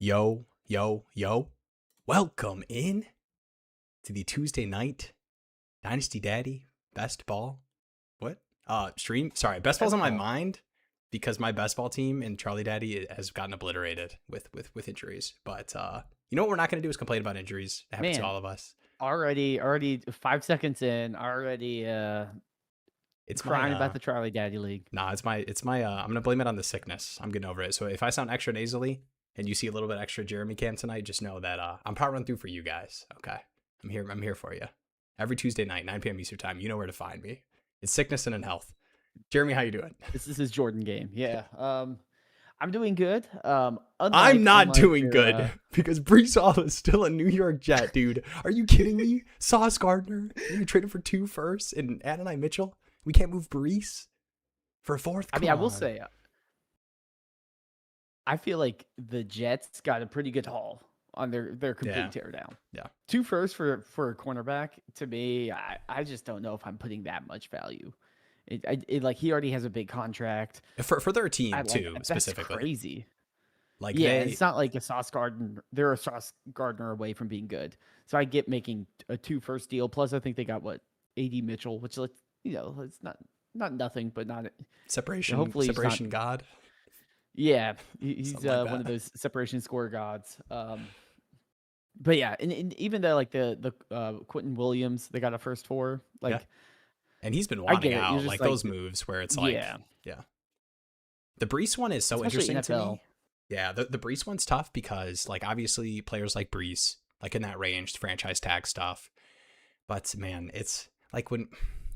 Yo, yo, yo. Welcome in to the Tuesday night Dynasty Daddy best ball. What? Stream. Sorry, best ball's on my mind because my best ball team and Charlie Daddy has gotten obliterated with injuries. But you know what we're not going to do is complain about injuries. It happens to all of us. Already 5 seconds in, It's crying my about the Charlie Daddy League. Nah, it's my I'm gonna blame it on the sickness. I'm getting over it. So if I sound extra nasally and you see a little bit extra Jeremy Cam tonight, just know that I'm probably running through for you guys. Okay. I'm here for you. Every Tuesday night, 9 p.m. Eastern time. You know where to find me. It's sickness and in health. Jeremy, how you doing? This is his Jordan game. Yeah. I'm doing good. I'm not doing your, good because Breece Hall is still a New York Jet, dude. Are you kidding me? Sauce Gardner, you traded for 2 firsts and Adonai Mitchell. We can't move Breece for a fourth. I will say, I feel like the Jets got a pretty good haul on their complete teardown. Yeah. 2 firsts for a cornerback. To me, I just don't know if I'm putting that much value. Like he already has a big contract for their team too, specifically. That's crazy. Like it's not like a Sauce Gardner. They're a Sauce Gardner away from being good. So I get making a 2 first deal. Plus, I think they got AD Mitchell, which it's not nothing, but not separation. Hopefully, separation God. Yeah, he's like one of those separation score gods. But yeah, and even though like the Quentin Williams, they got a first for and he's been wanting out like those moves where it's like yeah. The Breece one is so especially interesting NFL. To me. Yeah, the Breece one's tough because like obviously players like Breece, like in that range, franchise tag stuff. But man, it's like when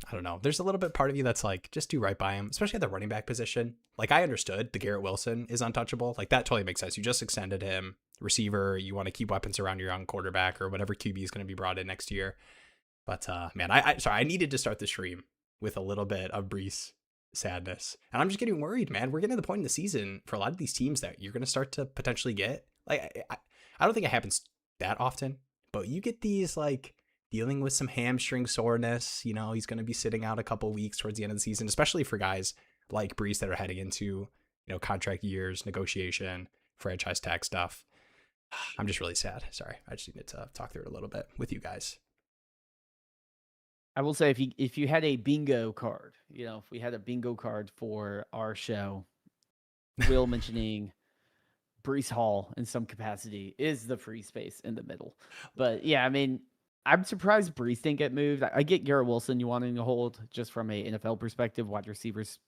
I don't know, there's a little bit part of you that's like just do right by him, especially at the running back position. Like I understood the Garrett Wilson is untouchable. Like that totally makes sense. You just extended him. Receiver, you want to keep weapons around your young quarterback or whatever QB is going to be brought in next year. But man, I needed to start the stream with a little bit of Breece sadness. And I'm just getting worried, man. We're getting to the point in the season for a lot of these teams that you're going to start to potentially get. Like, I don't think it happens that often, but you get these like dealing with some hamstring soreness. You know, he's going to be sitting out a couple weeks towards the end of the season, especially for guys like Breece that are heading into, contract years, negotiation, franchise tag stuff. I'm just really sad. Sorry. I just needed to talk through it a little bit with you guys. I will say if you had a bingo card, if we had a bingo card for our show, Will mentioning Breece Hall in some capacity is the free space in the middle. But yeah, I mean, I'm surprised Breece didn't get moved. I get Garrett Wilson you wanting to hold just from a NFL perspective. Wide receivers,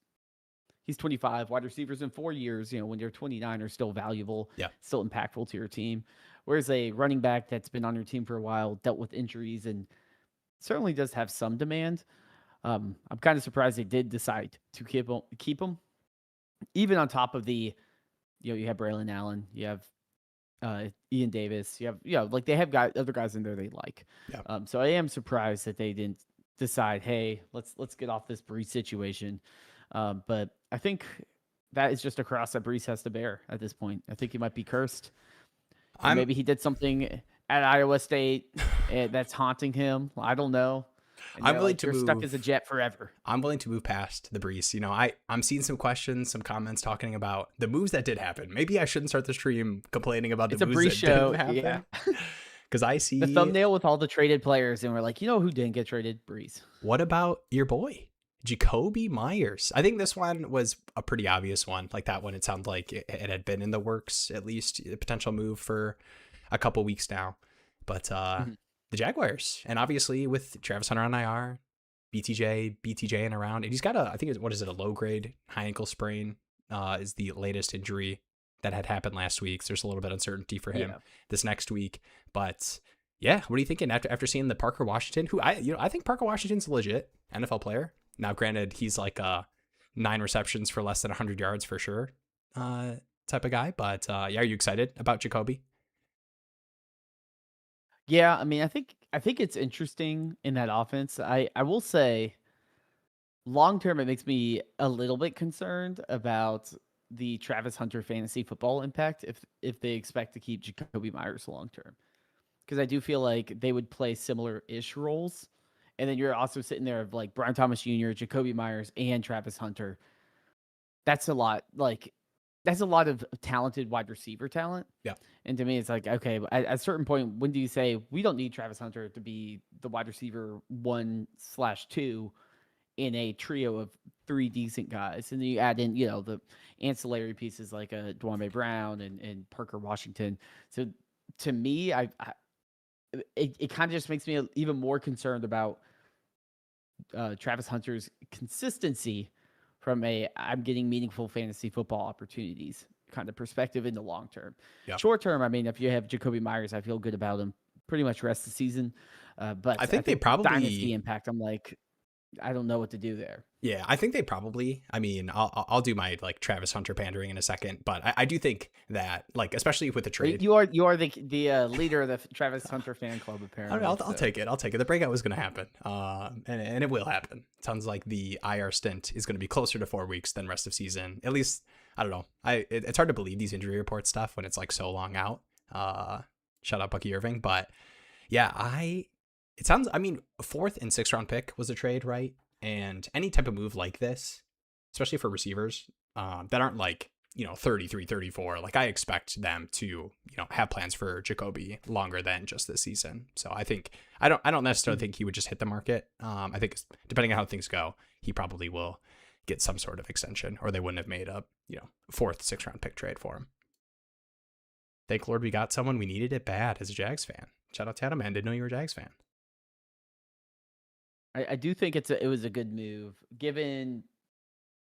he's 25. Wide receivers in 4 years, when you're 29 are still valuable, still impactful to your team. Whereas a running back that's been on your team for a while, dealt with injuries and certainly does have some demand. I'm kind of surprised they did decide to keep him. Even on top of the, you have Braylon Allen, you have Ian Davis, you have, like they have other guys in there they like. Yeah. So I am surprised that they didn't decide, hey, let's get off this Breece situation. But I think that is just a cross that Breece has to bear at this point. I think he might be cursed. Maybe he did something at Iowa State that's haunting him. I don't know. I'm willing to move. Stuck as a Jet forever. I'm willing to move past the Breece. I'm seeing some questions, some comments talking about the moves that did happen. Maybe I shouldn't start the stream complaining about the moves that didn't happen. Yeah. Because I see the thumbnail with all the traded players, and we're like, who didn't get traded? Breece. What about your boy, Jacobe Meyers? I think this one was a pretty obvious one. Like that one, it sounded like it had been in the works, at least a potential move for a couple weeks now. But the Jaguars, and obviously with Travis Hunter on IR, BTJ and around, and he's got a low grade high ankle sprain is the latest injury that had happened last week. So there's a little bit of uncertainty for him this next week. But yeah, what are you thinking after seeing the Parker Washington, who I think Parker Washington's a legit NFL player. Now, granted, he's like 9 receptions for less than 100 yards for sure type of guy. But are you excited about Jacoby? Yeah, I mean, I think it's interesting in that offense. I will say, long term, it makes me a little bit concerned about the Travis Hunter fantasy football impact if they expect to keep Jacobe Meyers long term, because I do feel like they would play similar-ish roles, and then you're also sitting there of like Brian Thomas Jr., Jacobe Meyers, and Travis Hunter. That's a lot. Like that's a lot of talented wide receiver talent. Yeah. And to me, it's like, okay, at a certain point, when do you say we don't need Travis Hunter to be the wide receiver 1/2 in a trio of 3 decent guys? And then you add in, the ancillary pieces like Dwayne Brown and Parker Washington. So to me, it kind of just makes me even more concerned about Travis Hunter's consistency from I'm getting meaningful fantasy football opportunities kind of perspective in the long term. Yeah. Short term, I mean, if you have Jacobe Meyers, I feel good about him pretty much rest of the season. But I think they probably dynasty impact. I'm like, I don't know what to do there. Yeah, I think they probably. I mean, I'll do my like Travis Hunter pandering in a second, but I do think that like especially with the trade, You are the leader of the Travis Hunter fan club apparently. I'll take it. I'll take it. The breakout was going to happen, and it will happen. Sounds like the IR stint is going to be closer to 4 weeks than rest of season. At least I don't know. It's hard to believe these injury report stuff when it's like so long out. Shout out Bucky Irving, but yeah, it sounds. I mean, a 4th and 6th round pick was a trade, right? And any type of move like this, especially for receivers that aren't like, 33, 34, like I expect them to, have plans for Jacoby longer than just this season. So I think, I don't necessarily think he would just hit the market. I think depending on how things go, he probably will get some sort of extension or they wouldn't have made a, 4th, 6th round pick trade for him. Thank Lord we got someone. We needed it bad as a Jags fan. Shout out to Adam, man. Didn't know you were a Jags fan. I do think it was a good move given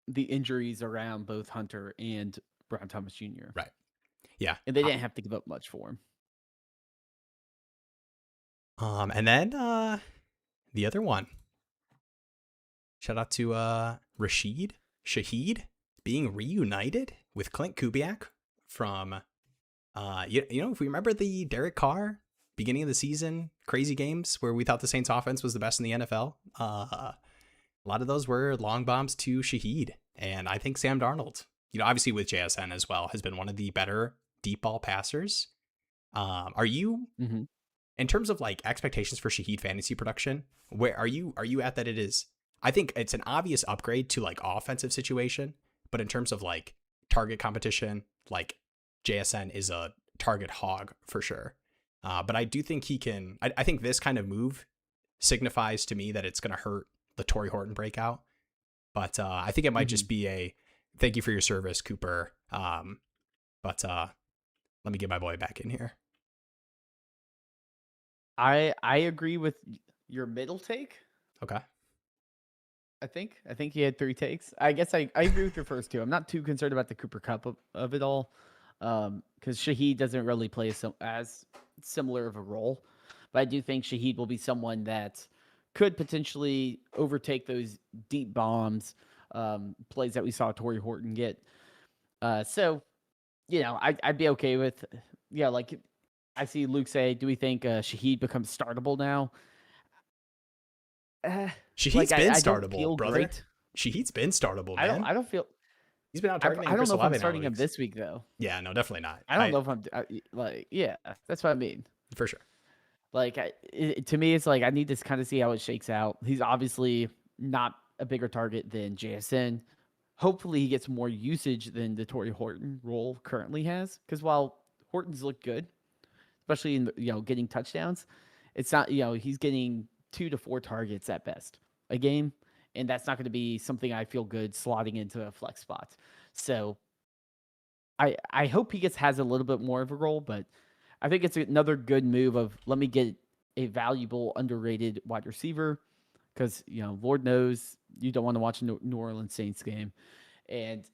the injuries around both Hunter and Brown Thomas Jr. Right. Yeah. And they didn't have to give up much for him. And then the other one. Shout out to Shaheed being reunited with Clint Kubiak from if we remember the Derek Carr beginning of the season crazy games where we thought the Saints offense was the best in the NFL. A lot of those were long bombs to Shaheed. And I think Sam Darnold, obviously with JSN as well, has been one of the better deep ball passers. Are you, in terms of like expectations for Shaheed fantasy production, where are you at that it is? I think it's an obvious upgrade to like offensive situation, but in terms of like target competition, like JSN is a target hog for sure. But I do think he can. I think this kind of move signifies to me that it's going to hurt the Torrey Horton breakout. But I think it might just be a thank you for your service, Cooper. But let me get my boy back in here. I agree with your middle take. Okay. I think he had 3 takes. I guess I agree with your first 2. I'm not too concerned about the Cooper Cup of it all. Because Shaheed doesn't really play as similar of a role. But I do think Shaheed will be someone that could potentially overtake those deep bombs, plays that we saw Torrey Horton get. So, I'd be okay with, like I see Luke say, do we think Shaheed becomes startable now? Shaheed's been startable, brother. Great. Shaheed's been startable, man. I don't feel... He's been out targeting. I don't know if I'm starting him this week, though. Yeah, no, definitely not. I don't know if I'm that's what I mean. For sure. Like, to me, it's like I need to kind of see how it shakes out. He's obviously not a bigger target than JSN. Hopefully, he gets more usage than the Torrey Horton role currently has. Because while Horton's looked good, especially in getting touchdowns, it's not he's getting 2 to 4 targets at best a game. And that's not going to be something I feel good slotting into a flex spot. So I hope he has a little bit more of a role, but I think it's another good move of let me get a valuable, underrated wide receiver because, Lord knows you don't want to watch a New Orleans Saints game and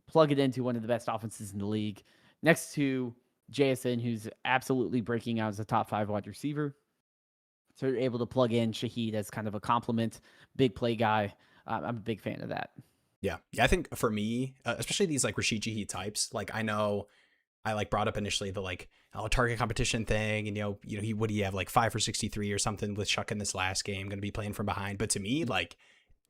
plug it into one of the best offenses in the league next to JSN, who's absolutely breaking out as a top 5 wide receiver. So you're able to plug in Shaheed as kind of a complement, big play guy. I'm a big fan of that. Yeah. I think for me, especially these like Rasheed Shaheed types, like I know I like brought up initially the like target competition thing, and he have like 5 for 63 or something with Chuck in this last game, going to be playing from behind. But to me, like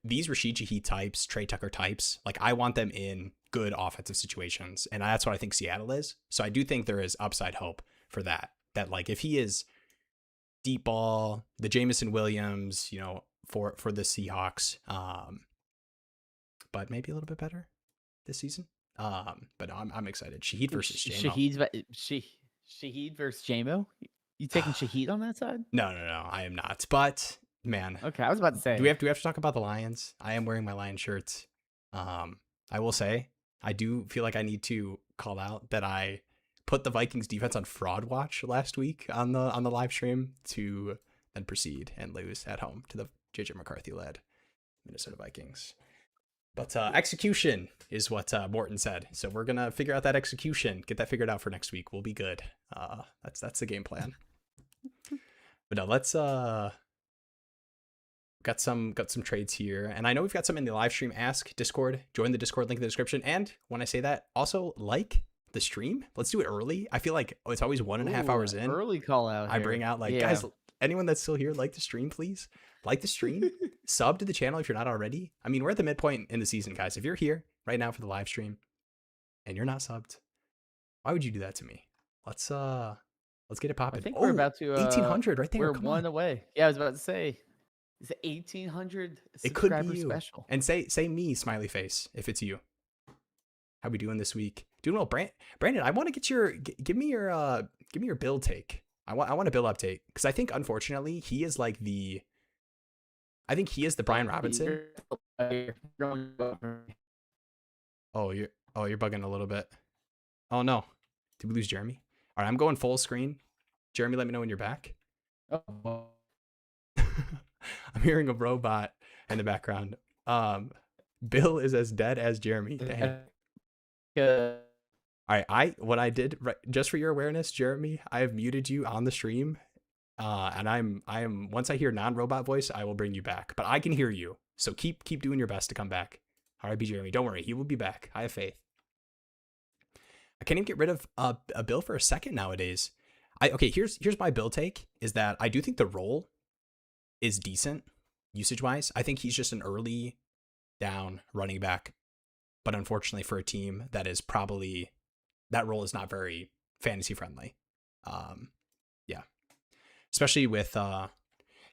these Rasheed Shaheed types, Trey Tucker types, like I want them in good offensive situations, and that's what I think Seattle is. So I do think there is upside hope for that. That like if he is deep ball, the Jameson Williams, for the Seahawks, but maybe a little bit better this season. But no, I'm excited. Shaheed versus Jamo. Shaheed versus Jamo. You taking Shaheed on that side? No, I am not. But man, okay, I was about to say, do we have to talk about the Lions? I am wearing my Lion shirt. I will say I do feel like I need to call out that I put the Vikings defense on fraud watch last week on the live stream to then proceed and lose at home to the JJ McCarthy led Minnesota Vikings. But execution is what Morton said. So we're gonna figure out that execution, get that figured out for next week. We'll be good. That's the game plan. But no, let's got some trades here, and I know we've got some in the live stream. Ask Discord, join the Discord link in the description. And when I say that, also like the stream. Let's do it early. I feel like it's always 1.5 hours in. Early call out. I bring out guys, anyone that's still here, like the stream, please. Like the stream, sub to the channel if you're not already. I mean, we're at the midpoint in the season, guys. If you're here right now for the live stream and you're not subbed, why would you do that to me? Let's get it popping. I think we're about to 1,800 right there. We're one away. Yeah, I was about to say, is it 1,800 it could be you. Special? And say me, smiley face, if it's you. How we doing this week? Doing well, Brandon. I want to get give me your build take. I want a build update because I think unfortunately he is like the Brian Robinson. Oh, you're bugging a little bit. Oh no, did we lose Jeremy? All right, I'm going full screen. Jeremy, let me know when you're back. Oh. I'm hearing a robot in the background. Bill is as dead as Jeremy. Dang. All right, what I did, right, just for your awareness, Jeremy, I have muted you on the stream. And I am once I hear non-robot voice, I will bring you back. But I can hear you. So keep doing your best to come back. All right, Jeremy, don't worry. He will be back. I have faith. I can't even get rid of a Bill for a second nowadays. Here's my Bill take is that I do think the role is decent usage-wise. I think he's just an early down running back. But unfortunately for a team that is probably that role is not very fantasy friendly. Yeah. Especially with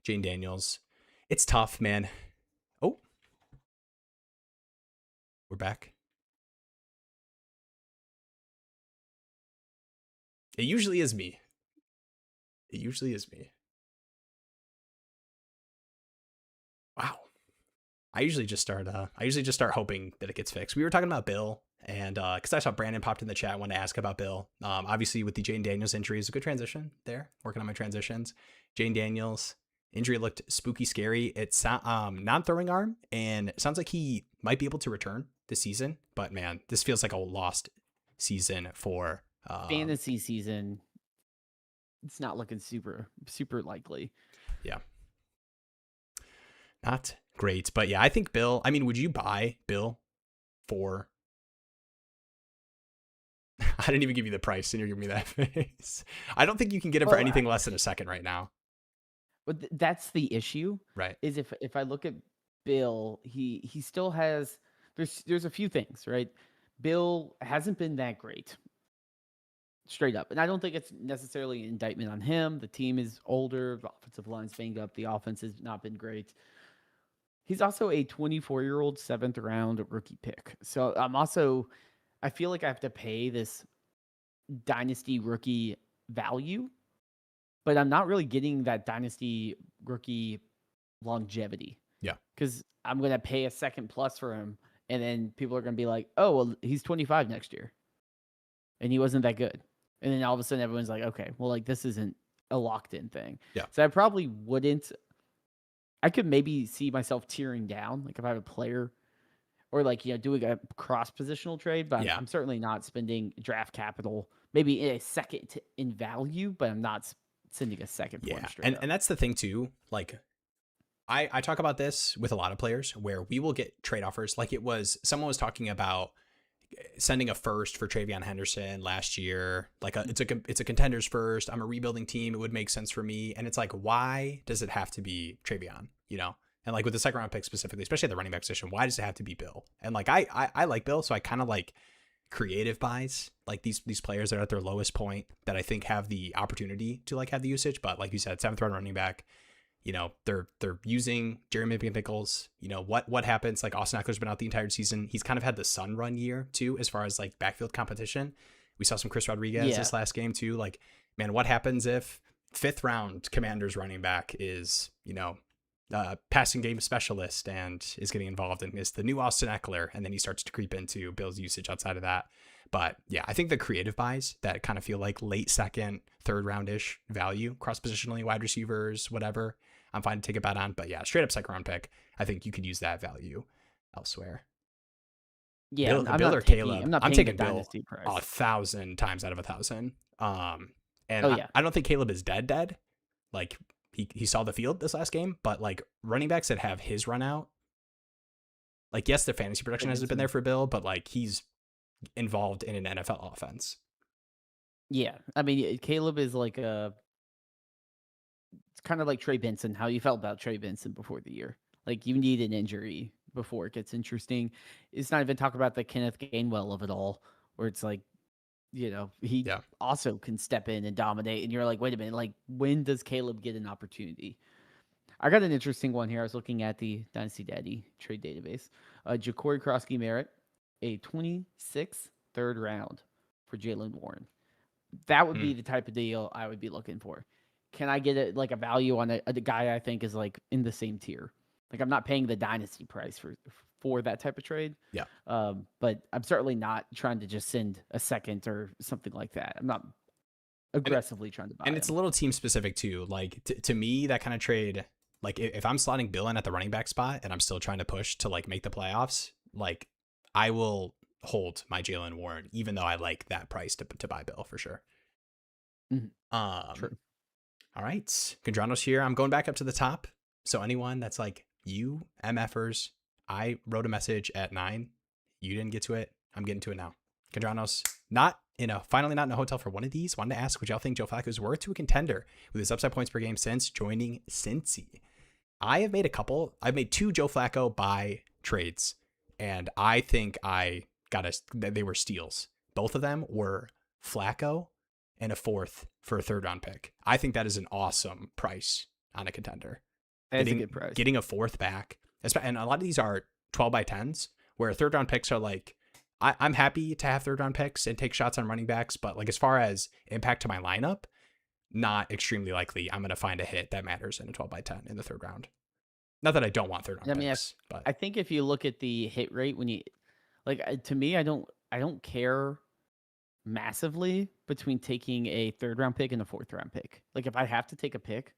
Jane Daniels. It's tough, man. Oh. We're back. It usually is me. Wow. I usually just start hoping that it gets fixed. We were talking about Bill, and because I saw Brandon popped in the chat, wanted to ask about Bill. Obviously with the Jane Daniels injury is a good transition there. Working on my transitions. Jane Daniels injury looked spooky, scary. It's non-throwing arm, and it sounds like he might be able to return this season. But man, this feels like a lost season for fantasy season. It's not looking super likely. Yeah. Not great, but yeah, I think Bill. I mean, would you buy Bill for? I didn't even give you the price, and you're giving me that face. I don't think you can get him for anything less than a second right now. But that's the issue, right? Is if I look at Bill, he still has. There's a few things, right? Bill hasn't been that great, straight up, and I don't think it's necessarily an indictment on him. The team is older, the offensive line's banged up, the offense has not been great. He's also a 24-year-old 7th round rookie pick. So I feel like I have to pay this dynasty rookie value, but I'm not really getting that dynasty rookie longevity. Yeah. Because I'm going to pay a second plus for him, and then people are going to be like, oh, well, he's 25 next year. And he wasn't that good. And then all of a sudden everyone's like, okay, well, like this isn't a locked in thing. Yeah. So I probably wouldn't. I could maybe see myself tearing down, like if I have a player or like, doing a cross positional trade, but I'm certainly not spending draft capital, maybe a second in value, but I'm not sending a second. Yeah. And that's the thing too. Like I talk about this with a lot of players where we will get trade offers. Like someone was talking about sending a first for Travion Henderson last year. Like it's a contenders first. I'm a rebuilding team. It would make sense for me. And it's like, why does it have to be Travion, And like with the second round pick specifically, especially at the running back position, why does it have to be Bill? And like, I like Bill. So I kind of like creative buys, like these players that are at their lowest point that I think have the opportunity to like have the usage. But like you said, 7th round running back, You know, they're using Jeremy McNichols. You know, what happens? Like Austin Eckler's been out the entire season. He's kind of had the sun run year too, as far as like backfield competition. We saw some Chris Rodriguez this last game too. Like, man, what happens if 5th round Commanders running back is, you know, passing game specialist and is getting involved and is the new Austin Eckler, and then he starts to creep into Bill's usage outside of that. But yeah, I think the creative buys that kind of feel like late 2nd, 3rd round-ish value, cross-positionally, wide receivers, whatever, I'm fine to take a bet on. But yeah, straight up 2nd round pick, I think you could use that value elsewhere. Yeah, Bill or Caleb. I'm taking Bill price 1,000 times out of 1,000. And yeah. I don't think Caleb is dead. Like he saw the field this last game, but like running backs that have his run out, like yes, their fantasy production hasn't been there for Bill, but like he's involved in an NFL offense. Yeah, I mean Caleb is like it's kind of like Trey Benson. How you felt about Trey Benson before the year? Like you need an injury before it gets interesting. It's not even talk about the Kenneth Gainwell of it all, where it's like, you know, he also can step in and dominate. And you're like, wait a minute, like when does Caleb get an opportunity? I got an interesting one here. I was looking at the Dynasty Daddy trade database. Jacobe Meyers, a 26th 3rd round for Jaylen Warren. That would be the type of deal I would be looking for. Can I get a value on a guy I think is like in the same tier? Like I'm not paying the dynasty price for that type of trade. Yeah. But I'm certainly not trying to just send a 2nd or something like that. I'm not aggressively trying to buy. And it's a little team specific too. Like to me, that kind of trade, like if I'm slotting Bill in at the running back spot and I'm still trying to push to like make the playoffs, like I will hold my Jaylen Warren, even though I like that price to buy Bill for sure. Mm-hmm. True. All right. Condrano's here. I'm going back up to the top. So anyone that's like, you MFers, I wrote a message at 9. You didn't get to it. I'm getting to it now. Condrano's finally not in a hotel for one of these. Wanted to ask, would y'all think Joe Flacco is worth to a contender with his upside points per game since joining Cincy? I've made 2 Joe Flacco buy trades, and I think they were steals. Both of them were Flacco and a 4th for a 3rd round pick. I think that is an awesome price on a contender. That's a good price. Getting a 4th back, and a lot of these are 12 by 10s, where 3rd round picks are like, I'm happy to have 3rd round picks and take shots on running backs, but like as far as impact to my lineup, not extremely likely I'm going to find a hit that matters in a 12 by 10 in the 3rd round. Not that I don't want 3rd round picks, but I think if you look at the hit rate when you like, to me, I don't care massively between taking a 3rd round pick and a 4th round pick. Like if I have to take a pick,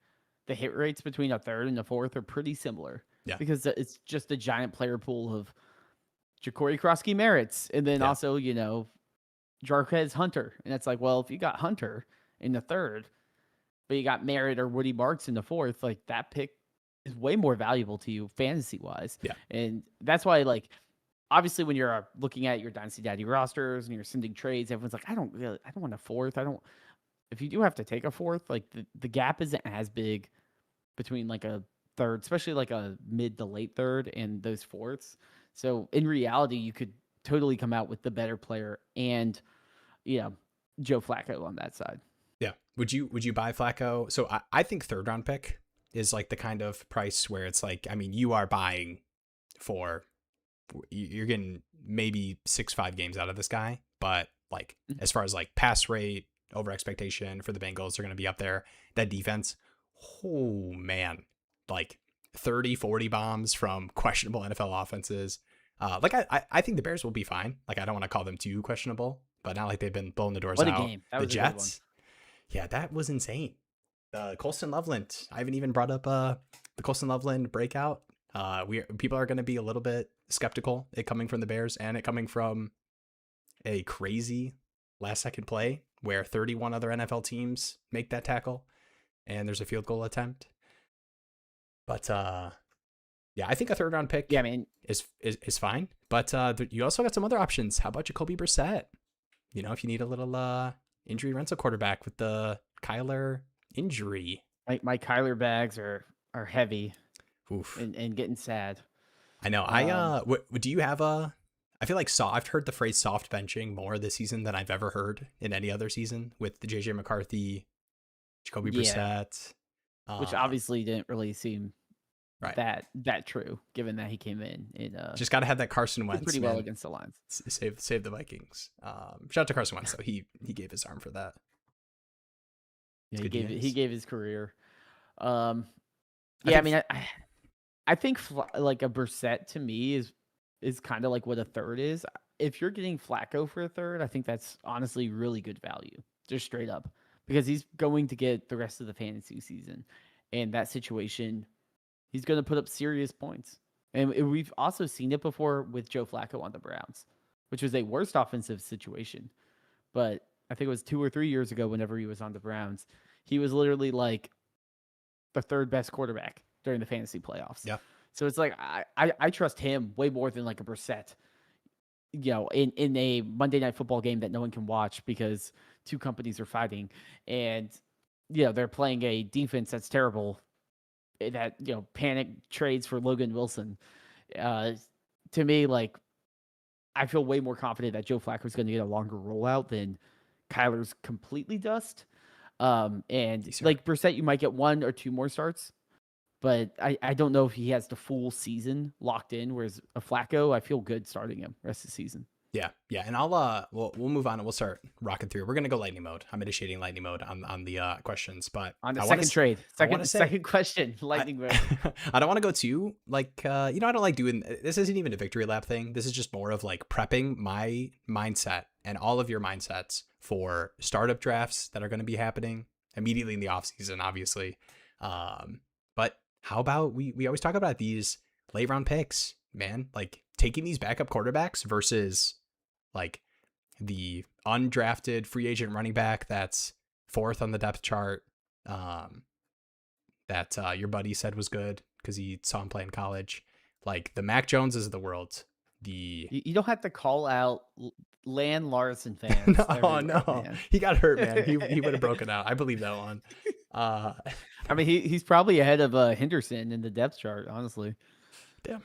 the hit rates between a 3rd and a 4th are pretty similar. Yeah. Because it's just a giant player pool of Jacobe Meyers and then also, you know, Jarquez Hunter. And it's like, well, if you got Hunter in the 3rd, but you got Merritt or Woody Marks in the 4th, like that pick is way more valuable to you fantasy wise. Yeah. And that's why, like, obviously when you're looking at your Dynasty Daddy rosters and you're sending trades, everyone's like, I don't want a 4th. If you do have to take a 4th, like the gap isn't as big between like a 3rd, especially like a mid to late 3rd and those 4ths. So in reality, you could totally come out with the better player and, you know, Joe Flacco on that side. Yeah. Would you buy Flacco? So I think 3rd round pick is like the kind of price where it's like, I mean, you are buying you're getting maybe 6-5 games out of this guy, but like as far as like pass rate, over expectation for the Bengals, they're going to be up there. That defense, oh man, like 30-40 bombs from questionable NFL offenses. Like I think the Bears will be fine. Like I don't want to call them too questionable, but not like they've been blowing the doors out. What a game. That was the Jets. Yeah, that was insane. Colston Loveland. I haven't even brought up the Colston Loveland breakout. People are going to be a little bit skeptical it coming from the Bears and it coming from a crazy last second play where 31 other NFL teams make that tackle and there's a field goal attempt. But yeah, I think a 3rd round pick is fine. But you also got some other options. How about Jacoby Brissett? You know, if you need a little injury rental quarterback with the Kyler injury. My Kyler bags are heavy. Oof. And getting sad. I know. Do you have I feel like I've heard the phrase soft benching more this season than I've ever heard in any other season with the JJ McCarthy, Jacoby Brissett. which obviously didn't really seem Right. that true, given that he came in and Just got to have that Carson Wentz, pretty man. well against the Lions. Save the Vikings. Shout out to Carson Wentz, though. He gave his arm for that. Yeah, he gave his career. I think like a Brissett to me is kind of like what a third is. If you're getting Flacco for a third, I think that's honestly really good value, just straight up, because he's going to get the rest of the fantasy season. And that situation, he's going to put up serious points. And we've also seen it before with Joe Flacco on the Browns, which was a worst offensive situation. But I think it was 2 or 3 years ago whenever he was on the Browns, he was literally like the third best quarterback during the fantasy playoffs. Yeah. So it's like I trust him way more than like a Brissett, in a Monday Night Football game that no one can watch because two companies are fighting and they're playing a defense that's terrible, that panic trades for Logan Wilson. To me, like, I feel way more confident that Joe Flacco is going to get a longer rollout than Kyler's completely dust. And like Brissett, you might get 1 or 2 more starts, but I don't know if he has the full season locked in. Whereas a Flacco, I feel good starting him rest of the season. Yeah. And I'll we'll move on and we'll start rocking through. We're gonna go lightning mode. I'm initiating lightning mode on the questions, but on the second question, lightning mode. I don't want to go too like I don't like doing this. Isn't even a victory lap thing. This is just more of like prepping my mindset and all of your mindsets for startup drafts that are going to be happening immediately in the off season, obviously. But how about we always talk about these late round picks, man, like taking these backup quarterbacks versus like the undrafted free agent running back that's 4th on the depth chart, that your buddy said was good because he saw him play in college, like the Mac Joneses of the world. You don't have to call out Lan Larson fans. No, man. He got hurt, man. He would have broken out. I believe that one. I mean, he's probably ahead of Henderson in the depth chart, honestly. Damn.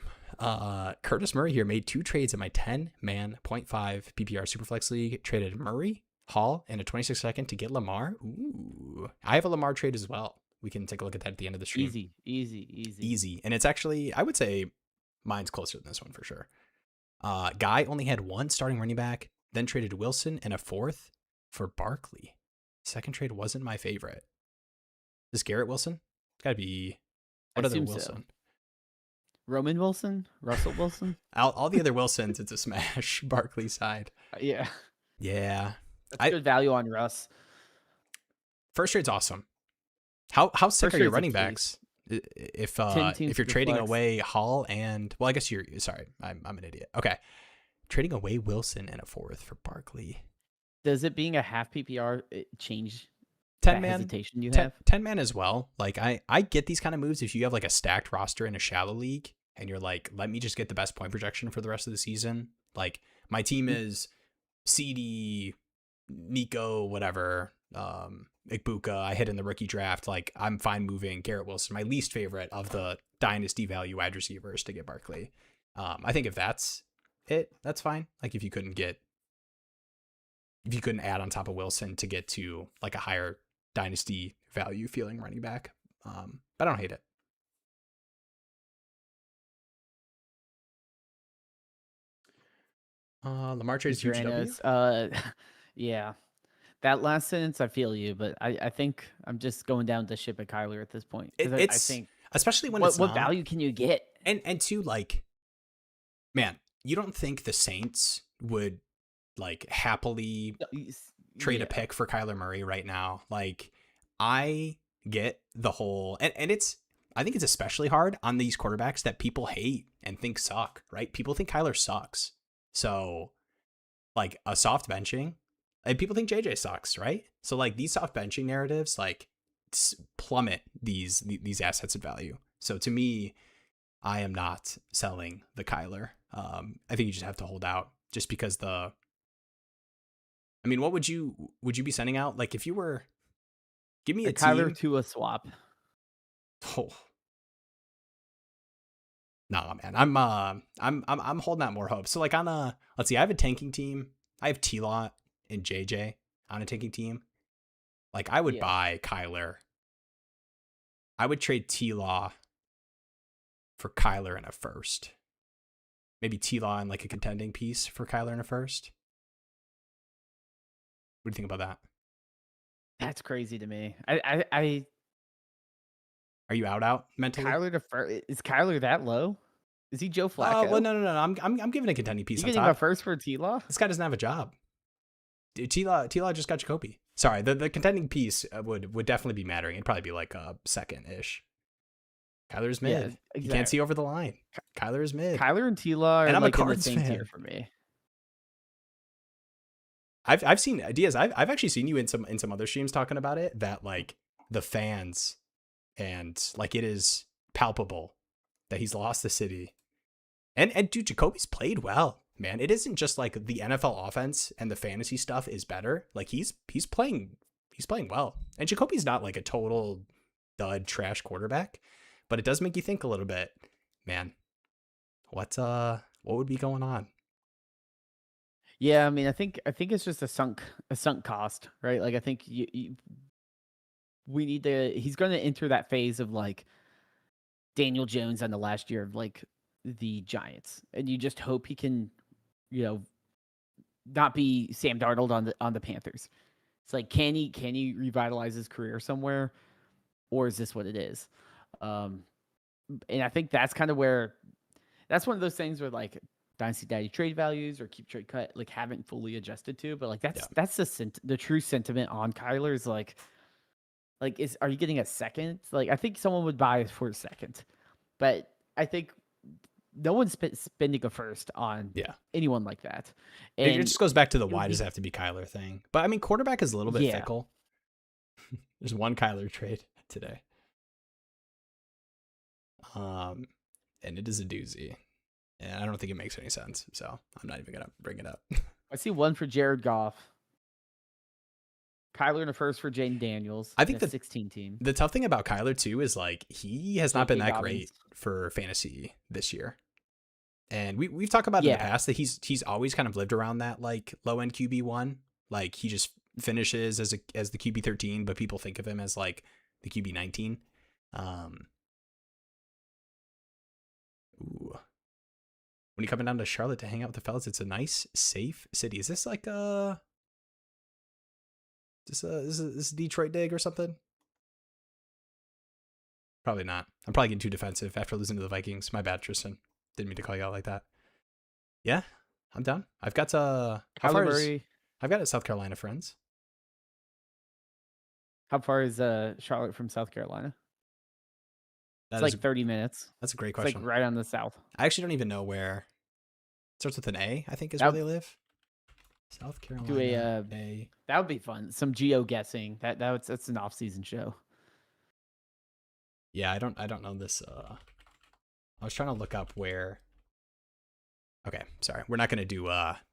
Curtis Murray here made 2 trades in my 10-man 0.5 PPR Superflex League. Traded Murray, Hall, and a 26-second to get Lamar. Ooh. I have a Lamar trade as well. We can take a look at that at the end of the stream. Easy. And it's actually, I would say mine's closer than this one for sure. Guy only had 1 starting running back, then traded Wilson and a 4th for Barkley. Second trade wasn't my favorite. Is Garrett Wilson? It's got to be, what other Wilson? So. Roman Wilson? Russell Wilson? all the other Wilsons, it's a smash. Barkley side. Yeah. That's good value on Russ. First trade's awesome. How sick are your running backs? If you're trading away Hall and, well, I guess sorry, I'm an idiot. Okay. Trading away Wilson and a 4th for Barkley. Does it being a half PPR change 10-man hesitation you have? 10-man as well. Like I get these kind of moves if you have like a stacked roster in a shallow league and you're like, let me just get the best point projection for the rest of the season. Like my team is CD, Nico, whatever, Puka. I hit in the rookie draft. Like I'm fine moving Garrett Wilson, my least favorite of the dynasty value wide receivers, to get Barkley. I think if that's it, that's fine. Like if you couldn't add on top of Wilson to get to like a higher dynasty value feeling running back. But I don't hate it. Lamar trades UGW. Yeah. That last sentence, I feel you, but I think I'm just going down to ship at Kyler at this point. I think, especially when what value can you get? And to like, man, you don't think the Saints would like happily trade a pick for Kyler Murray right now? Like, I get the whole, and I think it's especially hard on these quarterbacks that people hate and think suck, right? People think Kyler sucks. So like a soft benching, and people think JJ sucks, right? So like these soft benching narratives like plummet these assets of value. So to me, I am not selling the Kyler. I think you just have to hold out just because what would you be sending out? Like if you were, give me a Kyler to a swap. Oh. No, man. I'm holding out more hope. So like let's see, I have a tanking team. I have T-Lot and JJ on a tanking team. Like I would buy Kyler. I would trade T-Law for Kyler in a first. Maybe T-Law in like a contending piece for Kyler in a first. What do you think about that? That's crazy to me. Are you out mentally? Is Kyler that low? Is he Joe Flacco? Well, no. I'm giving a contending piece You on getting top. a first for T-Law? This guy doesn't have a job. Dude, T-Law just got Jacobe. Sorry, the contending piece would definitely be mattering. It'd probably be like a second-ish. Kyler's mid. Yeah, exactly. You can't see over the line. Kyler is mid. Kyler and T-Law are like in the same tier for me. I've seen ideas. I've actually seen you in some other streams talking about it, that like the fans and like it is palpable that he's lost the city. And dude, Jacoby's played well, man. It isn't just like the NFL offense and the fantasy stuff is better. Like he's playing well. And Jacoby's not like a total dud trash quarterback, but it does make you think a little bit, man. What would be going on? Yeah, I mean, I think it's just a sunk cost, right? Like I think we need to. He's going to enter that phase of like Daniel Jones on the last year of like the Giants, and you just hope he can, not be Sam Darnold on the Panthers. It's like, can he revitalize his career somewhere, or is this what it is? And I think that's kind of where that's one of those things where like Dynasty Daddy trade values or KeepTradeCut like haven't fully adjusted to, but like that's the true sentiment on Kyler is like are you getting a second? Like I think someone would buy for a second, but I think no one's spending a first on anyone like that. And it just goes back to the why does it have to be Kyler thing. But I mean, quarterback is a little bit fickle. There's one Kyler trade today. And it is a doozy. And I don't think it makes any sense. So I'm not even going to bring it up. I see one for Jared Goff. Kyler in a first for Jaden Daniels. I think the 16 team. The tough thing about Kyler too is like he has not been that great for fantasy this year. And we've talked about in the past that he's always kind of lived around that like low end QB1. Like he just finishes as the QB13, but people think of him as like the QB19. When you're coming down to Charlotte to hang out with the fellas, it's a nice, safe city. Is this like this a Detroit dig or something? Probably not. I'm probably getting too defensive after losing to the Vikings. My bad, Tristan. Didn't mean to call you out like that. Yeah, I'm done. I've got I've got South Carolina friends. How far is Charlotte from South Carolina? It's like 30 minutes. That's a great question. It's like right on the south. I actually don't even know where. It starts with an A, I think, is where they live. South Carolina. A. That would be fun. Some geo guessing. That's an off-season show. Yeah, I don't know this. I was trying to look up where. Okay, sorry. We're not going to do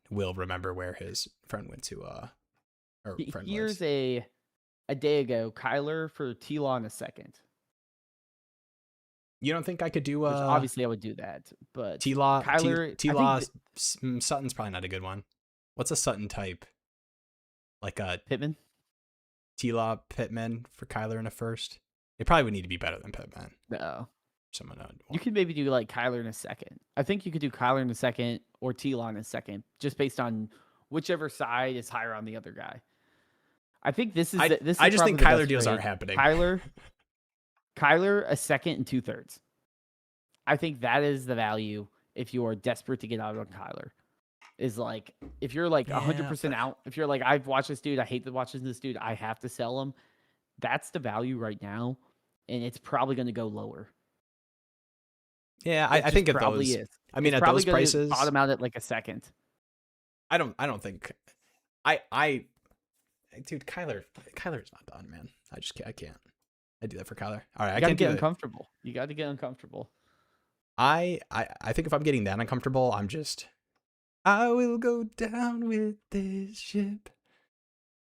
Will remember where his friend went to. Here's a day ago, Kyler for T-Law in a second. You don't think I could do? Obviously, I would do that, but T-Law, Kyler, T-Law, Sutton's probably not a good one. What's a Sutton type? Like a Pittman? T-Law, Pittman for Kyler in a first. It probably would need to be better than Pittman. No. Someone you could maybe do like Kyler in a second. I think you could do Kyler in a second or T-Law in a second, just based on whichever side is higher on the other guy. I think this is. I just think Kyler deals aren't happening. Kyler, a second and 2/3. I think that is the value if you are desperate to get out on Kyler. Is like, if you're like 100% out, if you're like, I've watched this dude, I hate to watch this dude, I have to sell him. That's the value right now, and it's probably going to go lower. Yeah, I think at those. Is. I mean, at those prices, bottom out at like a second. I don't think. Dude, Kyler's not done, man. I can't. I do that for Kyler. All right, I got to can't get uncomfortable. You got to get uncomfortable. I think if I'm getting that uncomfortable, I will go down with this ship.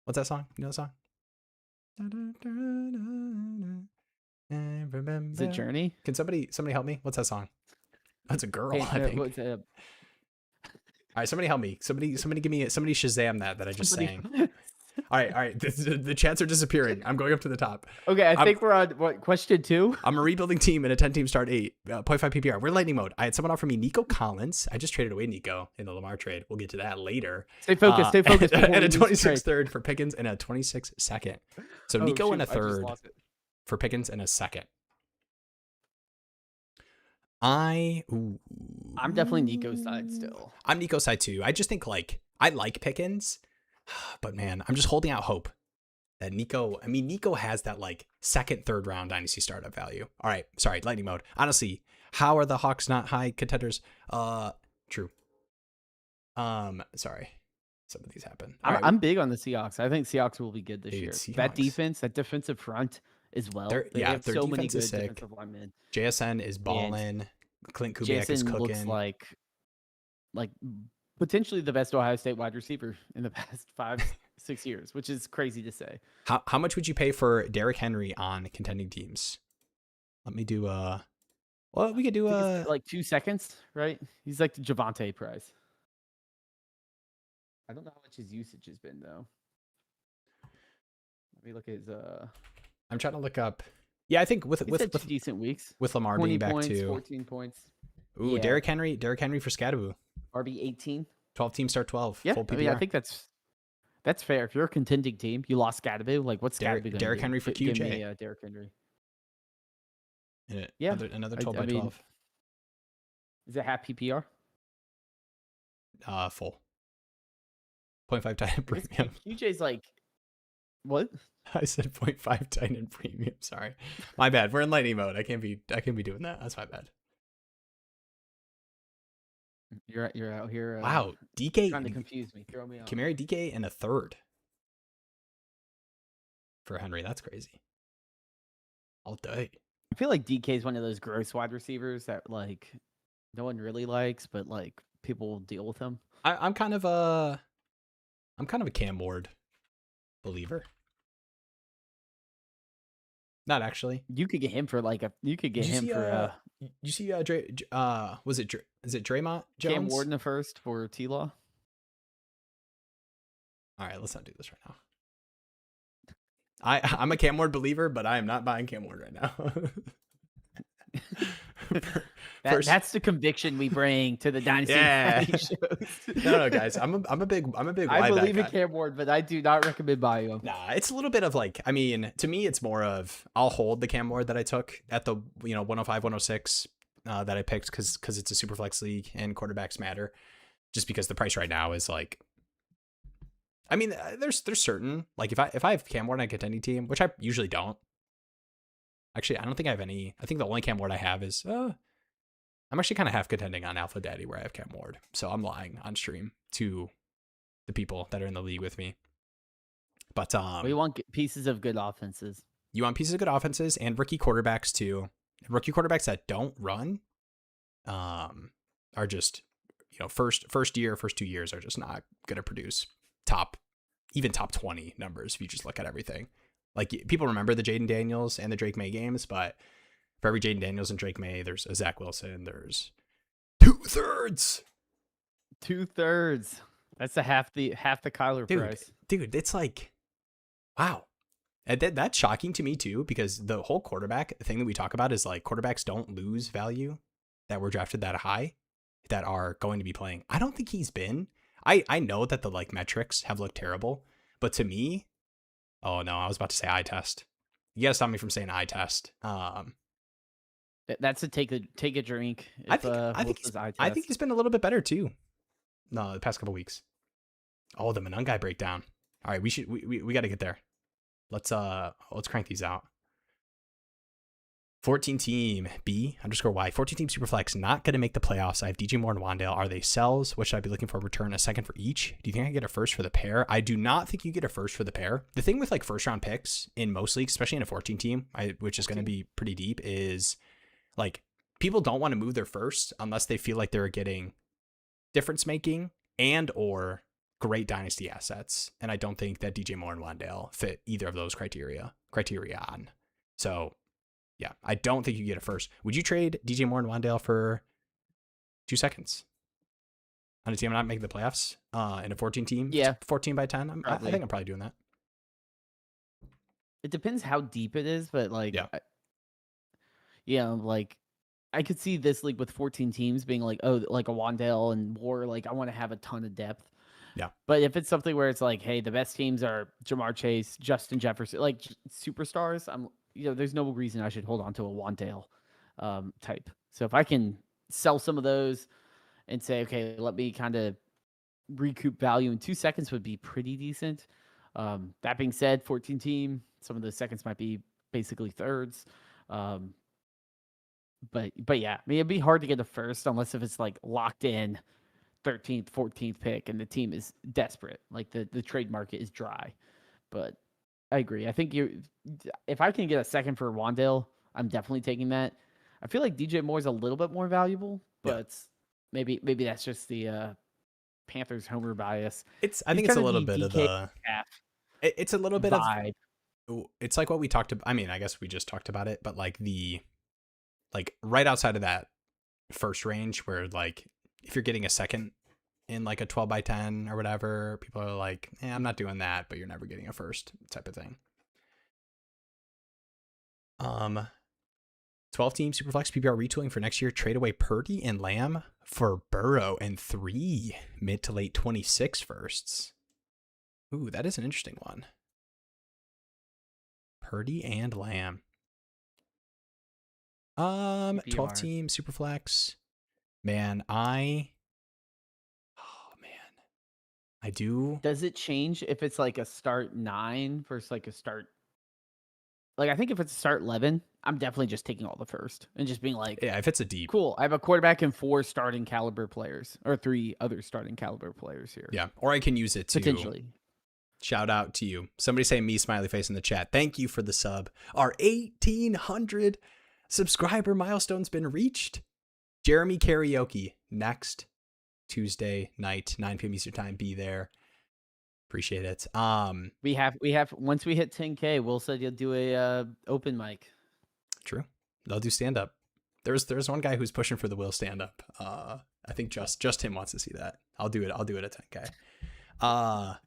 What's that song? You know the song? Is it Journey? Can somebody help me? What's that song? That's a girl, I think. All right, somebody help me. Somebody give me somebody Shazam that I just sang. All right. The chats are disappearing. I'm going up to the top. Okay, I think we're on what, question 2? I'm a rebuilding team in a 10-team start 8, 0.5 PPR. We're lightning mode. I had someone offer me Nico Collins. I just traded away Nico in the Lamar trade. We'll get to that later. Stay focused. Stay focused. And a 26 third for Pickens and a 26 second. So Nico and a third for Pickens and a second. I'm definitely Nico's side still. I'm Nico's side too. I just think I like Pickens, but man, I'm just holding out hope that Nico has that second, third round dynasty startup value. All right, sorry, lightning mode. Honestly, how are the Hawks not high contenders? True. Sorry. Some of these happen. I'm big on the Seahawks. I think Seahawks will be good this year. Seahawks. That defense, that defensive front as well. They have so many good defensive linemen. JSN is balling. Clint Kubiak is cooking. Looks like potentially the best Ohio State wide receiver in the past 5-6 years, which is crazy to say. How much would you pay for Derrick Henry on contending teams? Let me do we could do like 2 seconds, right? He's like the Javonte price. I don't know how much his usage has been though. Let me look at his I'm trying to look up. Yeah, I think with decent weeks. With Lamar being back too. 14 points. Ooh, yeah. Derrick Henry for Scadaboo. RB 18. 12 team start 12. Yeah, full PPR. I mean, I think that's fair. If you're a contending team, you lost Scadaboo. Like, what's Scadaboo going to do? Derrick Henry for QJ. Give me Derrick Henry. Yeah, another 12 by 12. Is it half PPR? Full. 0.5 tight end premium. QJ's like, what? I said 0.5 tight end premium. Sorry, my bad. We're in lightning mode. I can't be doing that. That's my bad. You're out here. Wow, DK trying to confuse me. Throw me off. Kamari DK and a third for Henry. That's crazy. All day. I feel like DK is one of those gross wide receivers that no one really likes, but people will deal with him. I'm kind of a Cam Ward believer. Not actually. You could get him for You see is it Draymond Jones? Cam Ward in the first for T-Law. All right, let's not do this right now. I'm a Cam Ward believer, but I am not buying Cam Ward right now. That's the conviction we bring to the Dynasty Daddy shows. No, guys, I'm a big. I believe in Cam Ward, but I do not recommend buying him. Nah, it's a little bit of to me, it's more of I'll hold the Cam Ward that I took at the 105, 106 that I picked because it's a super flex league and quarterbacks matter. Just because the price right now is there's certain if I have Cam Ward on a contending team, which I usually don't. Actually, I don't think I have any. I think the only Cam Ward I have is I'm actually kind of half contending on Alpha Daddy where I have Cam Ward. So I'm lying on stream to the people that are in the league with me. But we want pieces of good offenses. You want pieces of good offenses and rookie quarterbacks too. Rookie quarterbacks that don't run are just first year, first 2 years are just not going to produce top 20 numbers if you just look at everything. People remember the Jaden Daniels and the Drake May games, but for every Jaden Daniels and Drake May, there's a Zach Wilson. There's 2/3. 2/3. That's half the Kyler price. Dude, it's wow. And that's shocking to me too, because the whole quarterback thing that we talk about is quarterbacks don't lose value that were drafted that high that are going to be playing. I don't think he's been. I know that the metrics have looked terrible, but to me, oh no, I was about to say eye test. You gotta stop me from saying eye test. That's a take a drink. I think he's been a little bit better too. No, the past couple weeks. Oh, the Monungai breakdown. All right, we got to get there. Let's crank these out. 14 team B_Y. 14 team Superflex not going to make the playoffs. I have DJ Moore and Wandale. Are they sells? What should I be looking for? Return a second for each. Do you think I get a first for the pair? I do not think you get a first for the pair. The thing with first round picks in most leagues, especially in a 14 team, which is going to be pretty deep, is people don't want to move their first unless they feel like they're getting difference making and or great dynasty assets. And I don't think that DJ Moore and Wandale fit either of those criterion. So yeah, I don't think you get a first. Would you trade DJ Moore and Wandale for 2 seconds on a team not making the playoffs in a 14 team? Yeah, 14 by 10. I think I'm probably doing that. It depends how deep it is, but like, Yeah. like I could see this league with 14 teams being like, oh, like a Wandale and more. Like I want to have a ton of depth. Yeah. But if it's something where it's like, hey, the best teams are Jamar Chase, Justin Jefferson, like superstars, there's no reason I should hold on to a Wandale type. So if I can sell some of those and say, okay, let me kind of recoup value in 2 seconds would be pretty decent. That being said, 14 team, some of those seconds might be basically thirds. But yeah, I mean, it'd be hard to get a first unless if it's like locked in 13th, 14th pick and the team is desperate. Like the trade market is dry. But I agree. I think if I can get a second for Wandale, I'm definitely taking that. I feel like DJ Moore's a little bit more valuable, but maybe that's just the Panthers homer bias. I think it's a little bit of the it's a little bit vibe. It's like what we talked about. I mean, I guess we just talked about it, but like like right outside of that first range where like if you're getting a second in like a 12 by 10 or whatever, people are like, I'm not doing that, but you're never getting a first type of thing. 12 team Superflex PPR retooling for next year. Trade away Purdy and Lamb for Burrow and 3 mid to late 26 firsts. Ooh, that is an interesting one. Purdy and Lamb. 12 team Superflex. Man, I do. Does it change if it's like a start 9 versus like a start? Like, I think if it's a start 11, I'm definitely just taking all the first and just being like, yeah, if it's a deep. Cool. I have a quarterback and 4 starting caliber players or 3 other starting caliber players here. Yeah. Or I can use it to potentially. Shout out to you. Somebody say me smiley face in the chat. Thank you for the sub. Our 1,800 subscriber milestone's been reached. Jeremy Karaoke next Tuesday night, 9 p.m. Eastern time. Be there. Appreciate it. We have once we hit 10K, Will said you'll do a open mic. True. They'll do stand up. There's one guy who's pushing for the Will stand up. I think just him wants to see that. I'll do it at 10K.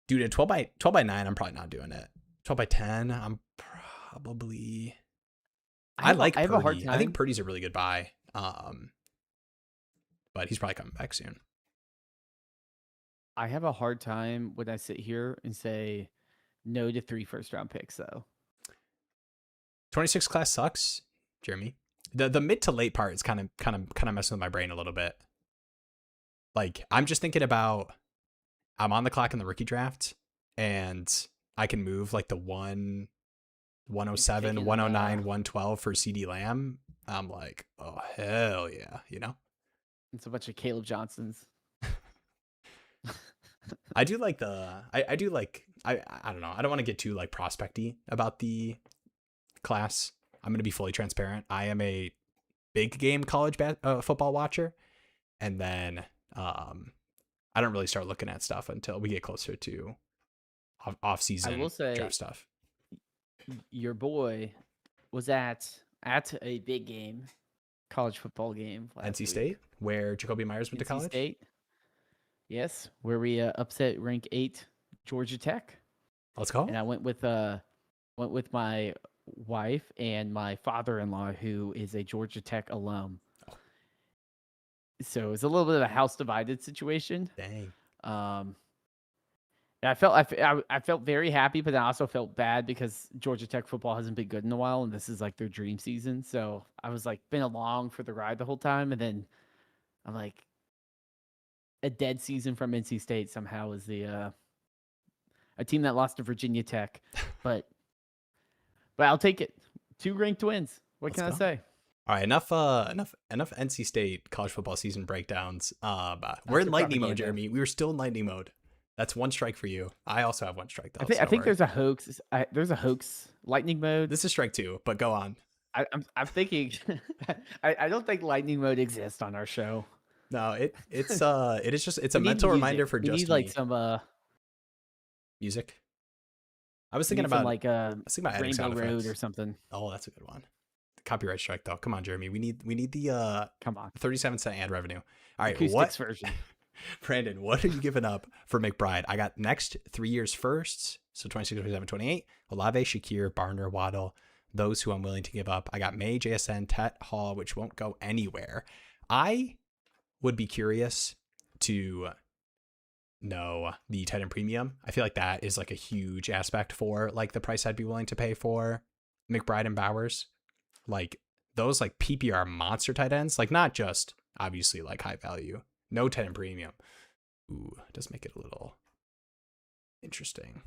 Dude, at 12 by 9, I'm probably not doing it. 12 by 10, I'm probably. I like Purdy. I have a hard time. I think Purdy's a really good buy. But he's probably coming back soon. I have a hard time when I sit here and say no to 3 first-round picks, though. 26 class sucks, Jeremy. The mid to late part is kind of messing with my brain a little bit. Like, I'm just thinking about I'm on the clock in the rookie draft, and I can move like the 107, 109, 112 for CD Lamb. I'm like, oh hell yeah, It's a bunch of Caleb Johnsons. I do like I do like I don't know. I don't want to get too like prospecty about the class. I'm going to be fully transparent. I am a big game college football watcher, and then I don't really start looking at stuff until we get closer to off season. I will say, draft stuff. Your boy was at a big game, college football game last NC State, where Jacobe Meyers went to college. State. Yes, where we upset rank 8 Georgia Tech. Let's go. And I went with my wife and my father-in-law, who is a Georgia Tech alum. Oh. So it was a little bit of a house divided situation. Dang. I felt very happy, but I also felt bad because Georgia Tech football hasn't been good in a while, and this is like their dream season. So I was like been along for the ride the whole time, and then I'm like, a dead season from NC State somehow is a team that lost to Virginia Tech, but I'll take it. 2 ranked wins. What can I say? All right, enough NC State college football season breakdowns. We're in lightning mode, Jeremy. We were still in lightning mode. That's 1 strike for you. I also have 1 strike though. I think there's a hoax. There's a hoax lightning mode. This is strike 2, but go on. I'm thinking. I don't think lightning mode exists on our show. No, it is just a mental reminder for just need like some music. I was thinking about like Rainbow Road or something. Oh, that's a good one. Copyright strike though. Come on, Jeremy. We need the come on 37-cent ad revenue. All right, Acoustics version. Brandon, what are you giving up for McBride? I got next 3 years firsts, So 26, 27, 28. Olave, Shakir, Barner, Waddle, those who I'm willing to give up. I got May, JSN, Tet, Hall, which won't go anywhere. I would be curious to know the tight end premium. I feel like that is like a huge aspect for like the price I'd be willing to pay for McBride and Bowers. Like those like PPR monster tight ends, like not just obviously like high value, no tight end premium. Ooh, it does make it a little interesting.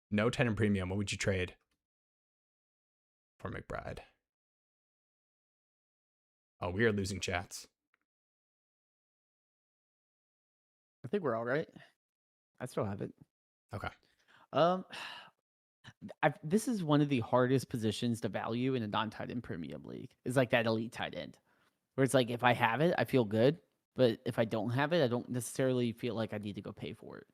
No tight end premium. What would you trade for McBride? Oh, we are losing chats. I think we're all right. I still have it. Okay. This is one of the hardest positions to value in a non-tight end premium league. Is like that elite tight end, where it's like if I have it, I feel good, but if I don't have it, I don't necessarily feel like I need to go pay for it.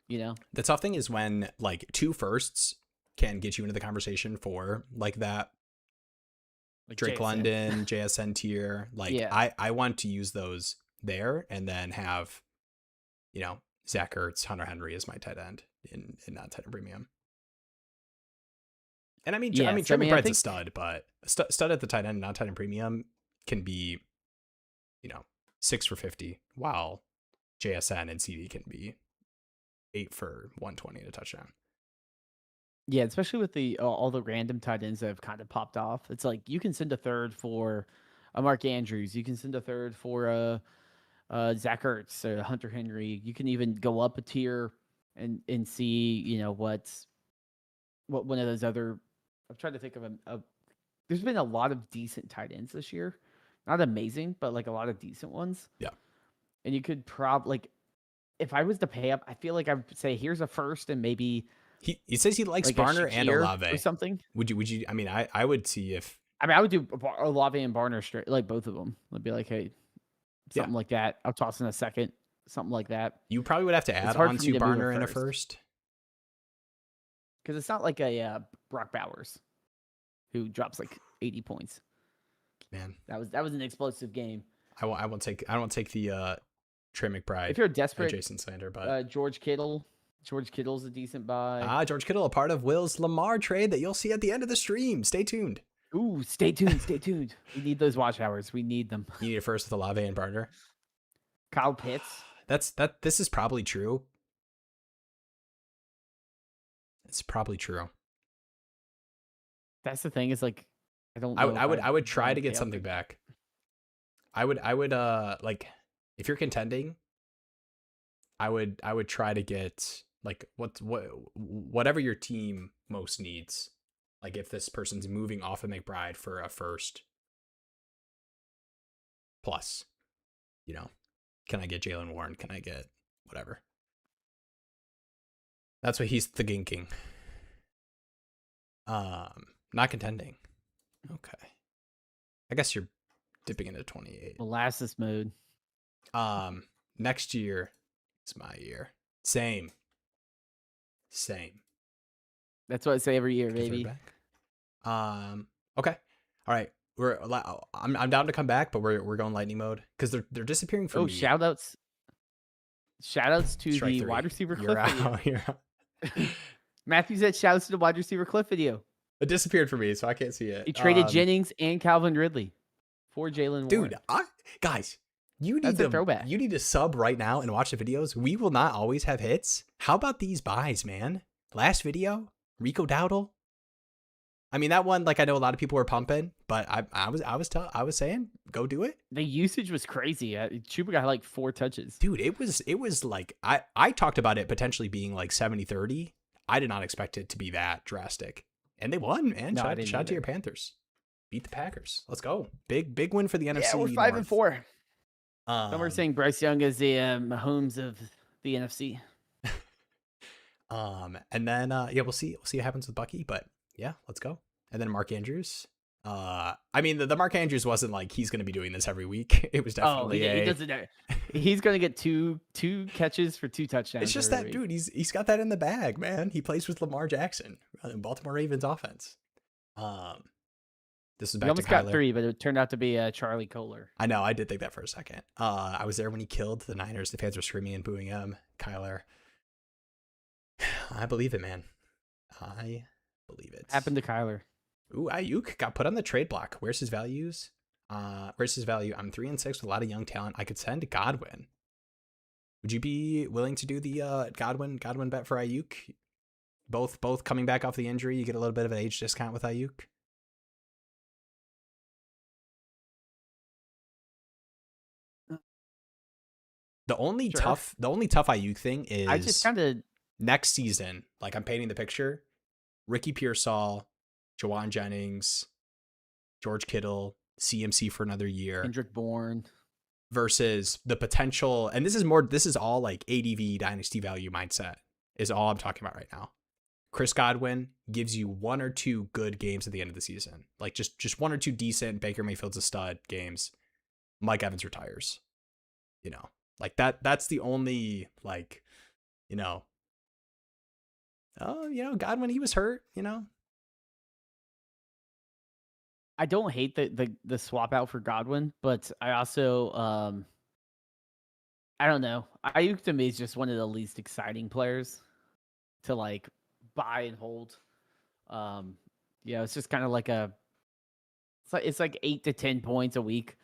You know, the tough thing is when like 2 firsts can get you into the conversation for like that like Drake JSN. London, JSN tier. Like yeah. I want to use those there and then have, you know, Zach Ertz, Hunter Henry as my tight end in that tight end premium. And I mean, Trey McBride's a stud, but stud at the tight end, not tight end premium, can be, you know, 6 for 50, while JSN and CD can be 8 for 120 and a touchdown. Yeah, especially with the all the random tight ends that have kind of popped off. It's like you can send a third for a Mark Andrews. You can send a third for a Zach Ertz or Hunter Henry. You can even go up a tier and see, you know, what one of those other. I'm trying to think of a. There's been a lot of decent tight ends this year, not amazing, but like a lot of decent ones. Yeah, and you could probably like, if I was to pay up, I feel like I would say here's a first and maybe. He says he likes like Barner and Olave or something. Would you? I mean, I would see if. I mean, I would do Olave and Barner straight, like both of them. I'd be like, hey, something like that. I'll toss in a second, something like that. You probably would have to add on to Barner in a first. Because it's not like a Brock Bowers, who drops like 80 points. Man, that was an explosive game. I won't take the Trey McBride. If you're desperate, Jason Slander, but George Kittle's a decent buy. George Kittle, a part of Will's Lamar trade that you'll see at the end of the stream. Stay tuned. Ooh, stay tuned. We need those watch hours. We need them. You need it first with Olave and Barner. Kyle Pitts. This is probably true. It's probably true. That's the thing. Is like, I don't know. I would try to get something back. I would like, if you're contending, I would try to get like whatever your team most needs. Like if this person's moving off of McBride for a first plus, you know, can I get Jalen Warren? Can I get whatever? That's what he's thinking. Not contending. Okay. I guess you're dipping into 28. Molasses mode. Next year is my year. Same. That's what I say every year, baby. Okay. All right. I'm down to come back, but we're going lightning mode because they're disappearing from me. Shout outs to the 3. Wide receiver clip video. You're out. Matthew said shouts to the wide receiver clip video. It disappeared for me, so I can't see it. He traded Jennings and Calvin Ridley for Jalen Warren. Dude, guys, you need to sub right now and watch the videos. We will not always have hits. How about these buys, man? Last video, Rico Dowdle. I mean, that one, like, I know a lot of people were pumping, but I was saying, go do it. The usage was crazy. Chuba got like 4 touches. Dude, it was like, I talked about it potentially being like 70-30. I did not expect it to be that drastic. And they won, man. No, shout out to your Panthers. Beat the Packers. Let's go. Big win for the NFC. Yeah, we're 5-4. Some are saying Bryce Young is the Mahomes of the NFC. And then we'll see what happens with Bucky, but yeah, let's go. And then Mark Andrews. I mean, the Mark Andrews wasn't like he's going to be doing this every week. It was definitely he doesn't. He's going to get two catches for 2 touchdowns. It's just that week. Dude. He's got that in the bag, man. He plays with Lamar Jackson, Baltimore Ravens offense. This was You back to almost got Kyler. 3, but it turned out to be Charlie Kohler. I know. I did think that for a second. I was there when he killed the Niners. The fans were screaming and booing him. Kyler. I believe it, man. I believe it. Happened to Kyler. Ooh, Ayuk got put on the trade block. Where's his values? Where's his value? I'm 3-6 with a lot of young talent. I could send Godwin. Would you be willing to do the Godwin bet for Ayuk? Both coming back off the injury, you get a little bit of an age discount with Ayuk. The only tough Ayuk thing is I just kind of next season. Like I'm painting the picture. Ricky Pearsall, Jawan Jennings, George Kittle, CMC for another year. Kendrick Bourne. Versus the potential, and this is all like ADV dynasty value mindset is all I'm talking about right now. Chris Godwin gives you 1 or 2 good games at the end of the season. Like just 1 or 2 decent Baker Mayfield's a stud games. Mike Evans retires. You know, like that's the only like, you know, Godwin, he was hurt, you know. I don't hate the swap out for Godwin, but I also I don't know. Ayuk to me is just one of the least exciting players to like buy and hold. It's just kind of like it's like 8 to 10 points a week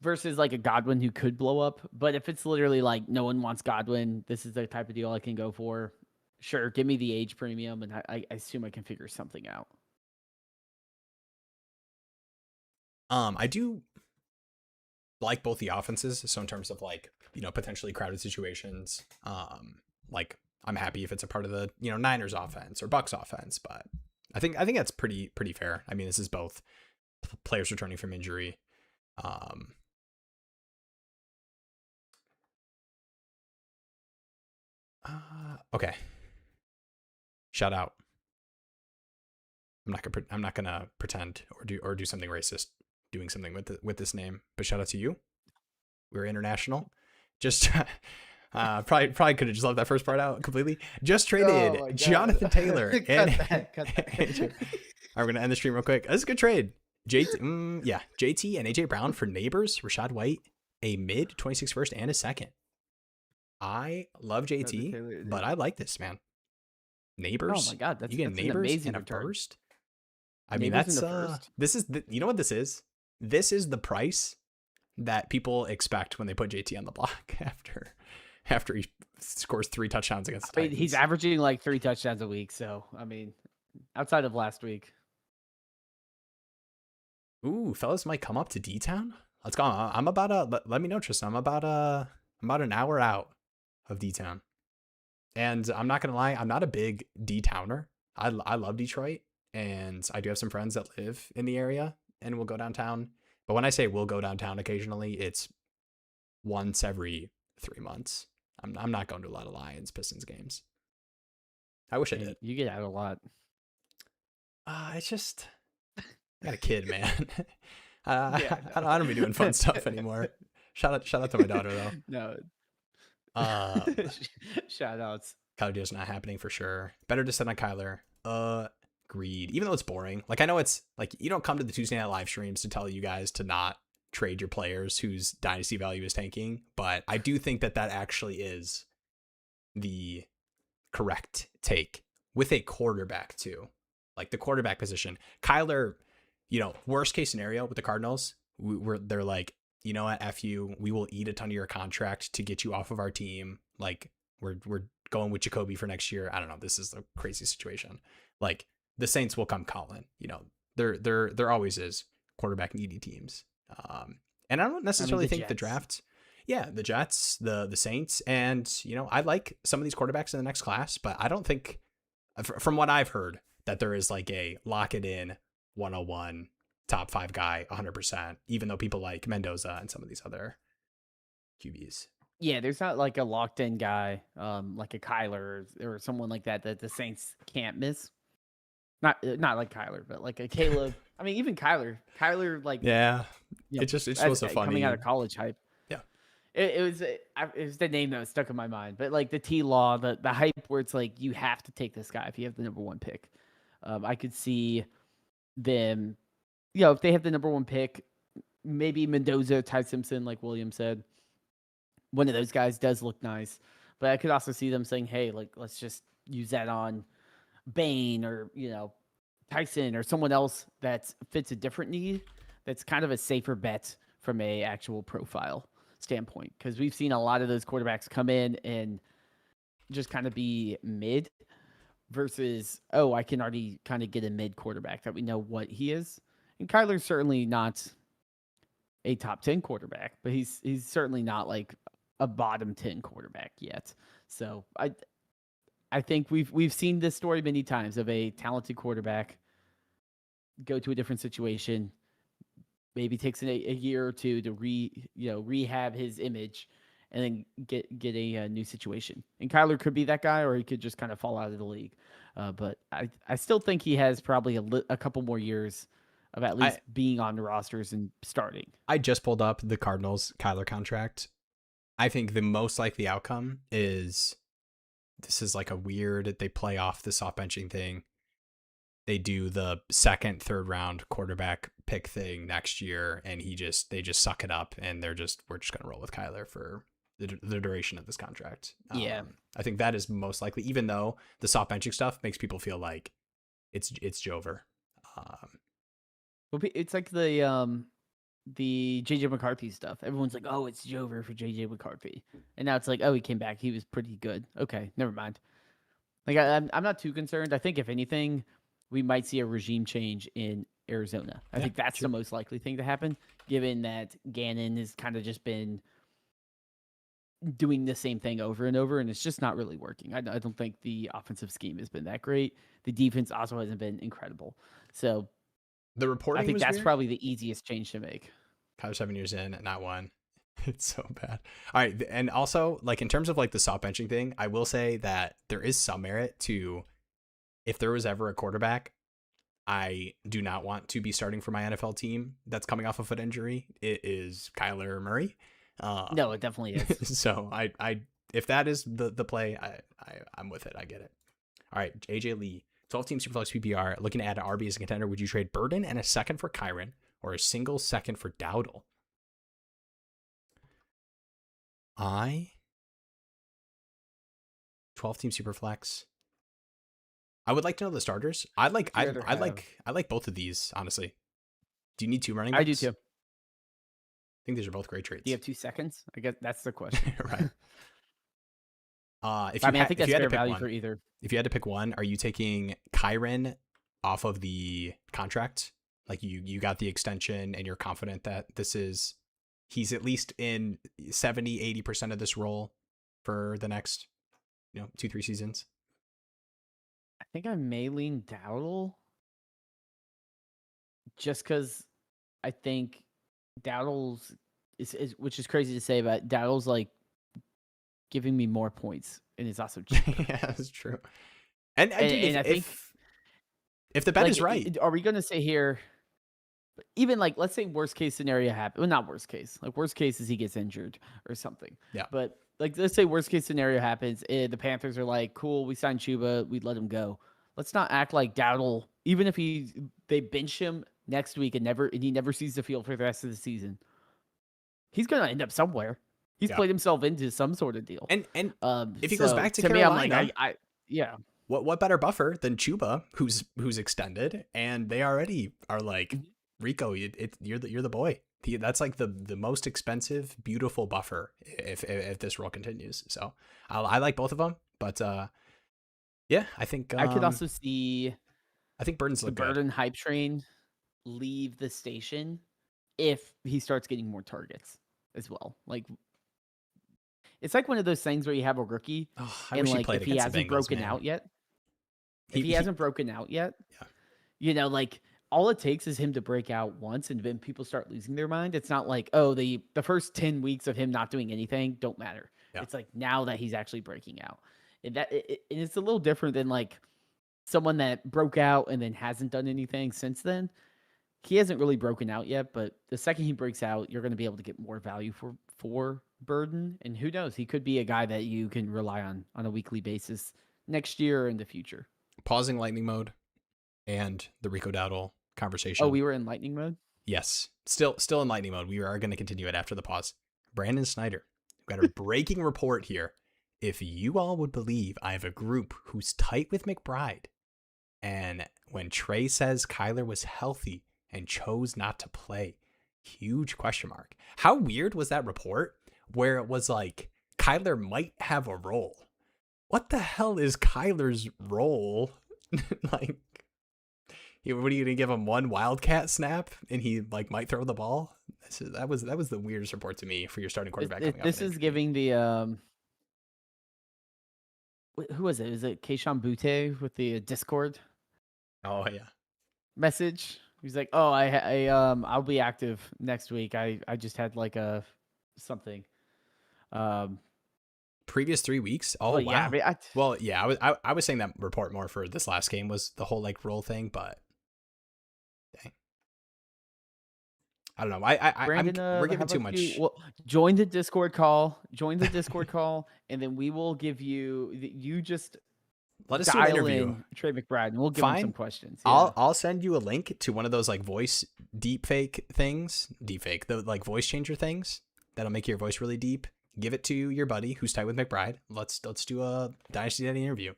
versus like a Godwin who could blow up. But if it's literally like no one wants Godwin, this is the type of deal I can go for. Sure, give me the age premium, and I assume I can figure something out. I do like both the offenses. So in terms of like, potentially crowded situations, like I'm happy if it's a part of the, Niners offense or Bucks offense, but I think that's pretty fair. I mean, this is both players returning from injury. Okay. Shout out. I'm not gonna pretend or do something racist doing something with this name, but shout out to you. We're international. Just probably could have just left that first part out completely. Just traded Jonathan Taylor and cut that. We're gonna end the stream real quick. This is a good trade. JT and AJ Brown for Neighbors, Rashad White, a mid 26 first and a second. I love JT, but I like this, man. Neighbors. Oh my god, you get that's Neighbors amazing and a return. first. I mean, that's this is you know what this is? This is the price that people expect when they put JT on the block after he scores 3 touchdowns against the Titans. He's averaging like 3 touchdowns a week, so I mean, outside of last week. Ooh, fellas might come up to D-Town. Let's go. I'm about let me know, Tristan. I'm about an hour out of D-Town. And I'm not gonna lie, I'm not a big D-Towner. I love Detroit, and I do have some friends that live in the area and will go downtown. But when I say we'll go downtown occasionally, it's once every 3 months. I'm not going to a lot of Lions Pistons games. I wish I did. You get out a lot. It's just I got a kid, man. I don't be doing fun stuff anymore. Shout out to my daughter though. No. Shout outs. Kyler deal's not happening for sure. Better to send on Kyler. Agreed. Even though it's boring. Like I know it's like you don't come to the Tuesday night live streams to tell you guys to not trade your players whose dynasty value is tanking, but I do think that actually is the correct take with a quarterback too. Like the quarterback position. Kyler, worst case scenario with the Cardinals, they're like, you know what, F you, we will eat a ton of your contract to get you off of our team. Like we're going with Jacoby for next year. I don't know. This is a crazy situation. Like the Saints will come calling, there always is quarterback needy teams. And I don't necessarily think the draft, the Jets, the Saints, and I like some of these quarterbacks in the next class, but I don't think from what I've heard that there is like a lock it in 101 top 5 guy 100%, even though people like Mendoza and some of these other QBs. Yeah, there's not like a locked in guy, like a Kyler or someone like that the Saints can't miss. Not like Kyler, but like a Caleb. I mean, even Kyler, like it just was so funny coming out of college hype. Yeah, it was the name that was stuck in my mind. But like the T-Law, the hype where it's like you have to take this guy if you have the number 1 pick. I could see them if they have the number 1 pick, maybe Mendoza, Ty Simpson, like William said, one of those guys does look nice. But I could also see them saying, hey, like, let's just use that on Bane or, Tyson or someone else that fits a different need. That's kind of a safer bet from a actual profile standpoint. Because we've seen a lot of those quarterbacks come in and just kind of be mid versus, I can already kind of get a mid quarterback that we know what he is. And Kyler's certainly not a top 10 quarterback, but he's certainly not like a bottom 10 quarterback yet. So I think we've seen this story many times of a talented quarterback go to a different situation, maybe takes a year or two to rehab his image, and then get a new situation. And Kyler could be that guy, or he could just kind of fall out of the league. But I still think he has probably a couple more years of at least being on the rosters and starting. I just pulled up the Cardinals Kyler contract. I think the most likely outcome is this is like a weird, they play off the soft benching thing. They do the second, third round quarterback pick thing next year, and they just suck it up, and we're just going to roll with Kyler for the duration of this contract. Yeah. I think that is most likely, even though the soft benching stuff makes people feel like it's Jover. Well, it's like the JJ McCarthy stuff. Everyone's like, oh, it's Jover for JJ McCarthy. And now it's like, oh, he came back. He was pretty good. Okay, never mind. Like, I'm not too concerned. I think if anything, we might see a regime change in Arizona. I think that's the most likely thing to happen, given that Gannon has kind of just been doing the same thing over and over, and it's just not really working. I don't think the offensive scheme has been that great. The defense also hasn't been incredible. So the reporting, I think that's weird. Probably the easiest change to make. Kyler 7 years in, not one. It's so bad. All right. And also, like, in terms of like the soft benching thing, I will say that there is some merit to, if there was ever a quarterback I do not want to be starting for my NFL team that's coming off a foot injury, it is Kyler Murray. No, it definitely is. So I if that is the play, I'm with it. I get it. All right, AJ Lee, 12-team Superflex PPR, looking to add an RB as a contender. Would you trade Burden and a second for Kyron, or a single second for Dowdle? 12-team Superflex. I would like to know the starters. I like both of these, honestly. Do you need 2 running backs? I do too. I think these are both great trades. Do you have 2 seconds? I guess that's the question. Right. I think that's fair value for either. If you had to pick one, are you taking Kyron off of the contract? Like you got the extension and you're confident that he's at least in 70-80% of this role for the next 2-3 seasons? I think I may lean Dowdle just because I think Dowdle's is which is crazy to say, but Dowdle's like giving me more points and it's also cheaper. Yeah, that's true. And I think if the bet is right, are we going to say here, even like, let's say worst case scenario happens, well, not worst case, like worst case is he gets injured or something. Yeah. But like, let's say worst case scenario happens. The Panthers are like, cool, we signed Chuba, we'd let him go. Let's not act like Dowdle, even if they bench him next week and he never sees the field for the rest of the season, he's going to end up somewhere. He's played himself into some sort of deal. And if he goes back to Carolina, me, I'm like, what better buffer than Chuba, who's extended, and they already are like, Rico, you're the boy. That's like the most expensive, beautiful buffer if this role continues. So I like both of them, but yeah, I think I could also see. I think Burden's the Burden hype train leave the station if he starts getting more targets as well. Like, it's like one of those things where you have a rookie and like if he hasn't broken out yet, like all it takes is him to break out once, and then people start losing their mind. It's not like, oh, the first 10 weeks of him not doing anything don't matter. Yeah. It's like now that he's actually breaking out, and it's a little different than like someone that broke out and then hasn't done anything since then. He hasn't really broken out yet, but the second he breaks out, you're going to be able to get more value for Burden, and who knows, he could be a guy that you can rely on a weekly basis next year or in the future. Pausing lightning mode and the Rico Dowdle conversation. Oh, we were in lightning mode? Yes, still in lightning mode. We are going to continue it after the pause. Brandon Snyder, we've got a breaking report here. If you all would believe, I have a group who's tight with McBride. And when Trey says Kyler was healthy and chose not to play, huge question mark. How weird was that report where it was like Kyler might have a role? What the hell is Kyler's role? Like, what are you gonna give him one wildcat snap and he like might throw the ball? That was the weirdest report to me for your starting quarterback. This is giving the who was it? Is it Keishawn Butte with the Discord? Oh yeah. Message. He's like, "Oh, I'll be active next week. I just had like a something." Previous 3 weeks. Oh well, wow. Yeah, I mean, well, yeah. I was saying that report more for this last game was the whole like roll thing, but dang. I don't know. Brandon, we're giving too much. Well, join the Discord call. Join the Discord call, and then we will give you. You just let us do an interview. In Trey McBride, and we'll give him some questions. Yeah. I'll send you a link to one of those like voice deepfake things. Deepfake, the like voice changer things that'll make your voice really deep. Give it to your buddy who's tight with McBride. Let's do a Dynasty Daddy interview.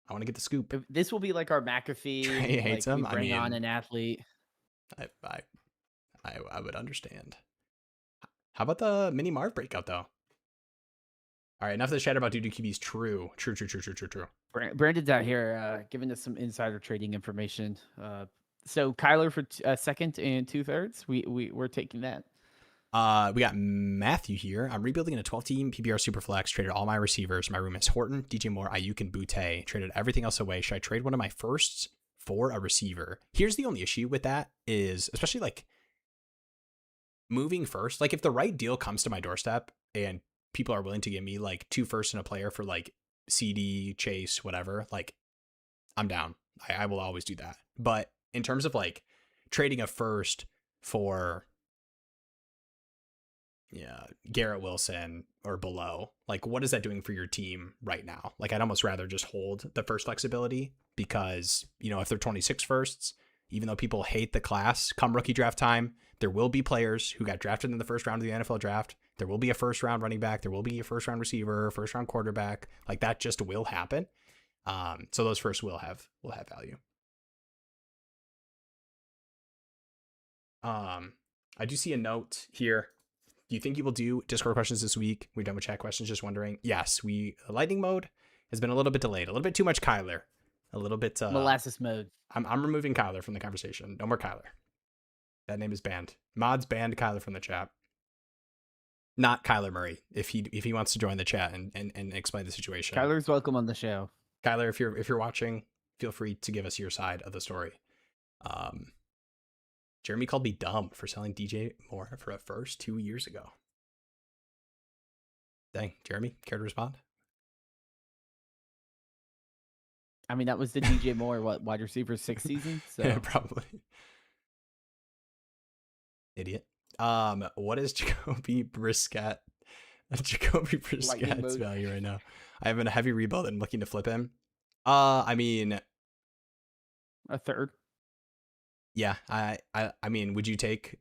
I want to get the scoop. This will be like our McAfee. Trey hates him. We bring on an athlete. I would understand. How about the mini Marv breakout though? All right, enough of the chat about Dudu QBs. True. Brandon's out here giving us some insider trading information. So Kyler for second and 2/3. We're taking that. We got Matthew here. I'm rebuilding in a 12-team PPR Superflex. Traded all my receivers. My room is Horton, DJ Moore, Ayuk, and Butte. Traded everything else away. Should I trade one of my firsts for a receiver? Here's the only issue with that is, especially like moving first. Like if the right deal comes to my doorstep and people are willing to give me like 2 firsts and a player for like CD, Chase, whatever, like I'm down. I will always do that. But in terms of like trading a first for Garrett Wilson or below, like what is that doing for your team right now? Like I'd almost rather just hold the first flexibility because, if they're 26 firsts, even though people hate the class, come rookie draft time, there will be players who got drafted in the first round of the NFL draft. There will be a first round running back. There will be a first round receiver, first round quarterback. Like that just will happen. So those firsts will have value. I do see a note here. Do you think you will do Discord questions this week? We're done with chat questions. Just wondering. Yes, lightning mode has been a little bit delayed. A little bit too much Kyler. A little bit molasses mode. I'm removing Kyler from the conversation. No more Kyler. That name is banned. Mods banned Kyler from the chat. Not Kyler Murray. If he wants to join the chat and explain the situation. Kyler's welcome on the show. Kyler, if you're watching, feel free to give us your side of the story. Jeremy called me dumb for selling DJ Moore for a first 2 years ago. Dang, Jeremy, care to respond? I mean, that was the DJ Moore, wide receiver 6 season? So yeah, probably. Idiot. What is Jacoby Briskett's value right now? I have a heavy rebuild and I'm looking to flip him. I mean, a third. Yeah, I mean, would you take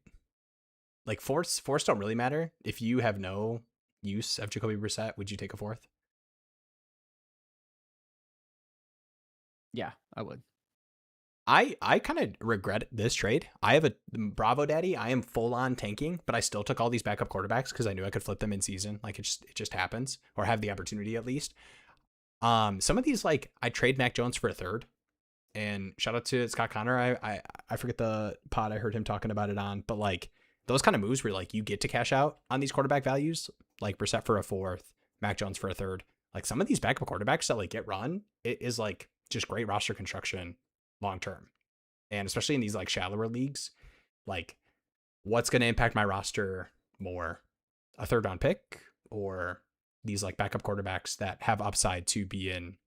like fourths? Fourths don't really matter. If you have no use of Jacoby Brissett, would you take a fourth? Yeah, I would. I kind of regret this trade. I have a Bravo Daddy. I am full on tanking, but I still took all these backup quarterbacks because I knew I could flip them in season. Like it just happens, or have the opportunity at least. Some of these, like I trade Mac Jones for a third. And shout out to Scott Connor. I forget the pod I heard him talking about it on, but like those kind of moves where like you get to cash out on these quarterback values, like Brissett for a fourth, Mac Jones for a third. Like some of these backup quarterbacks that like get run, it is like just great roster construction long term. And especially in these like shallower leagues, like what's going to impact my roster more? A third round pick or these like backup quarterbacks that have upside to be in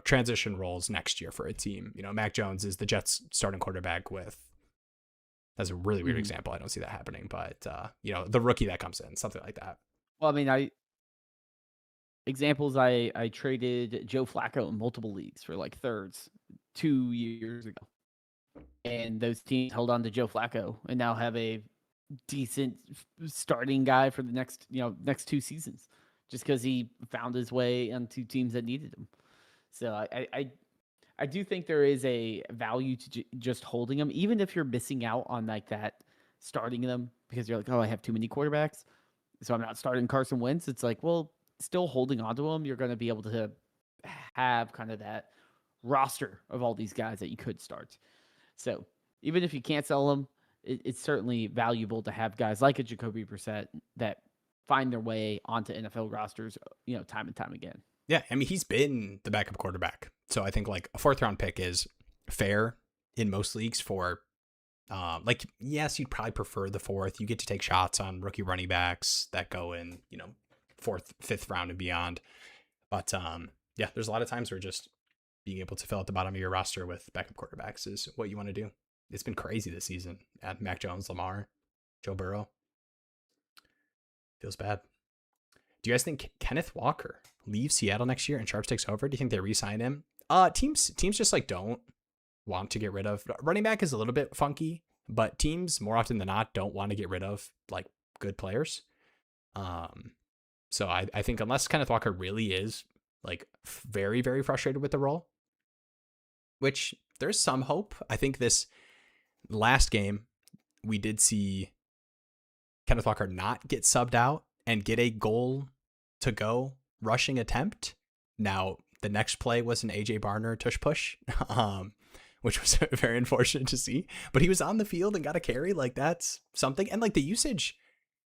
transition roles next year for a team. Mac Jones is the Jets starting quarterback with, that's a really weird example. I don't see that happening, but the rookie that comes in, something like that. Well, I mean, I traded Joe Flacco in multiple leagues for like thirds 2 years ago. and those teams held on to Joe Flacco and now have a decent starting guy for the next 2 seasons, just because he found his way onto teams that needed him. So I do think there is a value to just holding them, even if you're missing out on like that starting them because you're like, oh, I have too many quarterbacks, so I'm not starting Carson Wentz. It's like, well, still holding on to him, you're going to be able to have kind of that roster of all these guys that you could start. So even if you can't sell them, it's certainly valuable to have guys like a Jacoby Brissett that find their way onto NFL rosters, time and time again. Yeah, I mean, he's been the backup quarterback. So I think like a 4th round pick is fair in most leagues for yes, you'd probably prefer the 4th. You get to take shots on rookie running backs that go in, 4th, 5th round and beyond. But yeah, there's a lot of times where just being able to fill out the bottom of your roster with backup quarterbacks is what you want to do. It's been crazy this season at Mac Jones, Lamar, Joe Burrow. Feels bad. Do you guys think Kenneth Walker leaves Seattle next year and Sharps takes over? Do you think they re-sign him? Teams just like don't want to get rid of running back is a little bit funky, but teams more often than not don't want to get rid of like good players. So I think unless Kenneth Walker really is like very, very frustrated with the role, which there's some hope. I think this last game we did see Kenneth Walker not get subbed out and get a goal to go rushing attempt. Now, the next play was an AJ Barner tush push, which was very unfortunate to see. But he was on the field and got a carry. Like, that's something. And, like, the usage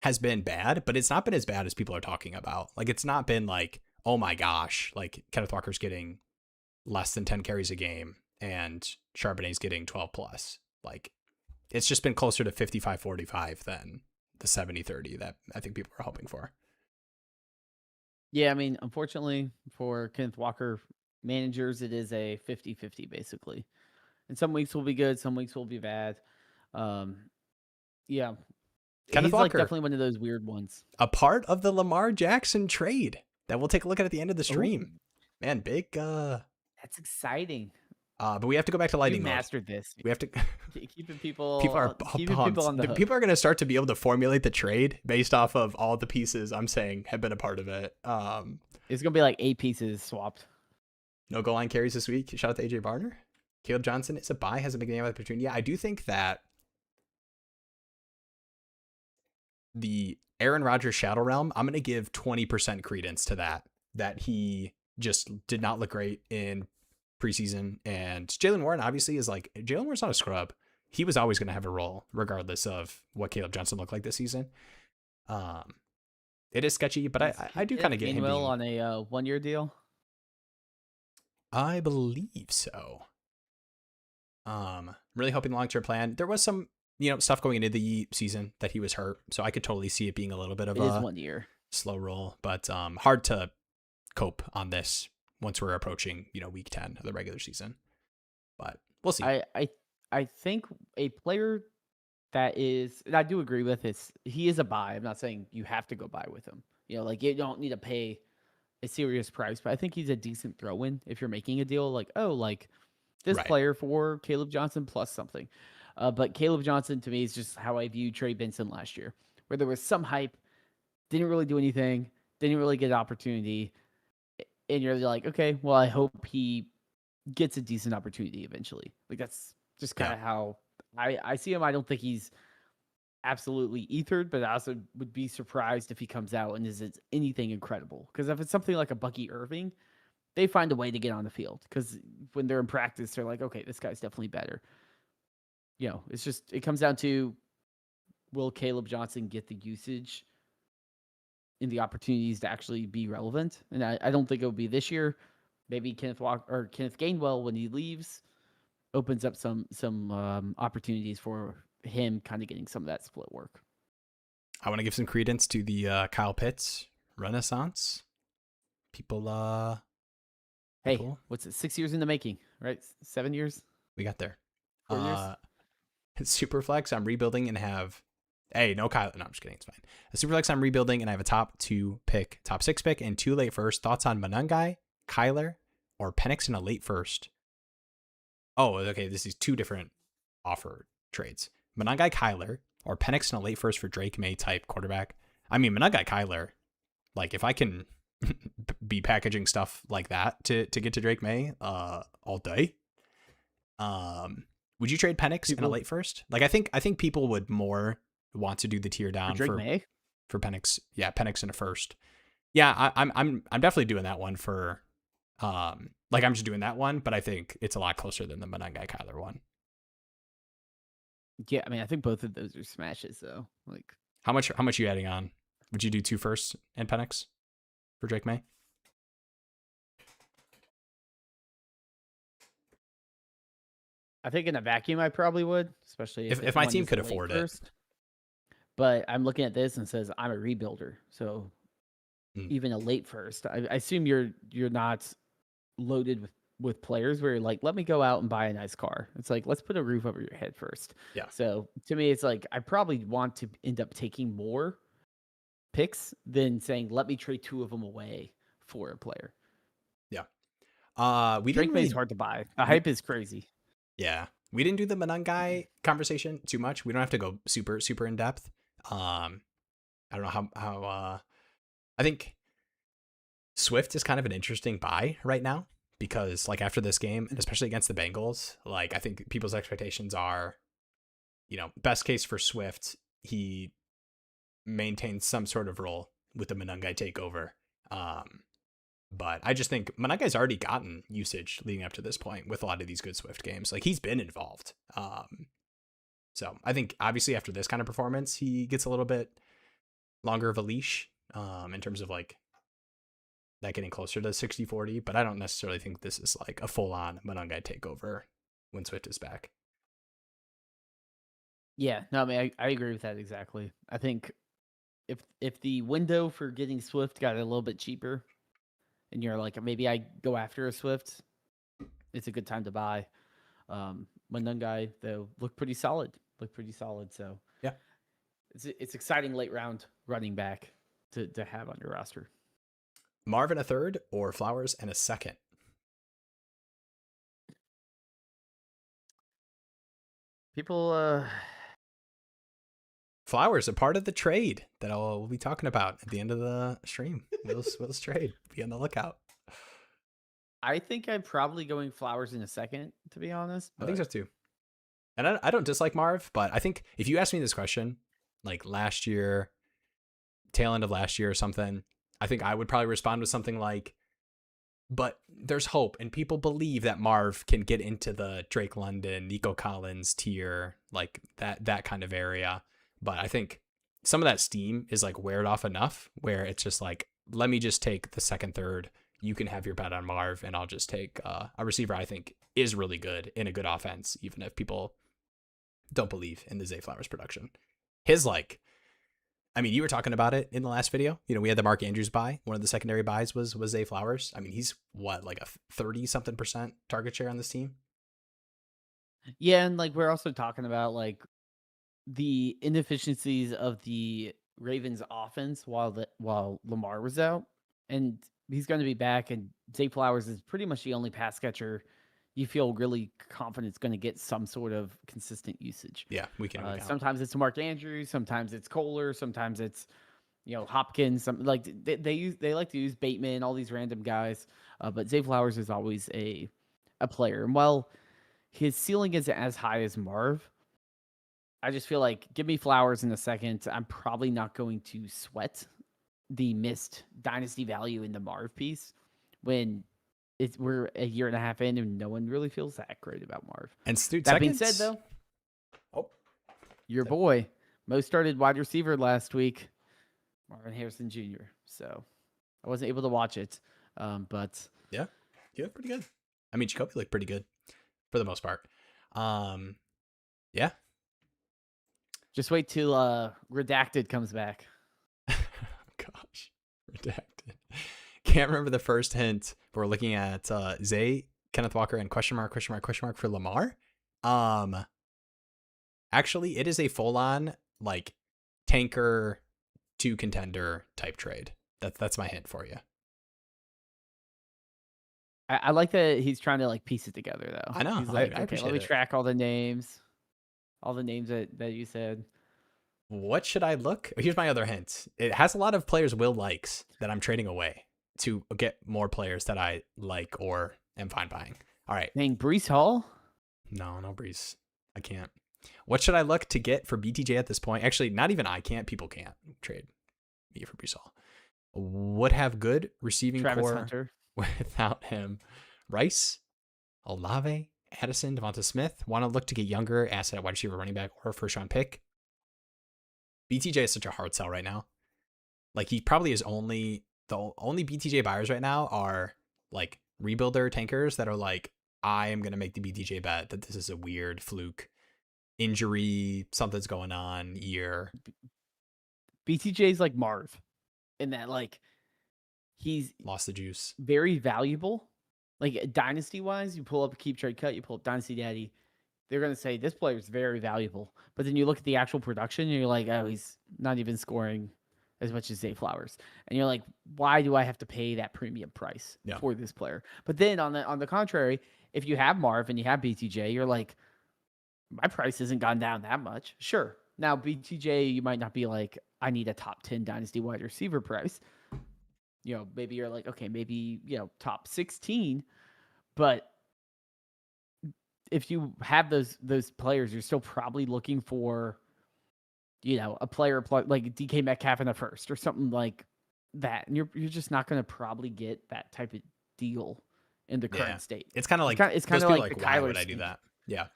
has been bad, but it's not been as bad as people are talking about. Like, it's not been like, oh my gosh, like, Kenneth Walker's getting less than 10 carries a game and Charbonnet's getting 12 plus. Like, it's just been closer to 55-45 than the 70-30 that I think people are hoping for. Yeah, I mean, unfortunately for Kenneth Walker managers, it is a 50-50 basically. And some weeks will be good, some weeks will be bad. Yeah. Kenneth He's Walker, like definitely one of those weird ones. a part of the Lamar Jackson trade that we'll take a look at the end of the stream. Ooh. Man, big that's exciting. But we have to go back to lightning mode. You mastered this. We have to keeping people. People are keeping people on the hook. People are going to start to be able to formulate the trade based off of all the pieces I'm saying have been a part of it. It's going to be like 8 pieces swapped. No goal line carries this week. Shout out to AJ Barner. Caleb Johnson is a buy, has a big game opportunity. Yeah, I do think that the Aaron Rodgers Shadow Realm, I'm going to give 20% credence to that he just did not look great in preseason. And Jaylen Warren obviously is like, Jaylen Warren's not a scrub. He was always going to have a role regardless of what Caleb Johnson looked like this season. It is sketchy, but I do kind of get him being on a 1-year deal. I believe so. Really hoping the long-term plan. There was some, stuff going into the season that he was hurt, so I could totally see it being a little bit of a 1 year slow roll, but hard to cope on this once we're approaching, week 10 of the regular season. But we'll see. I think a player that is, and I do agree with this, he is a buy. I'm not saying you have to go buy with him. Like you don't need to pay a serious price, but I think he's a decent throw-in if you're making a deal. Like, this player for Caleb Johnson plus something. But Caleb Johnson, to me, is just how I view Trey Benson last year, where there was some hype, didn't really do anything, didn't really get an opportunity. And you're like, okay, well, I hope he gets a decent opportunity eventually. Like, that's just kind of how I see him. I don't think he's absolutely ethered, but I also would be surprised if he comes out and is anything incredible. Because if it's something like a Bucky Irving, they find a way to get on the field. Because when they're in practice, they're like, okay, this guy's definitely better. It's just, it comes down to, will Caleb Johnson get the usage and the opportunities to actually be relevant? And I don't think it will be this year. Maybe Kenneth Gainwell, when he leaves, opens up some opportunities for him kind of getting some of that split work. I want to give some credence to the Kyle Pitts renaissance. People, what's it? 6 years in the making, right? 7 years? We got there. 4 years? Superflex, I'm rebuilding and have... Hey, no Kyle. No, I'm just kidding. It's fine. A Superflex, I'm rebuilding and I have a top 6 pick, and 2 late first. Thoughts on Monungai, Kyler, or Penix in a late first? Oh, okay. This is 2 different offer trades. Monangai Kyler or Penix in a late first for Drake May type quarterback. I mean, Monangai Kyler, like if I can be packaging stuff like that to get to Drake May all day. Would you trade Penix in a late first? Like I think people would more want to do the tier down for Drake May? For Penix. Yeah, Penix in a first. Yeah, I'm definitely doing that one for like I'm just doing that one, but I think it's a lot closer than the Monangai Kyler one. Yeah, I mean, I think both of those are smashes though. Like how much are you adding on? Would you do 2 firsts and Penix for Drake May? I think in a vacuum I probably would, especially if my team could afford it. But I'm looking at this and says I'm a rebuilder, so even a late first, I assume you're not loaded with players where you're like, let me go out and buy a nice car. It's like, let's put a roof over your head first. Yeah. So to me, it's like I probably want to end up taking more picks than saying let me trade 2 of them away for a player. Yeah. Drake May's hard to buy. The hype is crazy. Yeah. We didn't do the Monangai conversation too much. We don't have to go super in depth. I don't know how I think Swift is kind of an interesting buy right now because like after this game, especially against the Bengals, like I think people's expectations are, best case for Swift, he maintains some sort of role with the Monangai takeover. But I just think Monangai's already gotten usage leading up to this point with a lot of these good Swift games. Like he's been involved. So I think obviously after this kind of performance, he gets a little bit longer of a leash in terms of like that getting closer to 60-40, but I don't necessarily think this is like a full-on Monangai takeover when Swift is back. Yeah, no, I mean, I agree with that exactly. I think if the window for getting Swift got a little bit cheaper and you're like, maybe I go after a Swift, it's a good time to buy. Monangai, though, look pretty solid. So yeah, it's exciting late round running back to have on your roster. Marvin a third or Flowers and a second? People, Flowers, a part of the trade that we'll be talking about at the end of the stream. Will's trade. Be on the lookout. I think I'm probably going Flowers in a second, to be honest. I think so too. And I don't dislike Marv, but I think if you asked me this question, like last year, tail end of last year or something, I think I would probably respond with something like, but there's hope and people believe that Marv can get into the Drake London, Nico Collins tier, like that kind of area. But I think some of that steam is like weared off enough where it's just like, let me just take the second, third. You can have your bet on Marv and I'll just take a receiver I think is really good in a good offense, even if people don't believe in the Zay Flowers production. His you were talking about it in the last video. We had the Mark Andrews buy. One of the secondary buys was Zay Flowers. I mean, he's like a 30-something% target share on this team. Yeah, and like we're also talking about like the inefficiencies of the Ravens offense while Lamar was out, and he's going to be back. And Zay Flowers is pretty much the only pass catcher you feel really confident is going to get some sort of consistent usage. Yeah, we can. Sometimes it's Mark Andrews, sometimes it's Kohler, sometimes it's Hopkins. Some like they like to use Bateman, all these random guys. But Zay Flowers is always a player, and while his ceiling isn't as high as Marv, I just feel like give me Flowers in a second. I'm probably not going to sweat the missed dynasty value in the Marv piece when we're a year and a half in and no one really feels that great about Marv. And that being said, though, your boy, most started wide receiver last week, Marvin Harrison Jr. So I wasn't able to watch it, but yeah, he looked pretty good. I mean, Jacobe looked pretty good for the most part. Yeah. Just wait till Redacted comes back. Gosh, Redacted. Can't remember the first hint, but we're looking at Zay, Kenneth Walker, and question mark for Lamar. Actually, it is a full-on like tanker to contender type trade. That's my hint for you. I like that he's trying to like piece it together though. I know. He's like, I okay, let me it. track all the names. all the names that you said. What should I look? Here's my other hint. It has a lot of players Will likes that I'm trading away to get more players that I like or am fine buying. All right. Dang, Breece Hall? No Breece. I can't. What should I look to get for BTJ at this point? Actually, not even I can't. People can't trade me for Breece Hall. Would have good receiving Travis core Hunter. without him. Rice, Olave, Addison, Devonta Smith. Want to look to get younger asset wide receiver, running back, or first round pick. BTJ is such a hard sell right now. Like he probably is the only BTJ buyers right now are like rebuilder tankers that are like, I am gonna make the BTJ bet that this is a weird fluke injury, something's going on year. BTJ's like Marv in that like he's Lost the juice. very valuable. Like dynasty wise, you pull up a KeepTradeCut, you pull up Dynasty Daddy, they're gonna say this player is very valuable. But then you look at the actual production and you're like, oh, he's not even scoring as much as Zay Flowers. And you're like, why do I have to pay that premium price for this player? But then on the contrary, if you have Marv and you have BTJ, you're like, my price hasn't gone down that much. Sure. Now BTJ, you might not be like, I need a top 10 dynasty wide receiver price. You know, maybe you're like, okay, maybe, you know, top 16. But if you have those players, you're still probably looking for, you know, a player like DK Metcalf in the first or something like that. And you're just not going to probably get that type of deal in the current state. It's kind of like, it's kind of like the why Kyler would I stink. do that? Yeah.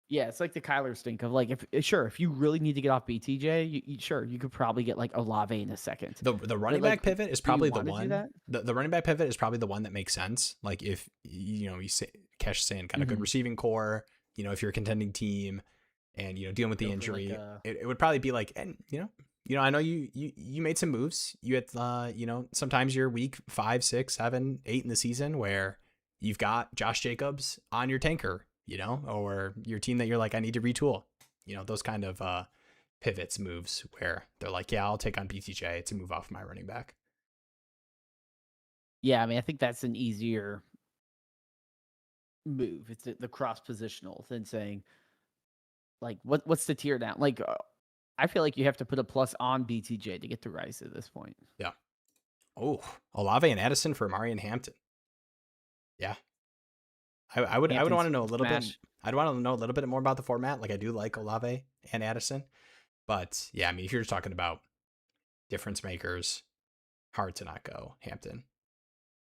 Yeah, it's like the Kyler stink of like, if you really need to get off BTJ, you could probably get like Olave in a second. The running back pivot is probably the one. The running back pivot is probably the one that makes sense. Like if you say Kesh saying got a good receiving core, you know, if you're a contending team and you know dealing with the injury, like it would probably be like, and you know, I know you made some moves. You had you know, sometimes you're week 5, 6, 7, 8 in the season where you've got Josh Jacobs on your tanker, you know, or your team that you're like, I need to retool, you know, those kind of pivots moves where they're like, yeah, I'll take on BTJ to move off my running back. Yeah, I mean, I think that's an easier move. It's the cross positional than saying, like, what's the tier down? Like, I feel like you have to put a plus on BTJ to get to Rice at this point. Yeah. Oh, Olave and Addison for Amari and Hampton. Yeah. I would want to know a little bit. I'd want to know a little bit more about the format. Like I do like Olave and Addison, but yeah, I mean, if you're just talking about difference makers, hard to not go Hampton,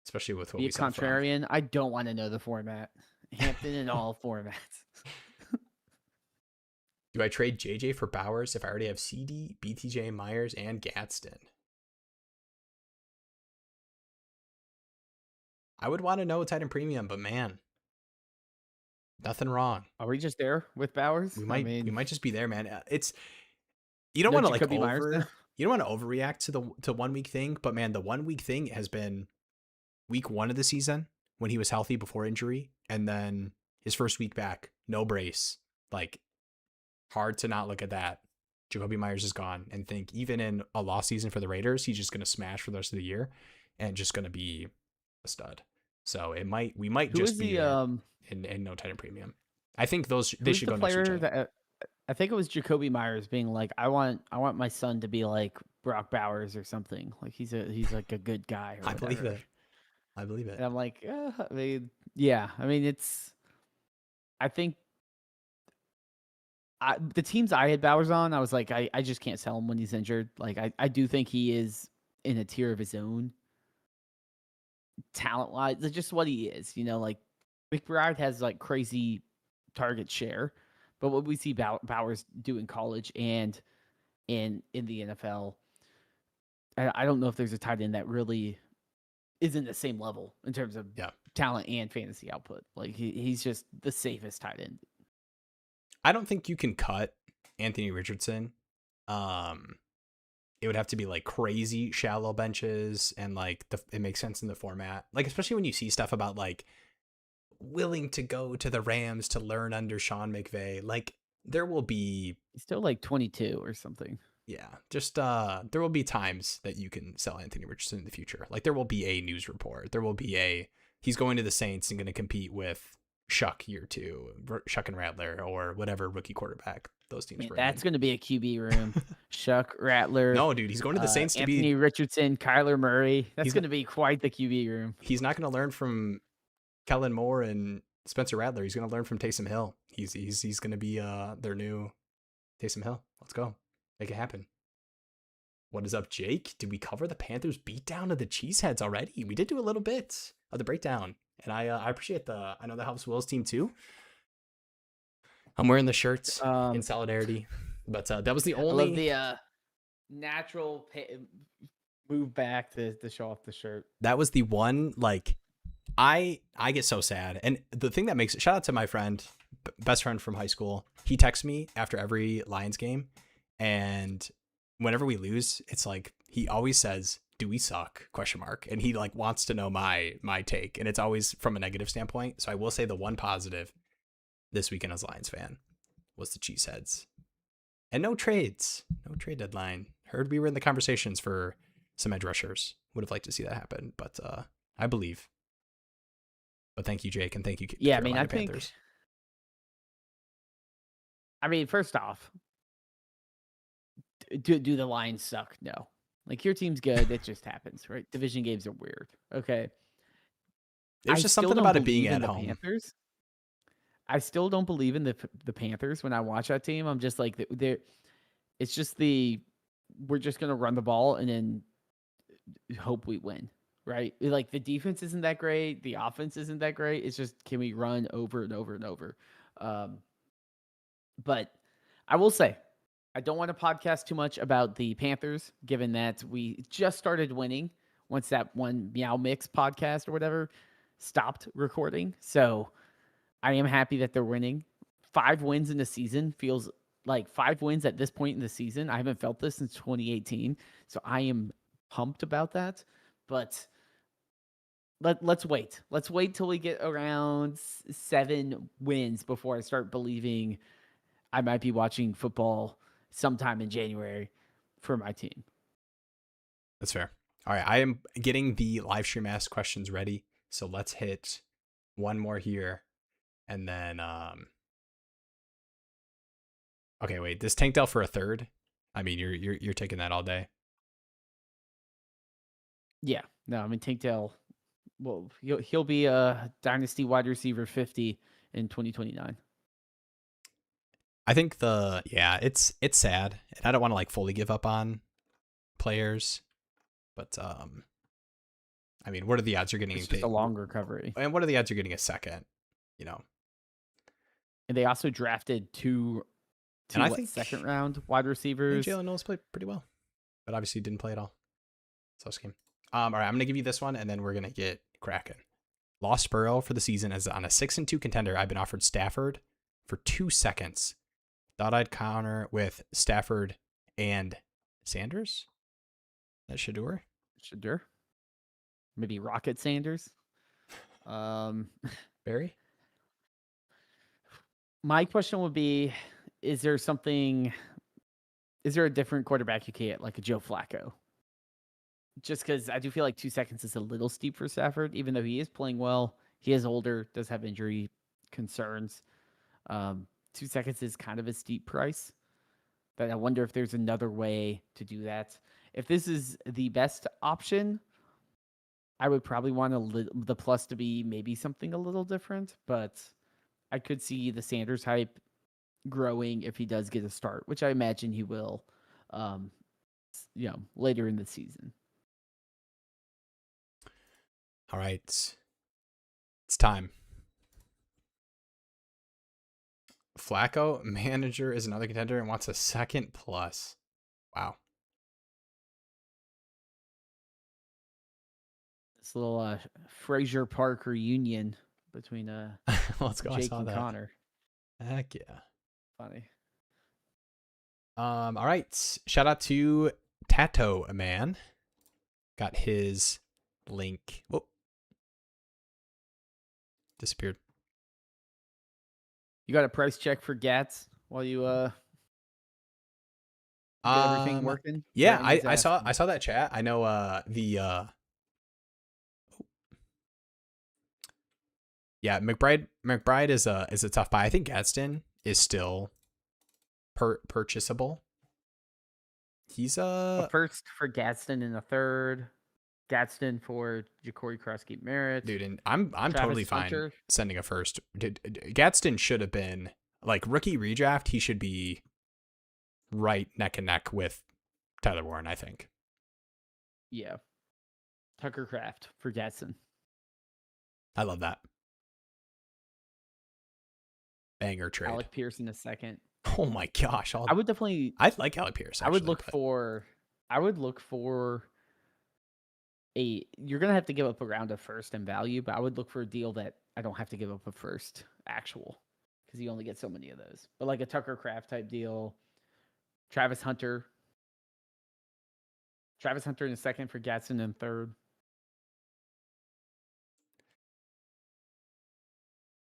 especially with what we said. Contrarian, I don't want to know the format. Hampton in all formats. Do I trade JJ for Bowers if I already have CD, BTJ, Meyers, and Gadsden? I would want to know tight end premium, but man, nothing wrong. Are we just there with Bowers? We might just be there, man. It's you don't want to like you don't want to overreact to 1 week thing, but man, the 1 week thing has been week 1 of the season when he was healthy before injury, and then his first week back, no brace. Like hard to not look at that. Jacobe Meyers is gone and think even in a lost season for the Raiders, he's just going to smash for the rest of the year and just going to be a stud. So we might just be in no tight end premium. I think they should go next to each other. I think it was Jacobe Meyers being like, I want my son to be like Brock Bowers or something. Like he's like a good guy. Or I believe it. And I'm like, I mean, yeah. I mean, I think the teams I had Bowers on, I was like, I just can't sell him when he's injured. Like I do think he is in a tier of his own. Talent wise, that's just what he is, you know. Like McBride has like crazy target share, but what we see Bowers do in college and in the NFL, I don't know if there's a tight end that really isn't the same level in terms of talent and fantasy output. Like he's just the safest tight end. I don't think you can cut Anthony Richardson. It would have to be like crazy shallow benches and like it makes sense in the format. Like, especially when you see stuff about like willing to go to the Rams to learn under Sean McVay, like there will be he's still like 22 or something. Yeah. Just, there will be times that you can sell Anthony Richardson in the future. Like there will be a news report. There will be he's going to the Saints and going to compete with Shuck year 2, Shuck and Rattler, or whatever rookie quarterback those teams bring That's in. going to be a QB room. Shuck, Rattler. No, dude, he's going to the Saints to Anthony be Richardson, Kyler Murray. That's he's going to be quite the QB room. He's not going to learn from Kellen Moore and Spencer Rattler. He's going to learn from Taysom Hill. He's going to be their new Taysom Hill. Let's go. Make it happen. What is up, Jake? Did we cover the Panthers beatdown of the Cheeseheads already? We did do a little bit of the breakdown, and I appreciate I know that helps Will's team too. I'm wearing the shirts in solidarity, but that was the only. I love the natural move back to show off the shirt. That was the one, like, I get so sad. And the thing that makes it, shout out to my friend, best friend from high school. He texts me after every Lions game, and whenever we lose, it's like he always says, "Do we suck?" ? And he like wants to know my take, and it's always from a negative standpoint. So I will say the one positive this weekend as a Lions fan was the Cheeseheads, and no trade deadline. Heard we were in the conversations for some edge rushers. Would have liked to see that happen, but I believe. But thank you, Jake, and thank you. Yeah, Carolina I mean, Panthers. First off, do the Lions suck? No. Like, your team's good. It just happens, right? Division games are weird. Okay. There's just something about it being at home. Panthers. I still don't believe in the Panthers when I watch that team. I'm just like, it's just we're just going to run the ball and then hope we win, right? Like, the defense isn't that great. The offense isn't that great. It's just, can we run over and over and over? But I will say, I don't want to podcast too much about the Panthers, given that we just started winning once that one Meow Mix podcast or whatever stopped recording. So I am happy that they're winning. 5 wins in the season feels like 5 wins at this point in the season. I haven't felt this since 2018. So I am pumped about that. But let's wait. Let's wait till we get around 7 wins before I start believing I might be watching football sometime in January for my team. That's fair. All right. I am getting the live stream asked questions ready. So let's hit one more here. And then, okay, wait, this Tank Dell for a third. I mean, you're taking that all day. Yeah. No, I mean, Tank Dell, well, he'll be a Dynasty wide receiver 50 in 2029. I think it's sad, and I don't want to like fully give up on players, but I mean, what are the odds you're getting just a long recovery? And what are the odds you're getting a second? You know, and they also drafted two and I think second round wide receivers. Jalen Knowles played pretty well, but obviously didn't play at all. So game. All right, I'm gonna give you this one, and then we're gonna get cracking. Lost Burrow for the season as on a 6-2 contender. I've been offered Stafford for 2 seconds. Thought I'd counter with Stafford and Sanders. That Shadur. Maybe Rocket Sanders. Barry. My question would be, is there a different quarterback you can get, like a Joe Flacco? Just because I do feel like 2 seconds is a little steep for Stafford, even though he is playing well. He is older, does have injury concerns. 2 seconds is kind of a steep price, but I wonder if there's another way to do that. If this is the best option, I would probably want the plus to be maybe something a little different, but I could see the Sanders hype growing if he does get a start, which I imagine he will, later in the season. All right. It's time. Flacco, manager, is another contender and wants a second plus. Wow. This little Frazier Park reunion between let's go. Jake and Connor. Heck yeah. Funny. All right. Shout out to Tato, a man. Got his link. Whoop. Disappeared. You got a price check for Gats while you get everything working? Yeah, I saw that chat. I know Yeah, McBride is a tough buy. I think Gadsden is still purchasable. He's A first for Gadsden and a third. Gadsden for Jacobe Merritt. dude, and I'm Travis totally fine Hunter. sending a first. Gadsden should have been like rookie redraft. He should be right neck and neck with Tyler Warren, I think. Yeah. Tucker Kraft for Gadsden. I love that. Banger trade. Alec Pierce in a second. Oh my gosh. I would definitely. I like Alec Pierce. Actually, I would look for a. You're gonna have to give up a round of first in value, but I would look for a deal that I don't have to give up a first actual, because you only get so many of those. But like a Tucker Kraft type deal, Travis Hunter in a second for Gadsden in third.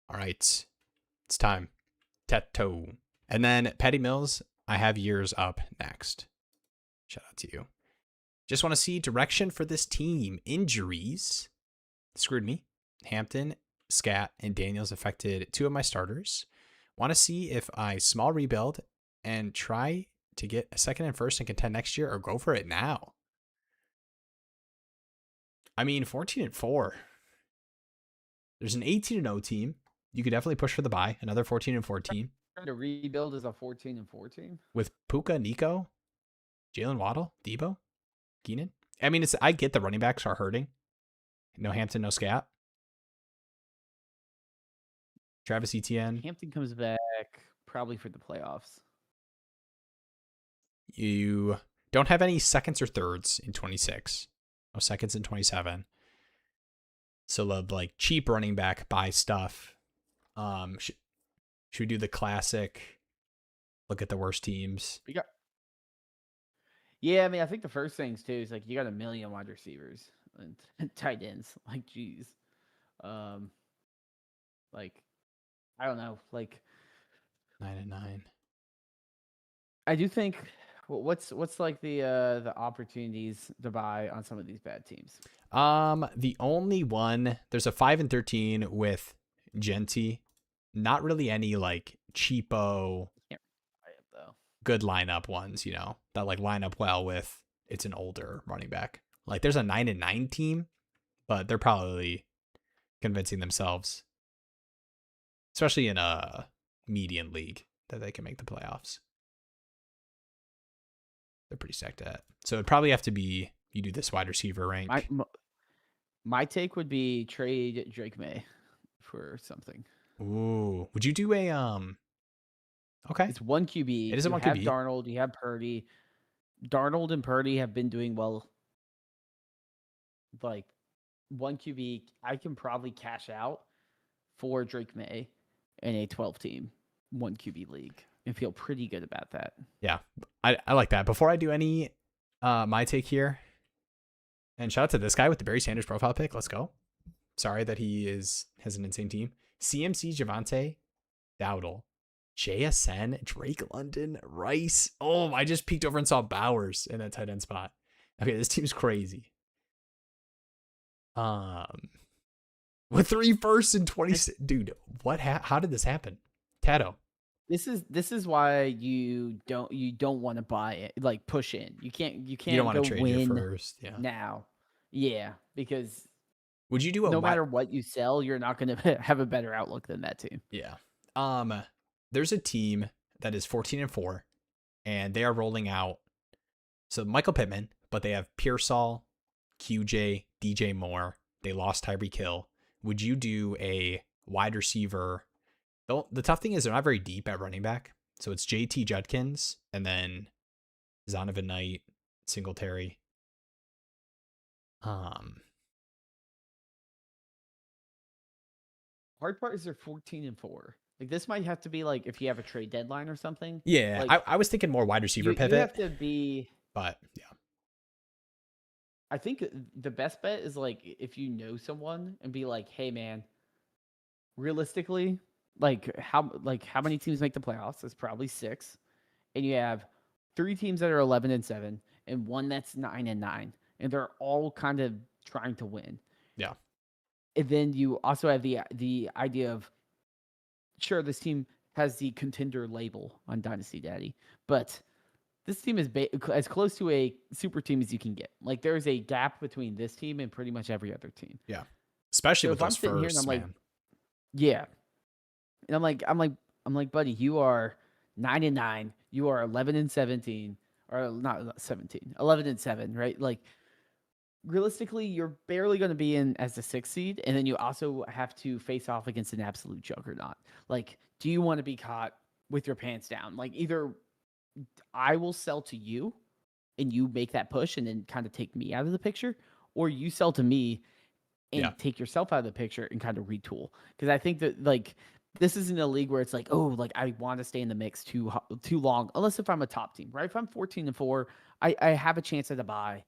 All right. It's time. Teto. And then Patty Mills, I have yours up next. Shout out to you. Just want to see direction for this team. Injuries screwed me. Hampton, Scat, and Daniels affected 2 of my starters. Want to see if I small rebuild and try to get a second and first and contend next year, or go for it now. I mean, 14-4. There's an 18-0 team. You could definitely push for the bye. Another 14-4 team. Trying to rebuild is a 14-14 with Puka, Nico, Jalen Waddle, Debo, Keenan. I mean, I get the running backs are hurting. No Hampton, no Scat. Travis Etienne. Hampton comes back probably for the playoffs. You don't have any seconds or thirds in 26. No seconds in 27. So the like cheap running back buy stuff. Should we do the classic? Look at the worst teams. Yeah, I mean, I think the first things too is like you got a million wide receivers and tight ends. Like, geez, like I don't know, like 9 and 9. I do think what's like the opportunities to buy on some of these bad teams. The only one, there's a 5 and 13 with Genty. Not really any like cheapo, good lineup ones, you know, that like line up well with it's an older running back. Like there's a 9 and 9 team, but they're probably convincing themselves, especially in a median league, that they can make the playoffs. They're pretty stacked at. So it'd probably have to be you do this wide receiver rank. My take would be trade Drake May for something. Ooh, would you do a Okay, it's one QB. It is a one QB. You have Darnold. You have Purdy. Darnold and Purdy have been doing well. Like one QB, I can probably cash out for Drake May in a 12-team 1 QB league and feel pretty good about that. Yeah, I like that. Before I do any my take here, and shout out to this guy with the Barry Sanders profile pick. Let's go. Sorry that he has an insane team. CMC, Javante, Dowdle, JSN, Drake London, Rice. Oh, I just peeked over and saw Bowers in that tight end spot. Okay, this team's crazy. With 3 firsts and 20, dude, what? How did this happen? Tato. This is why you don't want to buy it, like push in. You can't You don't want to trade win your first. Yeah. now. Yeah, because would you do no matter what you sell, you're not going to have a better outlook than that team. Yeah. There's a team that is 14-4, and they are rolling out. So Michael Pittman, but they have Pearsall, QJ, DJ Moore. They lost Tyreek Hill. Would you do a wide receiver? The tough thing is they're not very deep at running back. So it's JT Judkins and then Zonovan Knight, Singletary. Hard part is they're 14-4. Like this might have to be like if you have a trade deadline or something. Yeah, like, I was thinking more wide receiver pivot. You have to be, but yeah. I think the best bet is like if you know someone and be like, hey man, realistically, how many teams make the playoffs? It's probably 6, and you have 3 teams that are 11-7 and one that's 9-9, and they're all kind of trying to win. Yeah. And then you also have the idea of, sure, this team has the contender label on Dynasty Daddy, but this team is as close to a super team as you can get. Like, there's a gap between this team and pretty much every other team. Yeah. Especially So with if I'm those sitting here and I'm firsts, like, man. yeah, and I'm like, buddy, you are 9-9, you are 11-17, or not 17, 11-7, right? Like, realistically, you're barely going to be in as the 6th seed, and then you also have to face off against an absolute juggernaut. Like, do you want to be caught with your pants down? Like, either I will sell to you and you make that push and then kind of take me out of the picture, or you sell to me Yeah. and take yourself out of the picture and kind of retool. Because I think that, like, this isn't a league where it's like, oh, like, I want to stay in the mix too long, unless if I'm a top team, right? If I'm 14-4, I have a chance at a bye.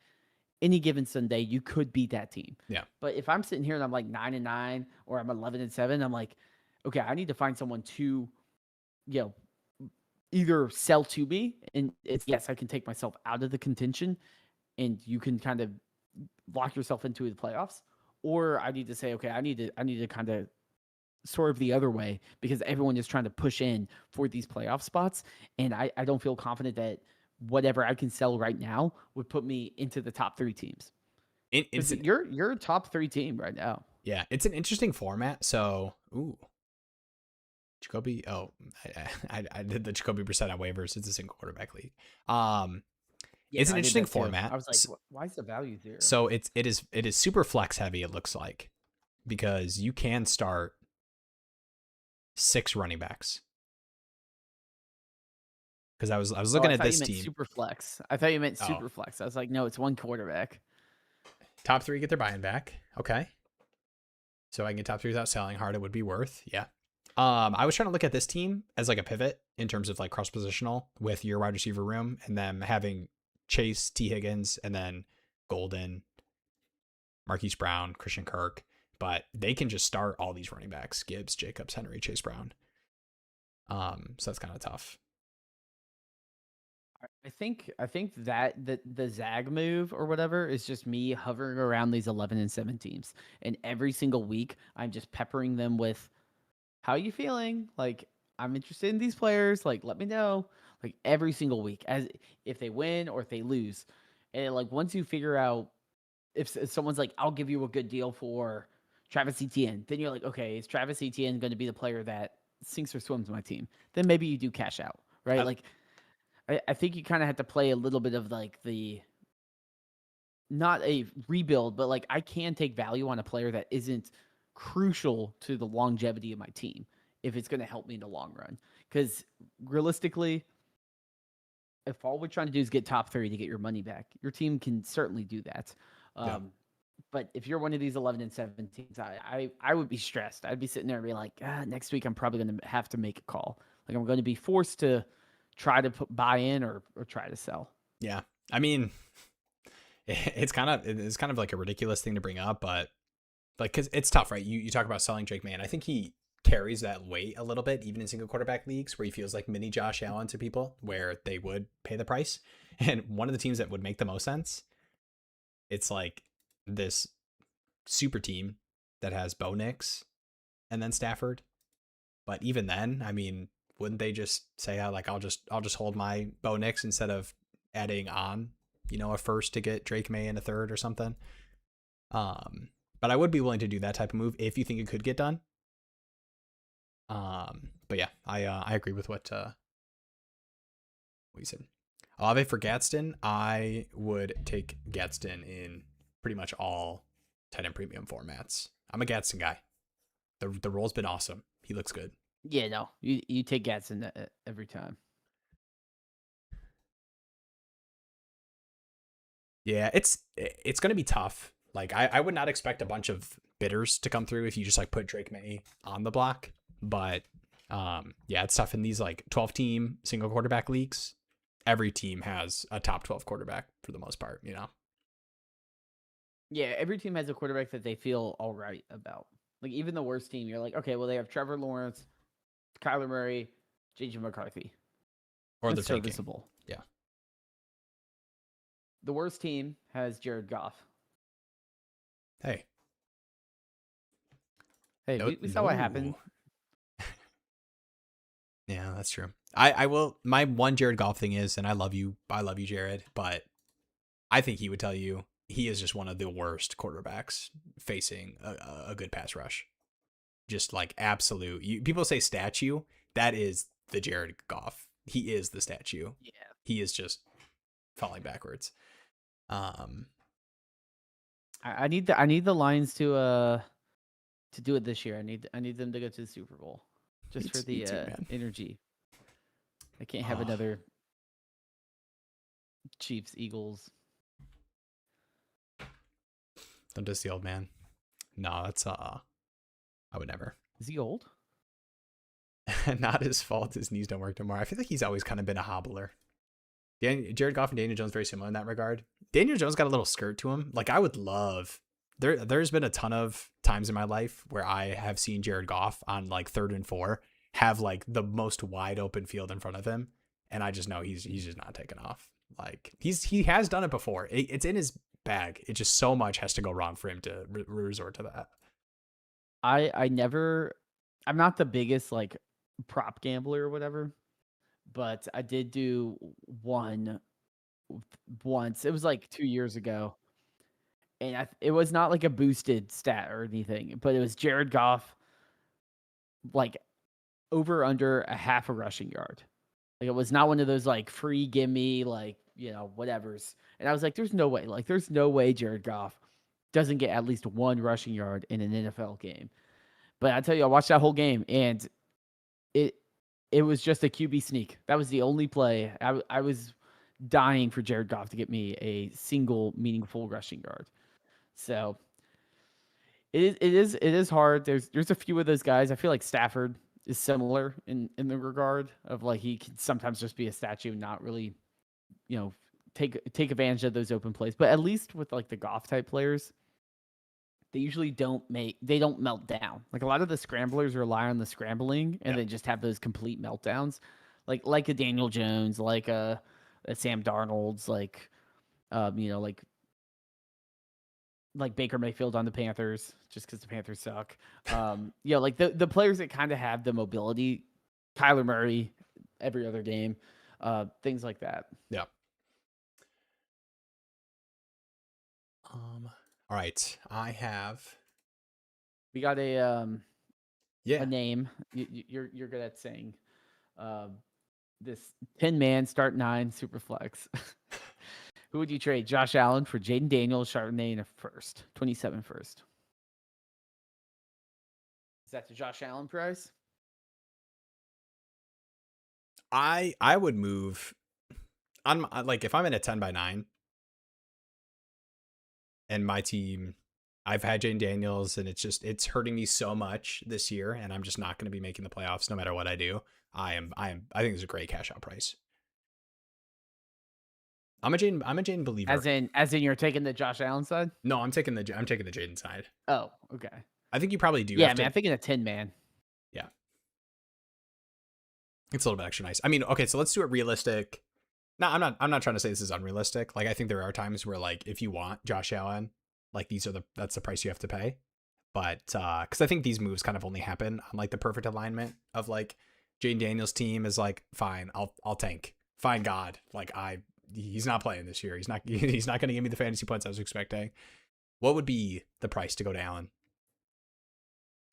Any given Sunday, you could beat that team. Yeah. But if I'm sitting here and I'm like 9-9 or I'm 11-7, I'm like, okay, I need to find someone to, you know, either sell to me, and it's, yes, I can take myself out of the contention and you can kind of lock yourself into the playoffs, or I need to say, okay, I need to kind of swerve the other way because everyone is trying to push in for these playoff spots, and I don't feel confident that whatever I can sell right now would put me into the top 3 teams. You're a top 3 team right now. Yeah, it's an interesting format. So, Jacoby. Oh, I did the Jacoby Brissett on waivers. It's a single quarterback league. It's an interesting format. I was like, why is the value 0? So it is super flex heavy. It looks like, because you can start 6 running backs. Because I was looking at this team. Super flex. I thought you meant super flex. I was like, no, it's 1 quarterback. Top 3 get their buy-in back. Okay. So I can get top 3 without selling hard. It would be worth. Yeah. I was trying to look at this team as like a pivot in terms of like cross positional with your wide receiver room, and then having Chase, T. Higgins, and then Golden, Marquise Brown, Christian Kirk. But they can just start all these running backs: Gibbs, Jacobs, Henry, Chase Brown. So that's kind of tough. I think that the Zag move or whatever is just me hovering around these 11-7 teams, and every single week I'm just peppering them with, how are you feeling? Like, I'm interested in these players. Like, let me know. Like, every single week, as if they win or if they lose. And like, once you figure out if someone's like, I'll give you a good deal for Travis Etienne, then you're like, okay, is Travis Etienne going to be the player that sinks or swims my team? Then maybe you do cash out, right? Like, I think you kind of have to play a little bit of like not a rebuild, but like, I can take value on a player that isn't crucial to the longevity of my team if it's going to help me in the long run. Because realistically, if all we're trying to do is get top 3 to get your money back, your team can certainly do that. Yeah. But if you're one of these 11-7 teams, I would be stressed. I'd be sitting there and be like, next week I'm probably going to have to make a call. Like, I'm going to be forced to try to buy in or try to sell. Yeah. I mean, it's kind of like a ridiculous thing to bring up, but like, cause it's tough, right? You talk about selling Drake May, and I think he carries that weight a little bit, even in single quarterback leagues where he feels like mini Josh Allen to people where they would pay the price. And one of the teams that would make the most sense, it's like this super team that has Bo Nix and then Stafford. But even then, I mean, wouldn't they just say, like, I'll just hold my Bo Nix instead of adding on, a first to get Drake May and a third or something? But I would be willing to do that type of move if you think it could get done. But yeah, I agree with what you said. Olave for Gadsden, I would take Gadsden in pretty much all tight end premium formats. I'm a Gadsden guy. The role's been awesome. He looks good. Yeah, no, you take Gadsden every time. Yeah, it's going to be tough. Like, I would not expect a bunch of bidders to come through if you just like put Drake May on the block. But yeah, it's tough in these like 12 team single quarterback leagues. Every team has a top 12 quarterback for the most part, Yeah, every team has a quarterback that they feel all right about. Like, even the worst team, you're like, okay, well, they have Trevor Lawrence, Kyler Murray, J.J. McCarthy. Or that's the serviceable. Yeah. The worst team has Jared Goff. Hey. Hey, No, we saw what happened. no. Yeah, that's true. I will. My one Jared Goff thing is, and I love you, Jared, but I think he would tell you he is just one of the worst quarterbacks facing a good pass rush. Just like absolute. People say statue. That is the Jared Goff. He is the statue. Yeah. He is just falling backwards. I need the Lions to do it this year. I need them to go to the Super Bowl just for the energy. I can't have another Chiefs Eagles. Don't diss the old man. No, that's I would never. Is he old? Not his fault. His knees don't work anymore. I feel like he's always kind of been a hobbler. Jared Goff and Daniel Jones very similar in that regard. Daniel Jones got a little skirt to him. Like I would love. There's been a ton of times in my life where I have seen Jared Goff on like 3rd and 4 have like the most wide open field in front of him, and I just know he's just not taking off. Like he has done it before. It's in his bag. It just so much has to go wrong for him to resort to that. I'm not the biggest like prop gambler or whatever, but I did do one once. It was like 2 years ago. And it was not like a boosted stat or anything, but it was Jared Goff, like over under a half a rushing yard. Like it was not one of those like free gimme, like, whatever's. And I was like, there's no way. Like, there's no way Jared Goff doesn't get at least one rushing yard in an NFL game. But I tell you, I watched that whole game, and it was just a QB sneak. That was the only play. I was dying for Jared Goff to get me a single meaningful rushing yard. So it is hard. There's a few of those guys. I feel like Stafford is similar in the regard of like he can sometimes just be a statue and not really, take advantage of those open plays. But at least with like the Goff type players, they usually don't melt down. Like a lot of the scramblers rely on the scrambling and then just have those complete meltdowns. Like a Daniel Jones, like a Sam Darnold's, like like Baker Mayfield on the Panthers, just because the Panthers suck. Like the players that kind of have the mobility, Kyler Murray, every other game, things like that. Yeah. All right, I have. We got a name. You're good at saying. This 10-man start 9 super flex. Who would you trade? Josh Allen for Jaden Daniels, Chardonnay, and a first. 27 first. Is that the Josh Allen price? I would move on, like if I'm in a 10x9 and my team, I've had Jaden Daniels and it's hurting me so much this year, and I'm just not going to be making the playoffs no matter what I do. I think it's a great cash out price. I'm a Jaden believer. As in you're taking the Josh Allen side? No, I'm taking the Jaden side. Oh, okay. I think you probably do. Yeah, man. I'm thinking a 10-man. Yeah, it's a little bit extra nice. I mean, okay, so let's do it realistic. No, I'm not trying to say this is unrealistic. Like I think there are times where like if you want Josh Allen, like that's the price you have to pay. But because I think these moves kind of only happen on like the perfect alignment of like Jaden Daniels' team is like, fine, I'll tank. Fine God, like he's not playing this year. He's not going to give me the fantasy points I was expecting. What would be the price to go to Allen?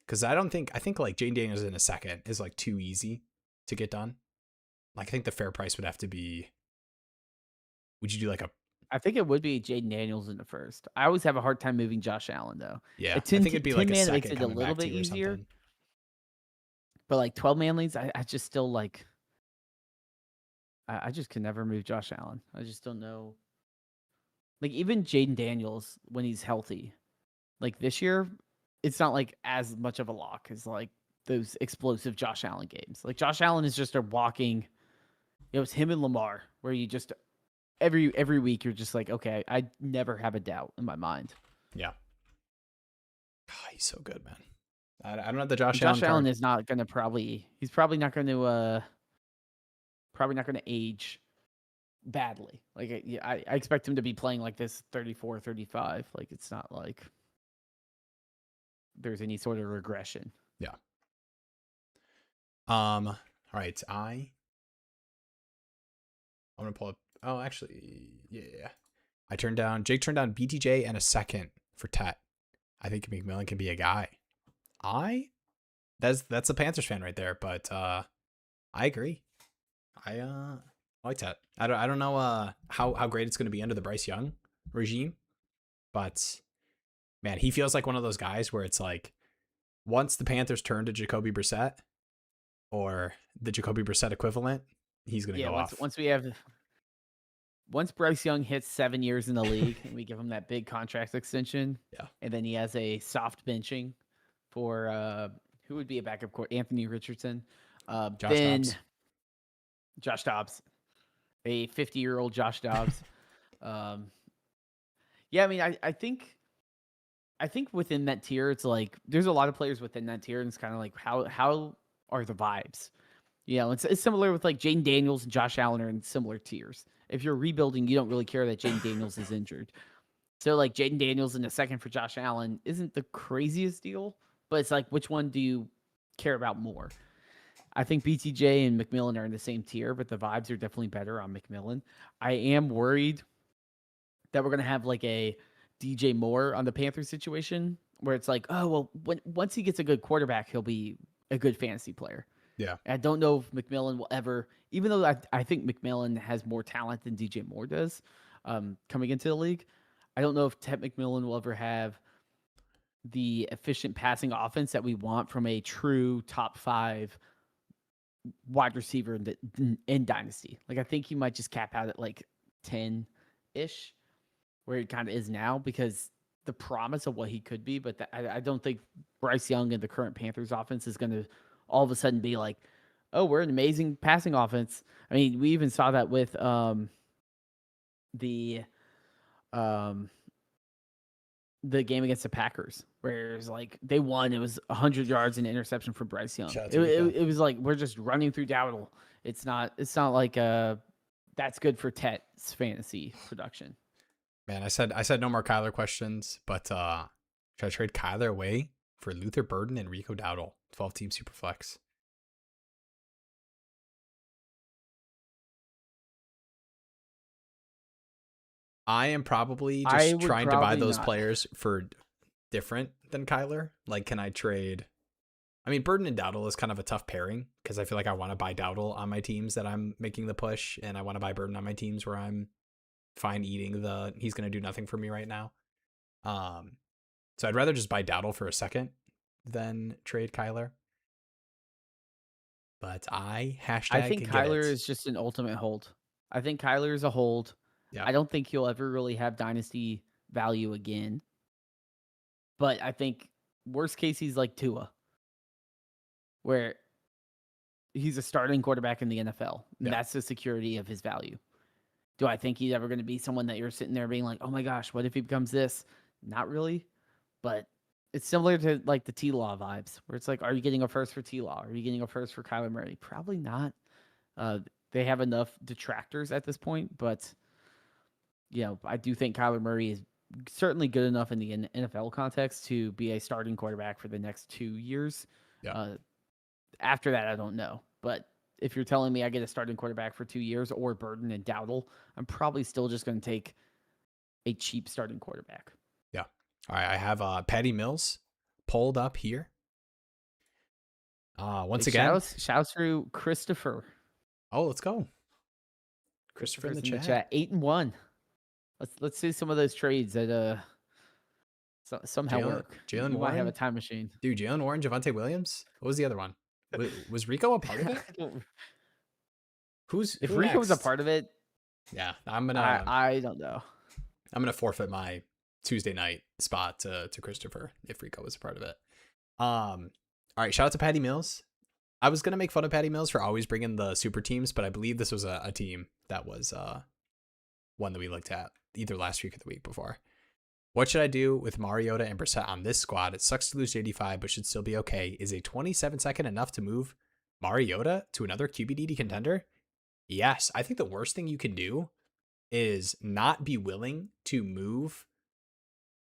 Because I think like Jaden Daniels in a second is like too easy to get done. Like I think the fair price would have to be. Would you do like a? I think it would be Jaden Daniels in the first. I always have a hard time moving Josh Allen though. Yeah, I think it'd be like a second makes it a little bit easier. But like 12-man leagues, I just still like. I just can never move Josh Allen. I just don't know. Like even Jaden Daniels when he's healthy, like this year, it's not like as much of a lock as like those explosive Josh Allen games. Like Josh Allen is just a walking. It's him and Lamar where you just every week you're just like, okay, I never have a doubt in my mind. Yeah. God, he's so good, man. I don't know the Josh Allen is not going to he's probably not going to age badly. Like I expect him to be playing like this 34, 35. Like it's not like there's any sort of regression. Yeah. All right. I'm gonna pull up. Oh, actually, yeah. Jake turned down BTJ and a second for Tet. I think McMillan can be a guy. That's a Panthers fan right there, but I agree. I like that. I don't know how great it's gonna be under the Bryce Young regime, but man, he feels like one of those guys where it's like once the Panthers turn to Jacoby Brissett or the Jacoby Brissett equivalent, he's gonna go off. Once Bryce Young hits 7 years in the league and we give him that big contract extension, yeah, and then he has a soft benching for who would be a backup court? Anthony Richardson. Josh Dobbs, a 50-year-old Josh Dobbs. Yeah, I mean, I think within that tier, it's like there's a lot of players within that tier, and it's kind of like how are the vibes? You know, it's similar with like Jaden Daniels and Josh Allen are in similar tiers. If you're rebuilding, you don't really care that Jaden Daniels is injured. So like Jaden Daniels in a second for Josh Allen isn't the craziest deal, but it's like which one do you care about more? I think BTJ and McMillan are in the same tier, but the vibes are definitely better on McMillan. I am worried that we're going to have like a DJ Moore on the Panthers situation where it's like, oh, well, once he gets a good quarterback, he'll be a good fantasy player. Yeah. I don't know if McMillan will ever, even though I think McMillan has more talent than DJ Moore does coming into the league. I don't know if Ted McMillan will ever have the efficient passing offense that we want from a true top 5 wide receiver in Dynasty. Like, I think he might just cap out at like 10-ish, where he kind of is now, because the promise of what he could be. But I don't think Bryce Young and the current Panthers offense is going to all of a sudden be like, oh, we're an amazing passing offense. I mean, we even saw that with the game against the Packers, where it was like they won. It was 100 yards and interception for Bryce Young. It was like we're just running through Dowdle. It's not like that's good for Tet's fantasy production. Man, I said no more Kyler questions, but should I trade Kyler away for Luther Burden and Rico Dowdle, 12-team Superflex? I am probably just trying to buy those players for different than Kyler. Like, can I trade? I mean, Burden and Dowdle is kind of a tough pairing because I feel like I want to buy Dowdle on my teams that I'm making the push, and I want to buy Burden on my teams where I'm fine eating he's going to do nothing for me right now. So I'd rather just buy Dowdle for a second than trade Kyler. But I think Kyler is just an ultimate hold. I think Kyler is a hold. Yeah. I don't think he'll ever really have dynasty value again. But I think worst case, he's like Tua, where he's a starting quarterback in the NFL. And that's the security of his value. Do I think he's ever going to be someone that you're sitting there being like, oh my gosh, what if he becomes this? Not really. But it's similar to like the T-Law vibes, where it's like, are you getting a first for T-Law? Are you getting a first for Kyler Murray? Probably not. They have enough detractors at this point, but I do think Kyler Murray is certainly good enough in the NFL context to be a starting quarterback for the next 2 years. Yeah. After that, I don't know. But if you're telling me I get a starting quarterback for 2 years or Burden and Dowdle, I'm probably still just going to take a cheap starting quarterback. Yeah. All right. I have Patty Mills pulled up here. Once again. Shouts through Christopher. Oh, let's go. Christopher in the chat. 8-1. Let's see some of those trades that somehow work. Jalen Warren might have a time machine. Dude, Jalen Warren, Javonte Williams. What was the other one? Was Rico a part of it? If Rico was a part of it? Yeah, I don't know. I'm gonna forfeit my Tuesday night spot to Christopher if Rico was a part of it. All right, shout out to Patty Mills. I was gonna make fun of Patty Mills for always bringing the super teams, but I believe this was a team that was one that we looked at either last week or the week before. What should I do with Mariota and Brissett on this squad? It sucks to lose JD5, but should still be okay. Is a 27 second enough to move Mariota to another QBDD contender? Yes. I think the worst thing you can do is not be willing to move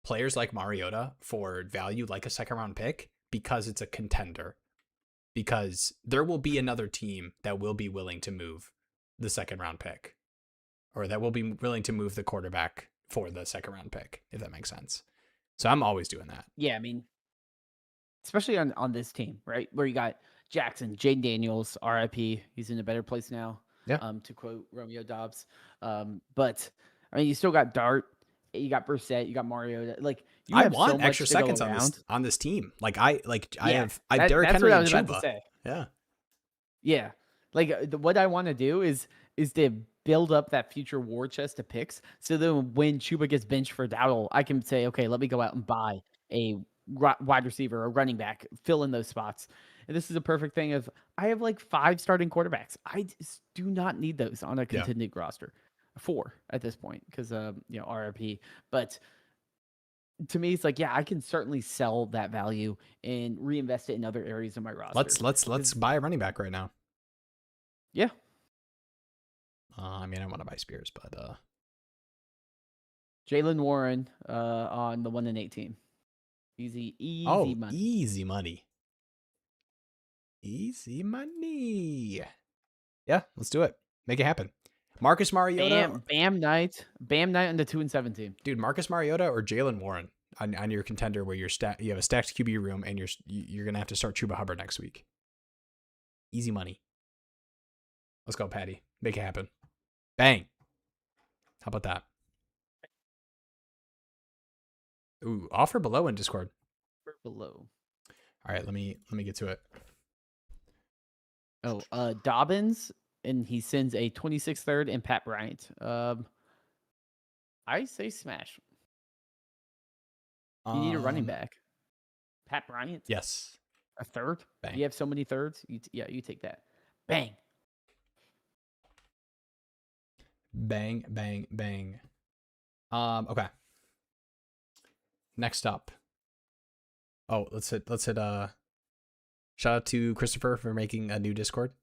players like Mariota for value like a second round pick because it's a contender. Because there will be another team that will be willing to move the second round pick, or that will be willing to move the quarterback for the second round pick, if that makes sense. So I'm always doing that. Yeah, I mean, especially on this team, right? Where you got Jaxon, Jaden Daniels, RIP. He's in a better place now. Yeah. To quote Romeo Doubs. But I mean, you still got Dart, you got Brissett, you got Mario. Like I want extra seconds on this team. I have Derrick Henry and Chuba. Yeah. Yeah. Like what I want to do is to build up that future war chest of picks. So then when Chuba gets benched for Dowdle, I can say, okay, let me go out and buy a wide receiver or running back, fill in those spots. And this is a perfect thing of I have like 5 starting quarterbacks. I just do not need those on a contended roster. 4 at this point because RRP. But to me, it's like, yeah, I can certainly sell that value and reinvest it in other areas of my roster. Let's buy a running back right now. Yeah. I mean, I want to buy Spears, but Jalen Warren on the 1-18. Easy money. Easy money. Easy money. Yeah, let's do it. Make it happen. Marcus Mariota. Bam Knight on the 2-17. Dude, Marcus Mariota or Jalen Warren on your contender where you have a stacked QB room and you're gonna have to start Chuba Hubbard next week. Easy money. Let's go, Patty. Make it happen. Bang. How about that? Ooh, offer below in Discord. Offer below. All right, let me get to it. Oh, Dobbins, and he sends a 26 third and Pat Bryant. I say smash. You need a running back. Pat Bryant? Yes. A third? Bang. You have so many thirds? You take that. Bang. Bang, bang, bang. Okay. Next up. Oh, let's hit shout out to Christopher for making a new Discord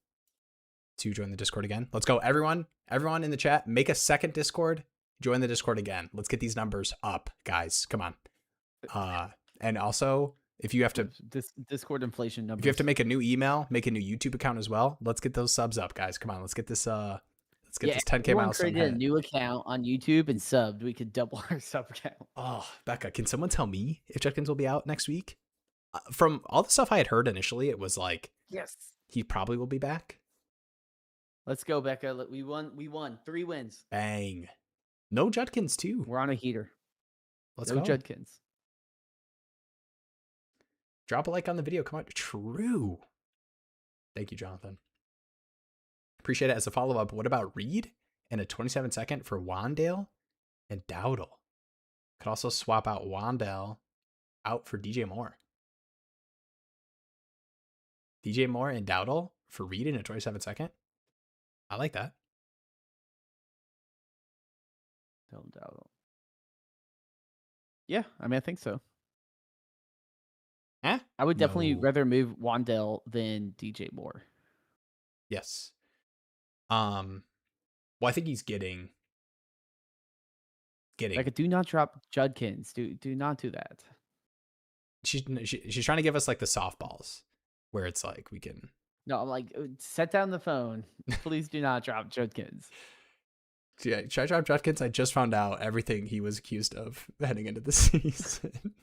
to join the Discord again. Let's go. Everyone in the chat, make a second Discord, join the Discord again. Let's get these numbers up, guys. Come on. And also, if you have to Discord inflation numbers. If you have to make a new email, make a new YouTube account as well. Let's get those subs up, guys. Come on, let's get this this 10K milestone. Created a new account on YouTube and subbed. We could double our sub count. Oh, Becca, can someone tell me if Judkins will be out next week? From all the stuff I had heard initially, it was like, yes, he probably will be back. Let's go, Becca. We won 3 wins. Bang. No Judkins too. We're on a heater. Let's go. Judkins. Drop a like on the video. Come on. True. Thank you, Jonathan. Appreciate it. As a follow-up, what about Reed and a 27-second for Wandale and Dowdle? Could also swap out Wandale out for DJ Moore. DJ Moore and Dowdle for Reed in a 27-second. I like that. Dowdle. Yeah, I mean, I think so. I would definitely rather move Wandale than DJ Moore. Yes. Well, I think he's getting. Like, do not drop Judkins. Do not do that. She's trying to give us like the softballs, where it's like we can. No, I'm like, set down the phone. Please do not drop Judkins. Yeah, should I drop Judkins? I just found out everything he was accused of heading into the season.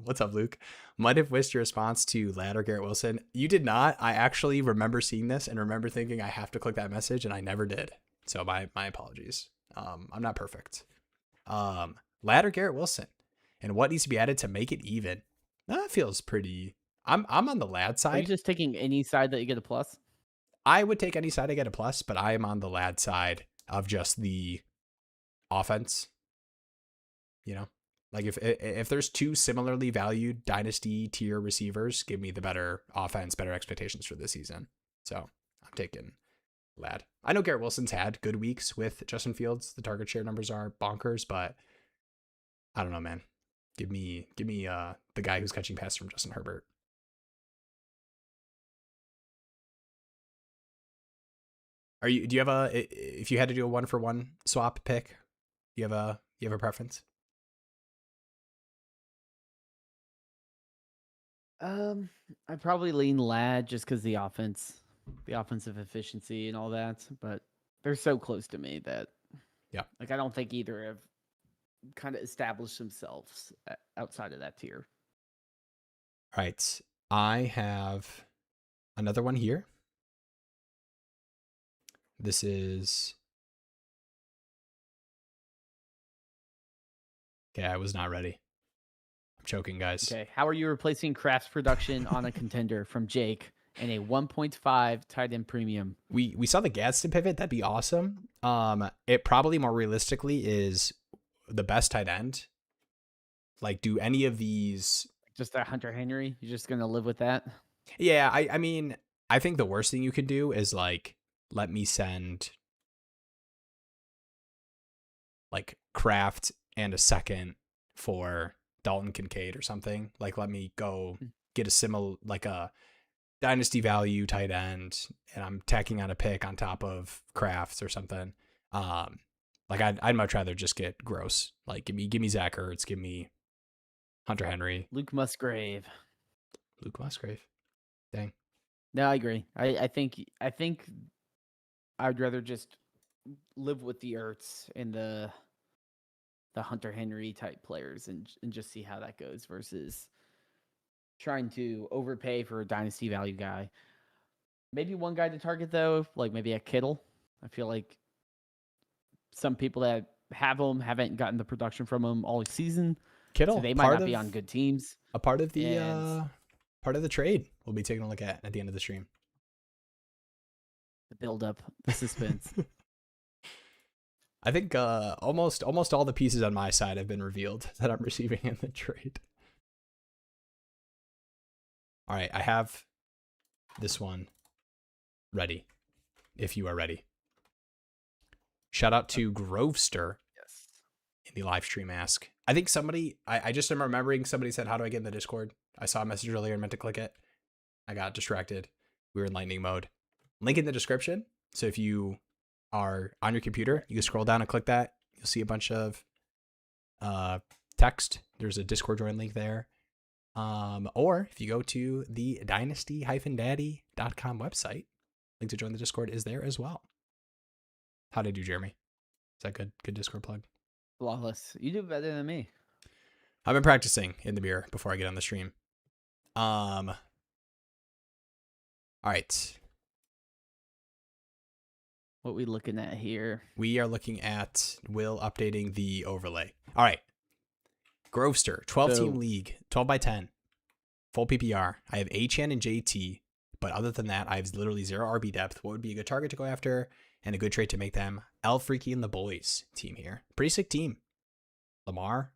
What's up, Luke? Might have wished your response to Ladd or Garrett Wilson. You did not. I actually remember seeing this and remember thinking I have to click that message, and I never did. So my apologies. I'm not perfect. Ladd or Garrett Wilson, and what needs to be added to make it even? That feels pretty. I'm on the Ladd side. Are you just taking any side that you get a plus? I would take any side I get a plus, but I am on the Ladd side of just the offense. You know? Like if there's 2 similarly valued dynasty tier receivers, give me the better offense, better expectations for this season. So I'm taking Ladd. I know Garrett Wilson's had good weeks with Justin Fields. The target share numbers are bonkers, but I don't know, man. Give me the guy who's catching passes from Justin Herbert. Do you have if you had to do a 1-for-1 swap pick, do you have You have a preference? I'd probably lean Lad just because the offensive efficiency and all that. But they're so close to me that, Yeah. like, I don't think either have kind of established themselves outside of that tier. All right. I have another one here. This is... Okay, I was not ready. I'm choking, guys. Okay, how are you replacing Kraft's production on a contender from Jake and a 1.5 tight end premium? We saw the Gadsden pivot. That'd be awesome. It probably more realistically is the best tight end. Like, do any of these... Just a Hunter Henry? You're just going to live with that? Yeah, I mean, I think the worst thing you could do is, like, let me send, like, Kraft and a second for Dalton Kincaid or something. Like, let me go get a similar, like, a dynasty value tight end, and I'm tacking on a pick on top of Kraft or something. Like, I'd much rather just get gross. Like, give me Zach Ertz, give me Hunter Henry. Luke Musgrave. Dang. No, I agree. I think I'd rather just live with the Ertz and the Hunter Henry type players and just see how that goes versus trying to overpay for a dynasty value guy. Maybe one guy to target though, like maybe a Kittle. I feel like some people that have him haven't gotten the production from him all season. Kittle, so they might not be on good teams. A part of the trade we'll be taking a look at the end of the stream. The build up, the suspense. I think almost all the pieces on my side have been revealed that I'm receiving in the trade. All right, I have this one ready, if you are ready. Shout out to Grovester in the live stream ask. I think somebody, I just am remembering somebody said, how do I get in the Discord? I saw a message earlier and meant to click it. I got distracted. We were in lightning mode. Link in the description. So if you are on your computer, you can scroll down and click that. You'll see a bunch of text. There's a Discord join link there. Or if you go to the dynasty-daddy.com website, link to join the Discord is there as well. How did I do, Jeremy? Is that good? Good Discord plug? Flawless. You do better than me. I've been practicing in the mirror before I get on the stream. All right. What we looking at here? We are looking at Will updating the overlay. All right. Grovester, 12-team league, 12 by 10, full PPR. I have Achane and JT, but other than that, I have literally 0 RB depth. What would be a good target to go after and a good trade to make them? El Freaky and the boys team here. Pretty sick team. Lamar,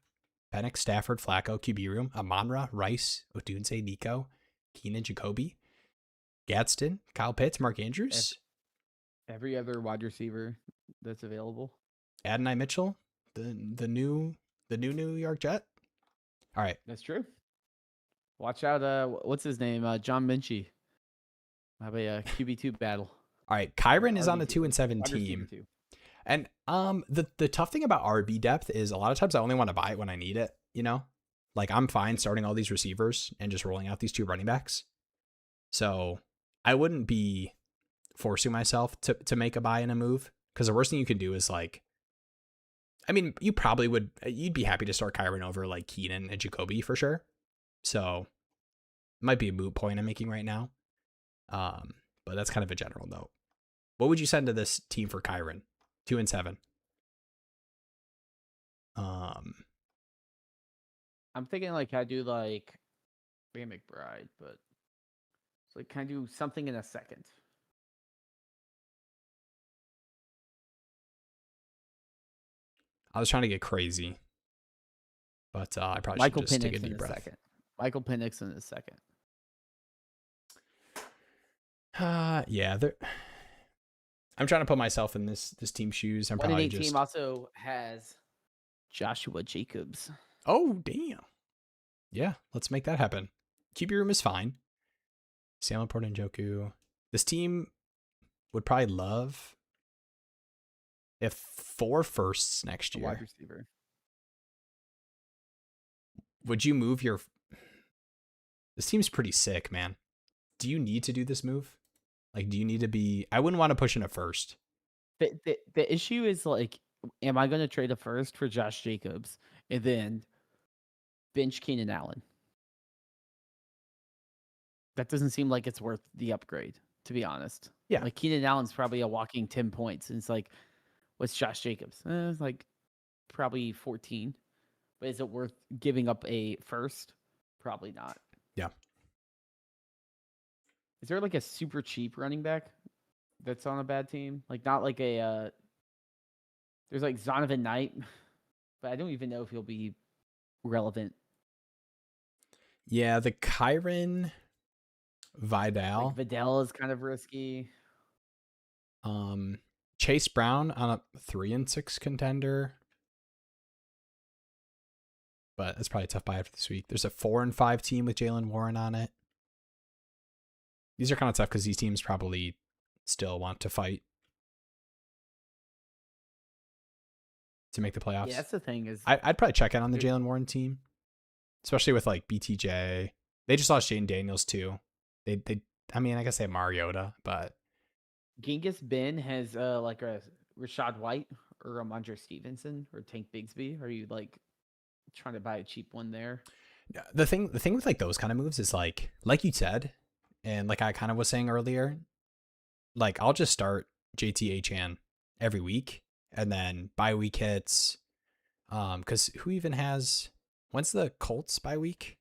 Penix, Stafford, Flacco, QB room, Amon-Ra, Rice, Odunze, Nico, Keenan, Jacoby, Gadsden, Kyle Pitts, Mark Andrews. Every other wide receiver that's available. Adonai Mitchell, the new New York Jet. All right. That's true. Watch out. What's his name? John Minchie. Have a QB2 battle. All right. Kyron is on the 2-7 team. And the tough thing about RB depth is a lot of times I only want to buy it when I need it, you know? Like I'm fine starting all these receivers and just rolling out these 2 running backs. So I wouldn't be forcing myself to make a buy in a move, because the worst thing you can do is like, I mean, you'd be happy to start Kyron over like Keenan and Jacoby for sure. So it might be a moot point I'm making right now. But that's kind of a general note. What would you send to this team for Kyron? 2-7. I'm thinking like I do like Ray McBride, but it's like can I do something in a second? I was trying to get crazy, but I probably Michael should just Penix take a deep breath. Second. Michael Penix in a second. Yeah, I'm trying to put myself in this team's shoes. I'm probably just. Team also has Joshua Jacobs. Oh damn! Yeah, let's make that happen. QB room is fine. Sam Laporte and Njoku. This team would probably love if 4 firsts next year. Wide receiver. would you move your? This seems pretty sick, man. Do you need to do this move? Like, do you need to be? I wouldn't want to push in a first. The issue is like, am I going to trade a first for Josh Jacobs and then bench Keenan Allen? That doesn't seem like it's worth the upgrade, to be honest. Yeah. Like Keenan Allen's probably a walking 10 points. And it's like, what's Josh Jacobs? It's like probably 14. But is it worth giving up a first? Probably not. Yeah. Is there like a super cheap running back that's on a bad team? Like not like a there's like Zonovan Knight, but I don't even know if he'll be relevant. Yeah, the Kyron Vidal. Like Vidal is kind of risky. Chase Brown on a 3 and 6 contender. But that's probably a tough buy after this week. There's a 4 and 5 team with Jalen Warren on it. These are kind of tough because these teams probably still want to fight to make the playoffs. Yeah, that's the thing is I'd probably check in on the Jalen Warren team, especially with like BTJ. They just lost Jaden Daniels too. They I mean, I guess they have Mariota, but Genghis Ben has like a Rashad White or Rhamondre Stevenson or Tank Bigsby. Are you like trying to buy a cheap one there? The thing with like those kind of moves is like you said, and like I kind of was saying earlier, like I'll just start JT every week, and then bye week hits. Because who even has? When's the Colts bye week?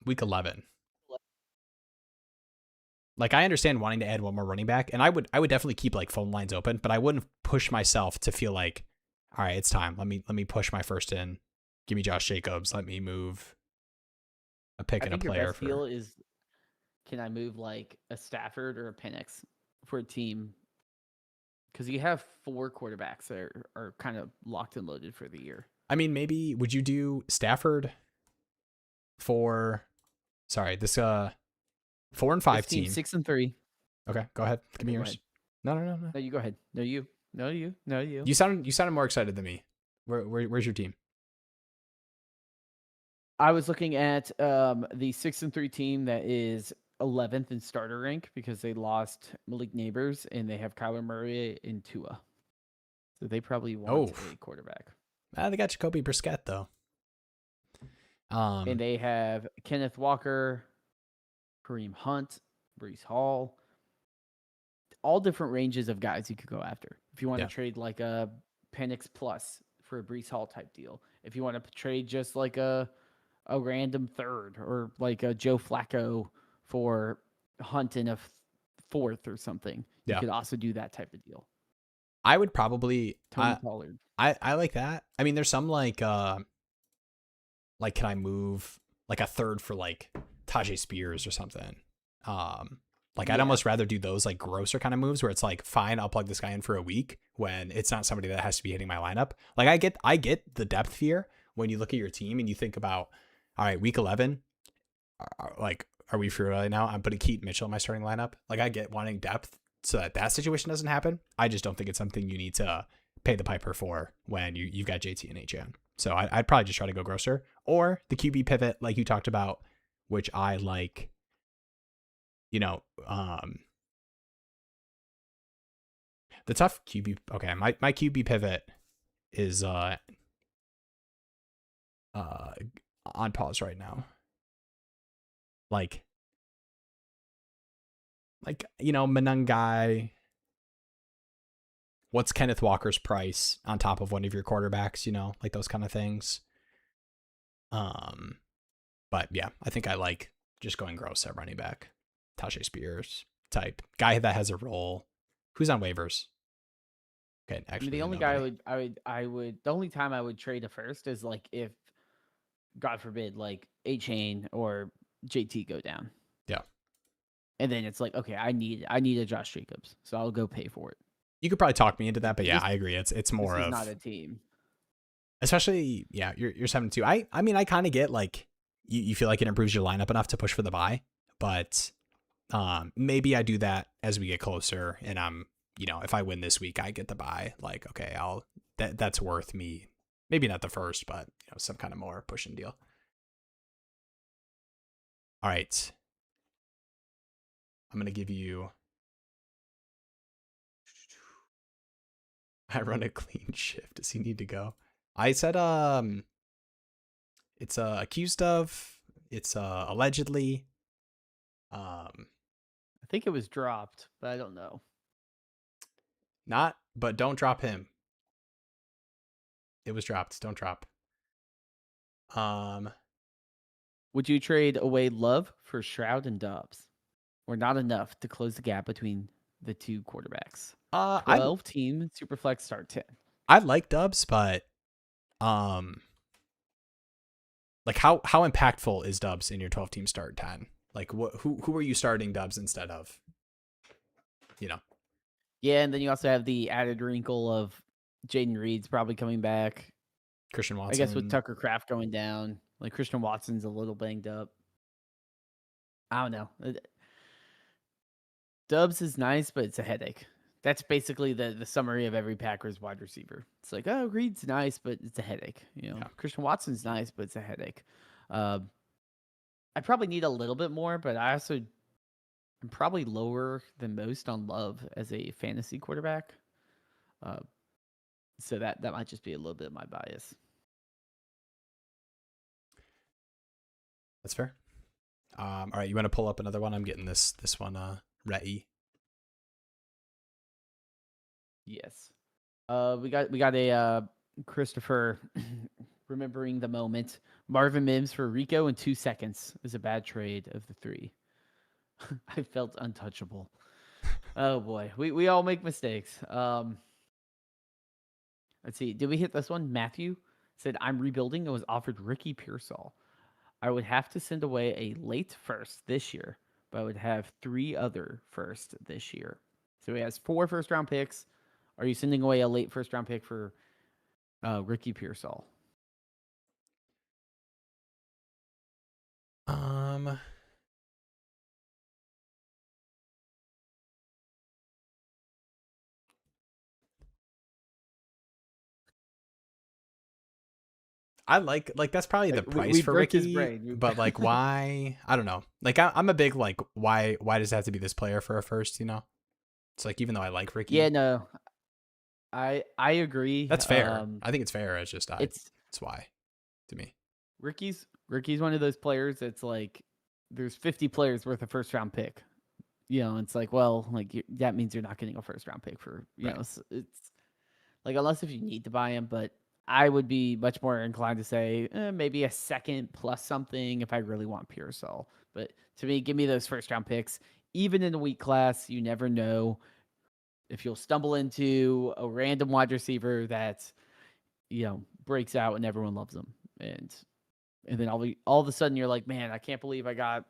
Week 11. Like I understand wanting to add one more running back, and I would definitely keep like phone lines open, but I wouldn't push myself to feel like, all right, it's time. Let me push my first in. Give me Josh Jacobs. Let me move a pick and a player. Your best deal is, can I move like a Stafford or a Penix for a team? Because you have 4 quarterbacks that are kind of locked and loaded for the year. I mean, maybe would you do Stafford for? Sorry, this 4 and 5 team. 6 and 3. Okay, go ahead. Give me yours. No. No, you go ahead. No, you. You sounded more excited than me. Where's your team? I was looking at the 6 and 3 team that is 11th in starter rank because they lost Malik Neighbors and they have Kyler Murray and Tua. So they probably want a quarterback. They got Jacoby Brissett though. And they have Kenneth Walker, Kareem Hunt, Breece Hall, all different ranges of guys you could go after. If you want to trade like a Penix Plus for a Breece Hall type deal, if you want to trade just like a random third or like a Joe Flacco for Hunt in a fourth or something, you could also do that type of deal. I would probably Tony Pollard. I like that. I mean, there's some like can I move like a third for like Tajay Spears or something? I'd almost rather do those like grosser kind of moves where it's like, fine, I'll plug this guy in for a week when it's not somebody that has to be hitting my lineup. Like I get the depth fear when you look at your team and you think about, all right, week 11, are we free right now? I'm putting Keaton Mitchell in my starting lineup. Like I get wanting depth so that situation doesn't happen. I just don't think it's something you need to pay the piper for when you've got JT and HN. So I'd probably just try to go grosser, or the QB pivot like you talked about, which I like. The tough QB. Okay, my QB pivot is on pause right now. Like Menungai. What's Kenneth Walker's price on top of one of your quarterbacks? Like those kind of things. But yeah, I think I like just going gross at running back. Tajay Spears type guy that has a role. Who's on waivers? Okay, actually, the only guy the only time I would trade a first is like if, God forbid, like A-Chain or JT go down. Yeah. And then it's like, okay, I need a Josh Jacobs, so I'll go pay for it. You could probably talk me into that, but yeah, I agree. It's more of not a team. Especially, yeah, you're 7-2. I mean, I kind of get like you feel like it improves your lineup enough to push for the bye, but Maybe I do that as we get closer, and I'm, if I win this week, I get the bye. Like, okay, that's worth me. Maybe not the first, but some kind of more pushing deal. All right. I'm gonna give you. I run a clean shift. Does he need to go? I said it's accused of. It's allegedly. I think it was dropped, but I don't know. Not, but don't drop him. It was dropped. Don't drop. Would you trade away Love for Shroud and Doubs, or not enough to close the gap between the two quarterbacks? 12 team Superflex start 10. I like Doubs, but like how impactful is Doubs in your 12 team start 10? Like who are you starting Doubs instead of? Yeah, and then you also have the added wrinkle of Jaden Reed's probably coming back. Christian Watson. I guess with Tucker Kraft going down, like Christian Watson's a little banged up. I don't know. Doubs is nice, but it's a headache. That's basically the summary of every Packers wide receiver. It's like, oh, Reed's nice, but it's a headache. Yeah. Christian Watson's nice, but it's a headache. I probably need a little bit more, but I'm probably lower than most on Love as a fantasy quarterback. So that might just be a little bit of my bias. That's fair. All right, you want to pull up another one? I'm getting this one ready. Yes. We got a Christopher remembering the moment. Marvin Mims for Rico in 2 seconds is a bad trade of the 3. I felt untouchable. Oh boy, we all make mistakes. Let's see. Did we hit this one? Matthew said, "I'm rebuilding and was offered Ricky Pearsall. I would have to send away a late first this year, but I would have 3 other first this year. So he has 4 first-round picks. Are you sending away a late first-round pick for Ricky Pearsall?" I like that's probably the price for Ricky, but like why? I don't know. Like I'm a big like why does it have to be this player for a first? It's like even though I like Ricky, yeah, no, I agree. That's fair. I think it's fair. It's just it's why to me. Ricky's one of those players that's like there's 50 players worth of first round pick. It's like, well, like that means you're not getting a first round pick for know. It's like unless if you need to buy him, but I would be much more inclined to say maybe a second plus something if I really want Pearsall. But to me, give me those first round picks. Even in the weak class, you never know if you'll stumble into a random wide receiver that breaks out and everyone loves them, and then all of a sudden you're like, man, I can't believe I got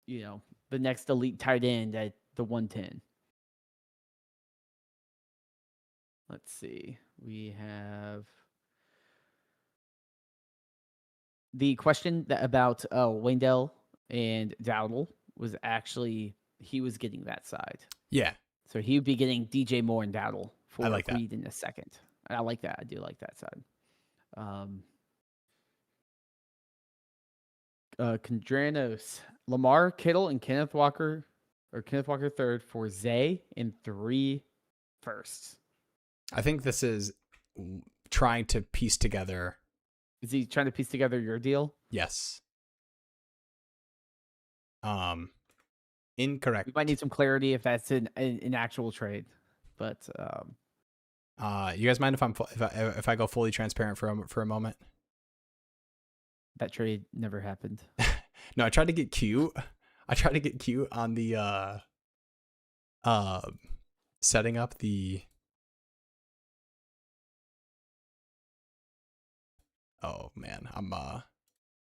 the next elite tight end at the 110. Let's see. We have the question about Wendell and Dowdle was actually he was getting that side. Yeah. So he would be getting DJ Moore and Dowdle for I like Reed in a second. And I like that. I do like that side. Condranos, Lamar, Kittle, and Kenneth Walker third for Zay in 3 firsts. I think this is trying to piece together. Is he trying to piece together your deal? Yes. Incorrect. We might need some clarity if that's an actual trade, but you guys mind if I go fully transparent for a moment? That trade never happened. No, I tried to get cute. On the setting up the. Oh man,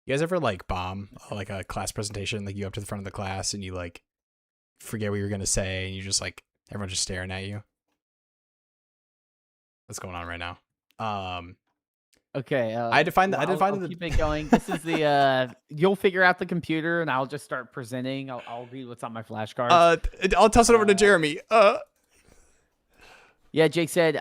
you guys ever like bomb like a class presentation? Like you go up to the front of the class and you like forget what you're gonna say and you just like everyone's just staring at you. What's going on right now? Okay. I had to find I'll keep it going. This is the you'll figure out the computer, and I'll just start presenting. I'll read what's on my flashcards. I'll toss it over to Jeremy. Yeah, Jake said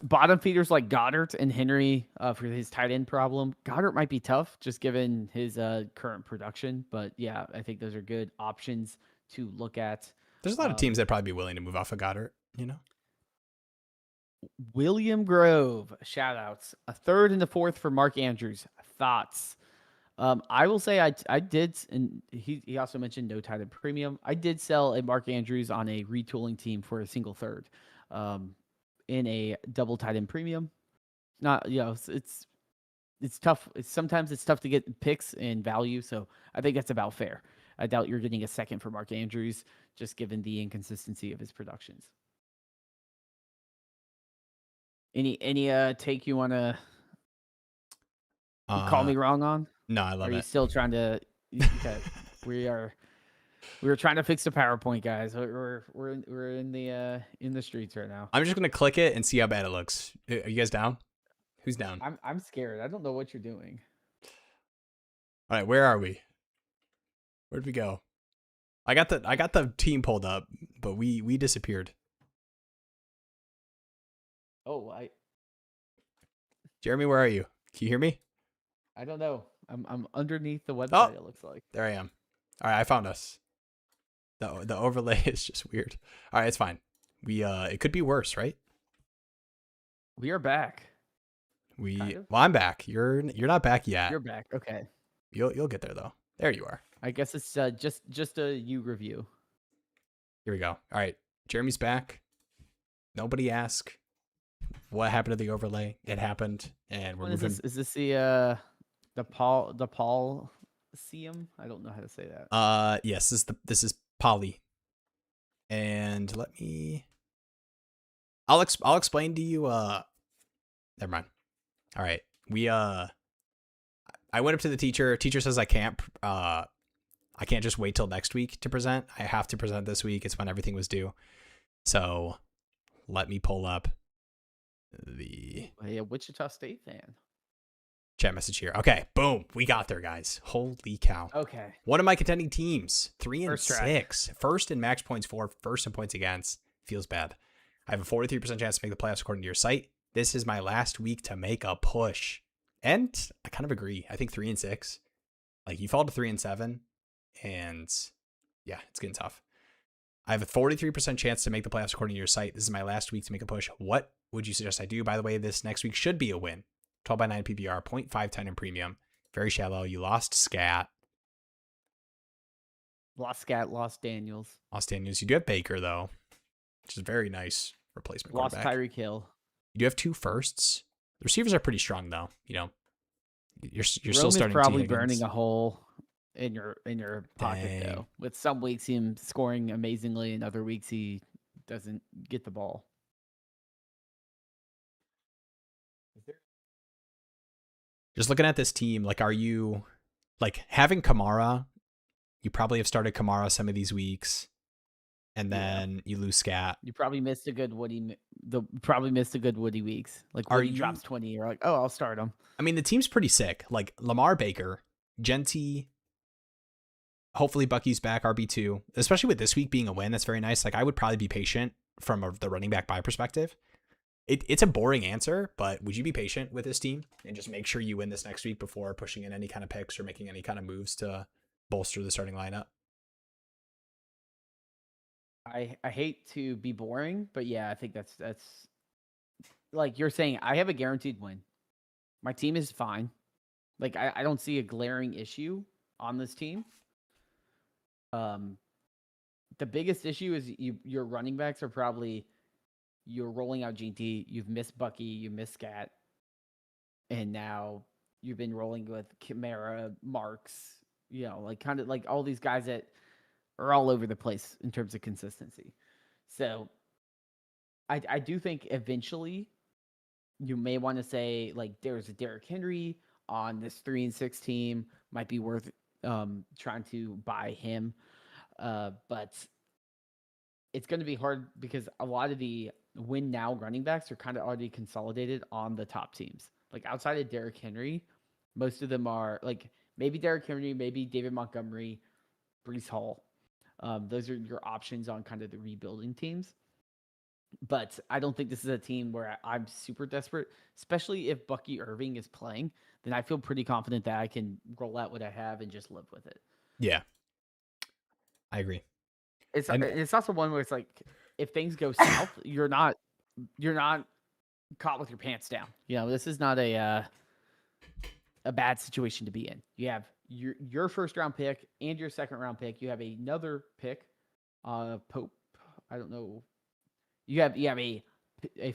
bottom feeders like Goddard and Henry for his tight end problem. Goddard might be tough just given his current production, but yeah, I think those are good options to look at. There's a lot of teams that probably be willing to move off of Goddard, you know? William Grove, shout outs. A third and a fourth for Mark Andrews. Thoughts? I will say I did, and he also mentioned no tight end premium. I did sell a Mark Andrews on a retooling team for a single third. In a double tight end premium. Not, it's tough. Sometimes it's tough to get picks and value, so I think that's about fair. I doubt you're getting a second for Mark Andrews, just given the inconsistency of his productions. Any take you want to call me wrong on? No, I love it. Are you still trying to? Okay, we were trying to fix the PowerPoint, guys. We're in the streets right now. I'm just gonna click it and see how bad it looks. Are you guys down? Who's down? I'm scared. I don't know what you're doing. All right, where are we? Where'd we go? I got the team pulled up, but we disappeared. Oh, Jeremy, where are you? Can you hear me? I don't know. I'm underneath the website. It looks like there I am. All right, I found us. The overlay is just weird. All right, it's fine. It could be worse, right? We are back. Well, I'm back. You're not back yet. You're back. Okay. You'll get there though. There you are. I guess it's just a you review. Here we go. All right, Jeremy's back. Nobody ask what happened to the overlay. It happened, and we're moving. Is this the Paul Seum? I don't know how to say that. Yes, this is Poly. And I'll explain to you. Never mind. All right, I went up to the teacher. Teacher says I can't just wait till next week to present. I have to present this week. It's when everything was due. So let me pull up the Wichita State fan chat message here. Okay, boom, we got there, guys. Holy cow. Okay. One of my contending teams, 3 and First 6, first in max points for, first in points against. Feels bad. I have a 43% chance to make the playoffs according to your site. This is my last week to make a push, and I kind of agree. I think 3 and 6, like you fall to 3 and 7, and yeah, it's getting tough. I have a 43% chance to make the playoffs according to your site. This is my last week to make a push. What would you suggest I do? By the way, this next week should be a win. 12 by 9 PPR, 0.510 in premium. Very shallow. You lost Scat. Lost Scat, lost Daniels. Lost Daniels. You do have Baker, though, which is a very nice replacement lost quarterback. Tyreek Hill. You do have 2 firsts. The receivers are pretty strong, though. You know, you're Rome still starting. Probably burning a hole in your pocket, though. With some weeks him scoring amazingly, and other weeks he doesn't get the ball. Just looking at this team, like, are you like having Kamara? You probably have started Kamara some of these weeks, and then you lose Scat. You probably missed a good Woody. Probably missed a good Woody weeks. Like Woody drops 20, you're like, oh, I'll start him. I mean, the team's pretty sick. Like Lamar, Baker, Genty. Hopefully Bucky's back, RB2. Especially with this week being a win, that's very nice. Like I would probably be patient from the running back buy perspective. It's a boring answer, but would you be patient with this team and just make sure you win this next week before pushing in any kind of picks or making any kind of moves to bolster the starting lineup? I hate to be boring, but yeah, I think that's like you're saying. I have a guaranteed win. My team is fine. Like I don't see a glaring issue on this team. The biggest issue is your running backs are probably. You're rolling out GT, you've missed Bucky, you missed Scat, and now you've been rolling with Kamara, Marks, like kind of like all these guys that are all over the place in terms of consistency. So I do think eventually you may want to say like there's a Derrick Henry on this 3 and 6 team, might be worth trying to buy him. But it's going to be hard because a lot of the win now running backs are kind of already consolidated on the top teams. Like outside of Derrick Henry, most of them are like maybe Derrick Henry, maybe David Montgomery, Breece Hall. Those are your options on kind of the rebuilding teams. But I don't think this is a team where I'm super desperate, especially if Bucky Irving is playing. Then I feel pretty confident that I can roll out what I have and just live with it. Yeah, I agree. It's also one where it's like if things go south, you're not caught with your pants down. This is not a bad situation to be in. You have your first round pick and your second round pick. You have another pick, Pope. I don't know. You have a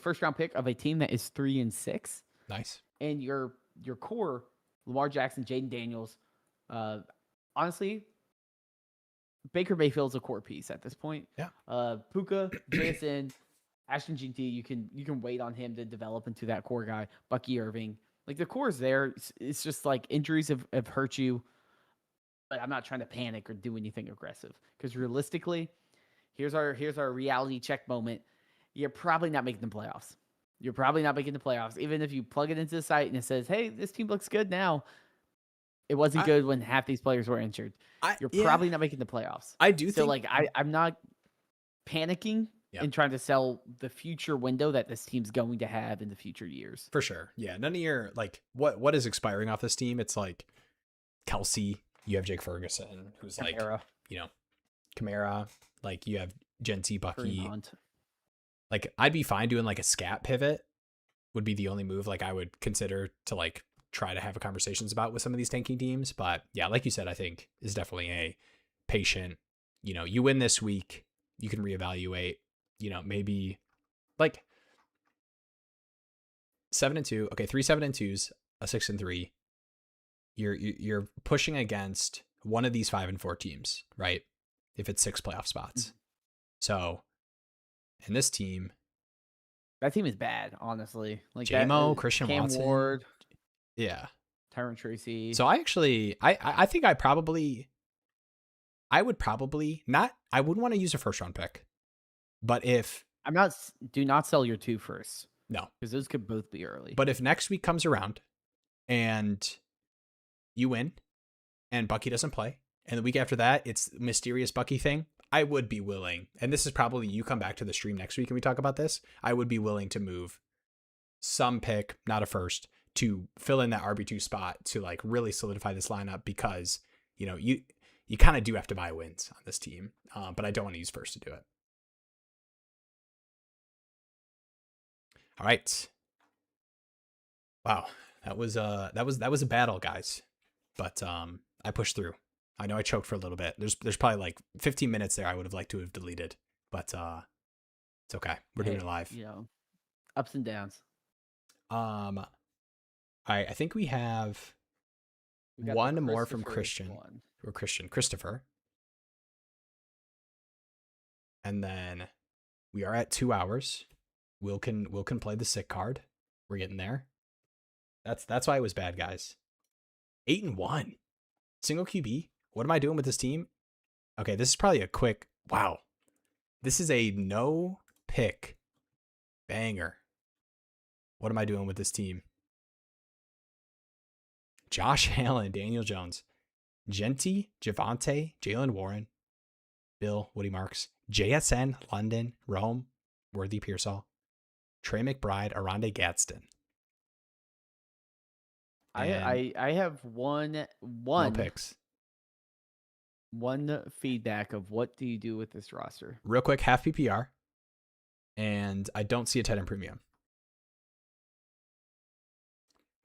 first round pick of a team that is 3-6. Nice. And your core, Lamar Jackson, Jaden Daniels. Honestly, Baker Mayfield's a core piece at this point. Yeah. Puka, Jaxon, Ashton GT, you can wait on him to develop into that core guy. Bucky Irving. Like the core is there. It's just like injuries have hurt you. But I'm not trying to panic or do anything aggressive. Because realistically, here's our reality check moment. You're probably not making the playoffs. Even if you plug it into the site and it says, hey, this team looks good now. It wasn't good when half these players were injured. You're probably not making the playoffs. I do think... like, I'm not panicking and trying to sell the future window that this team's going to have in the future years. For sure. Yeah. None of your, like, what is expiring off this team? It's like Kelsey, you have Jake Ferguson, who's Kamara. Like, Kamara, like you have Genty, Bucky. Like, I'd be fine doing like a scat pivot would be the only move like I would consider to like try to have a conversations about with some of these tanking teams. But yeah, like you said, I think is definitely a patient, you win this week, you can reevaluate, maybe like 7-2. Okay. 3 7-2s, a 6-3. You're pushing against one of these 5 and 4 teams, right? If it's 6 playoff spots. Mm-hmm. So, and this team, that team is bad, honestly. Like JMO, Christian Cam Watson, Ward, yeah, Tyron Tracy. So I actually, I think I would probably not. I wouldn't want to use a first round pick, but if do not sell your 2 firsts. No, because those could both be early. But if next week comes around and you win, and Bucky doesn't play, and the week after that it's mysterious Bucky thing, I would be willing, and this is probably you come back to the stream next week and we talk about this, I would be willing to move some pick, not a first, to fill in that RB2 spot to like really solidify this lineup because, you kind of do have to buy wins on this team, but I don't want to use first to do it. All right. Wow. That was a battle, guys, but I pushed through. I know I choked for a little bit. There's probably like 15 minutes there I would have liked to have deleted, but it's okay. We're doing it live. Ups and downs. I think we have one more from Christian. Or Christopher. And then we are at 2 hours. Will can play the sick card. We're getting there. That's why it was bad, guys. 8-1. Single QB. What am I doing with this team? Okay, this is probably a quick... Wow. This is a no pick banger. What am I doing with this team? Josh Allen, Daniel Jones, Genty, Javonte, Jalen Warren, Bill, Woody Marks, JSN, London, Rome, Worthy Pearsall, Trey McBride, Arande Gadsden. I have one no picks. One feedback of what do you do with this roster? Real quick, half PPR, and I don't see a tight end premium.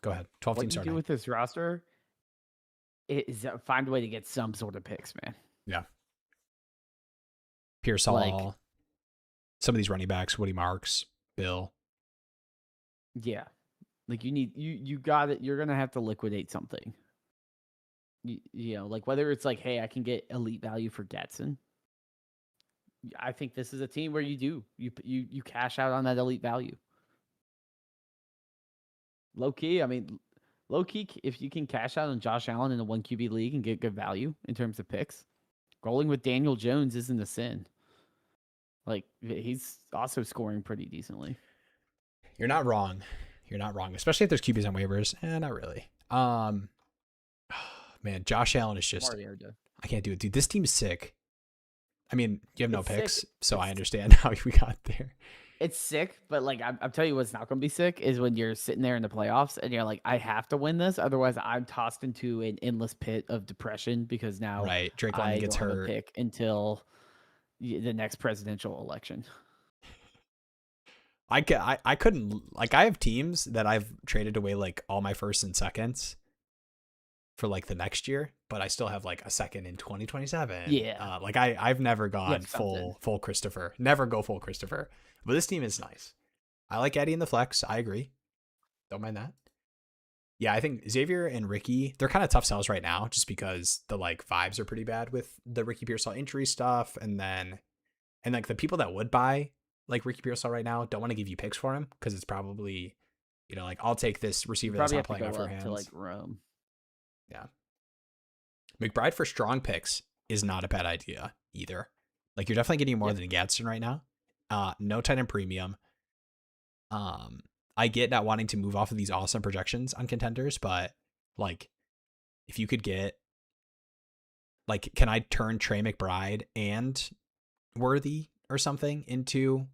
Go ahead. 12 teams. What you do with this roster is find a way to get some sort of picks, man. Yeah. Pearsall, some of these running backs, Woody Marks, Bill. Yeah. Like you got it. You're going to have to liquidate something. Like whether it's like, hey, I can get elite value for Gadsden. I think this is a team where you cash out on that elite value. Low key, if you can cash out on Josh Allen in a 1 QB league and get good value in terms of picks, rolling with Daniel Jones isn't a sin. Like he's also scoring pretty decently. You're not wrong. You're not wrong, especially if there's QBs on waivers. Not really. Man, Josh Allen is just, I can't do it, dude. This team's sick. I mean, you have no picks, so I understand how we got there. It's sick, but like I'm telling you what's not going to be sick is when you're sitting there in the playoffs and you're like, I have to win this, otherwise I'm tossed into an endless pit of depression because now Drake London gets hurt. Have a pick until the next presidential election. I couldn't, like, I have teams that I've traded away like all my firsts and seconds for like the next year, but I still have like a second in 2027. Yeah. Like I've never gone full Christopher. Never go full Christopher. But this team is nice. I like Eddie in the flex. I agree. Don't mind that. Yeah, I think Xavier and Ricky, they're kind of tough sells right now just because the like vibes are pretty bad with the Ricky Pearsall injury stuff. And like the people that would buy like Ricky Pearsall right now don't want to give you picks for him because it's probably, you know, like I'll take this receiver that's not playing out for hands. To like Rome. Yeah. McBride for strong picks is not a bad idea either. Like you're definitely getting more than Gadsden right now. No tight end premium. I get not wanting to move off of these awesome projections on contenders, but like if you could get like, can I turn Trey McBride and Worthy or something into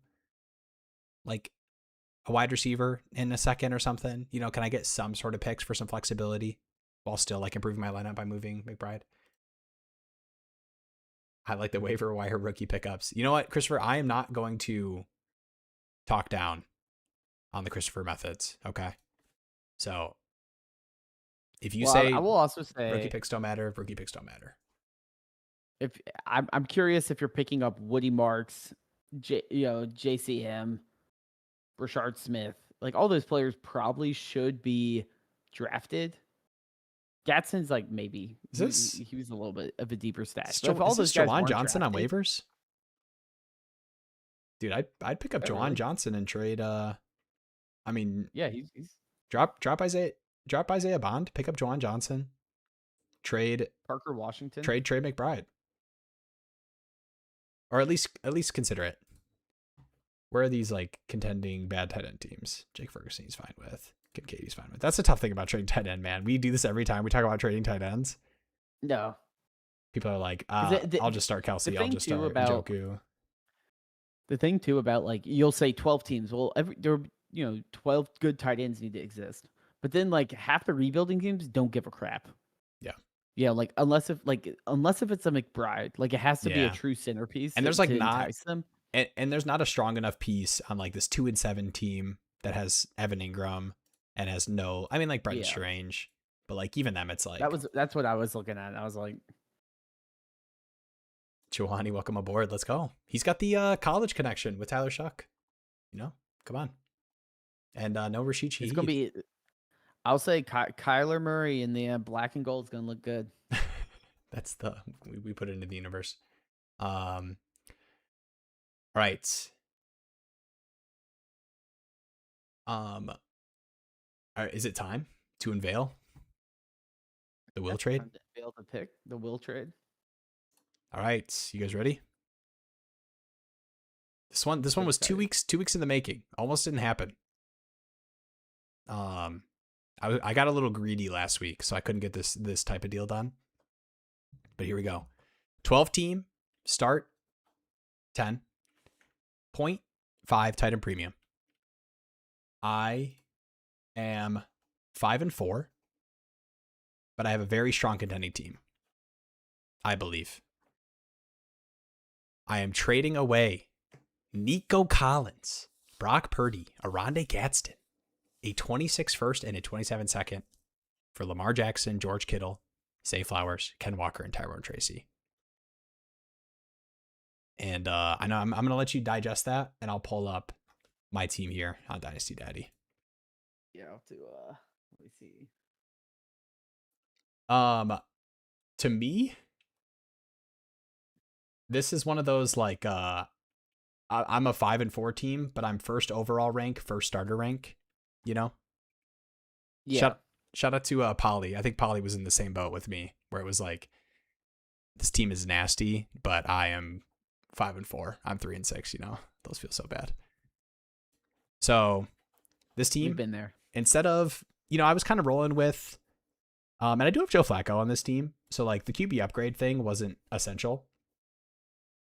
like a wide receiver in a second or something? You know, can I get some sort of picks for some flexibility while still like improving my lineup by moving McBride? I like the waiver wire rookie pickups. You know what, Christopher? I am not going to talk down on the Christopher methods. Okay. So if you say, I will also say rookie picks don't matter, rookie picks don't matter. If I'm curious if you're picking up Woody Marks, JCM, Rashard Smith, like all those players probably should be drafted. Gadsden's like maybe he was a little bit of a deeper stash. Is this Jawan Johnson on waivers? Dude, I'd pick up Jawan Johnson and trade. I mean, yeah, he's drop Isaiah Bond, pick up Jawan Johnson, trade Parker Washington, trade McBride, or at least consider it. Where are these like contending bad tight end teams? Jake Ferguson he's fine with. Kincaid's fine with. That's the tough thing about trading tight end, man. We do this every time we talk about trading tight ends. No. People are like, I'll just start Kelsey. I'll just start Njoku. The thing too about like you'll say 12 teams. Well, there 12 good tight ends need to exist. But then like half the rebuilding teams don't give a crap. Yeah. Yeah, like unless if it's a McBride, like it has to be a true centerpiece. And there's like not entice them. And there's not a strong enough piece on like this 2-7 team that has Evan Ingram and has no, I mean like Brenton Strange, but like even them, it's like that's what I was looking at. I was like, Chouhani, welcome aboard. Let's go. He's got the college connection with Tyler Shuck. You know, come on. And no Rasheed Shaheed. It's gonna be. I'll say Kyler Murray in the black and gold is gonna look good. That's we put it into the universe. All right. Is it time to unveil the will trade? Unveil the pick, the will trade. All right, you guys ready? This one was 2 weeks in the making. Almost didn't happen. I got a little greedy last week, so I couldn't get this type of deal done. But here we go. 12 team start 10 0.5 tight end premium. I am 5-4, but I have a very strong contending team. I believe. I am trading away Nico Collins, Brock Purdy, Rhamondre Gadsden, a 26 first and a 27 second for Lamar Jackson, George Kittle, Zay Flowers, Ken Walker, and Tyrone Tracy. And I know I'm going to let you digest that, and I'll pull up my team here on Dynasty Daddy. Yeah, I'll have to let me see. To me, this is one of those like I'm a 5-4 team, but I'm first overall rank, first starter rank, you know? Yeah. Shout out to Polly. I think Polly was in the same boat with me, where it was like, this team is nasty, but I am 5-4. I'm 3-6, you know? Those feel so bad. So this team, we've been there. instead of, I was kind of rolling with, and I do have Joe Flacco on this team. So like the QB upgrade thing wasn't essential.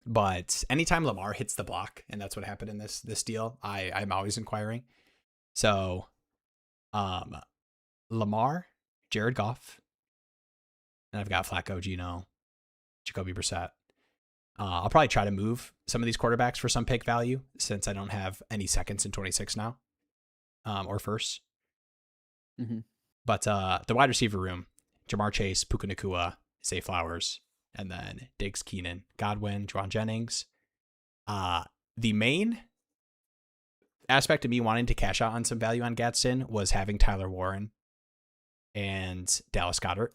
But anytime Lamar hits the block, and that's what happened in this deal, I'm always inquiring. So Lamar, Jared Goff, and I've got Flacco, Gino, Jacoby Brissett. I'll probably try to move some of these quarterbacks for some pick value since I don't have any seconds in 26 now, or firsts. Mm-hmm. But the wide receiver room, Jamar Chase, Puka Nacua, Zay Flowers, and then Diggs, Keenan, Godwin, Juwan Jennings. The main aspect of me wanting to cash out on some value on Gadsden was having Tyler Warren and Dallas Goedert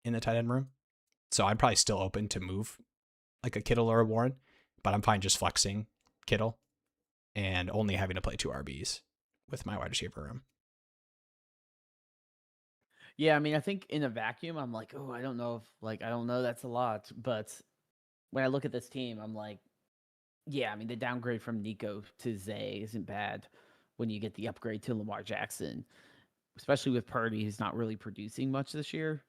in the tight end room. So I'm probably still open to move like a Kittle or a Warren, but I'm fine just flexing Kittle and only having to play 2 RBs with my wide receiver room. Yeah, I mean, I think in a vacuum, I'm like, oh, I don't know that's a lot. But when I look at this team, I'm like, yeah, I mean, the downgrade from Nico to Zay isn't bad when you get the upgrade to Lamar Jackson, especially with Purdy, who's not really producing much this year.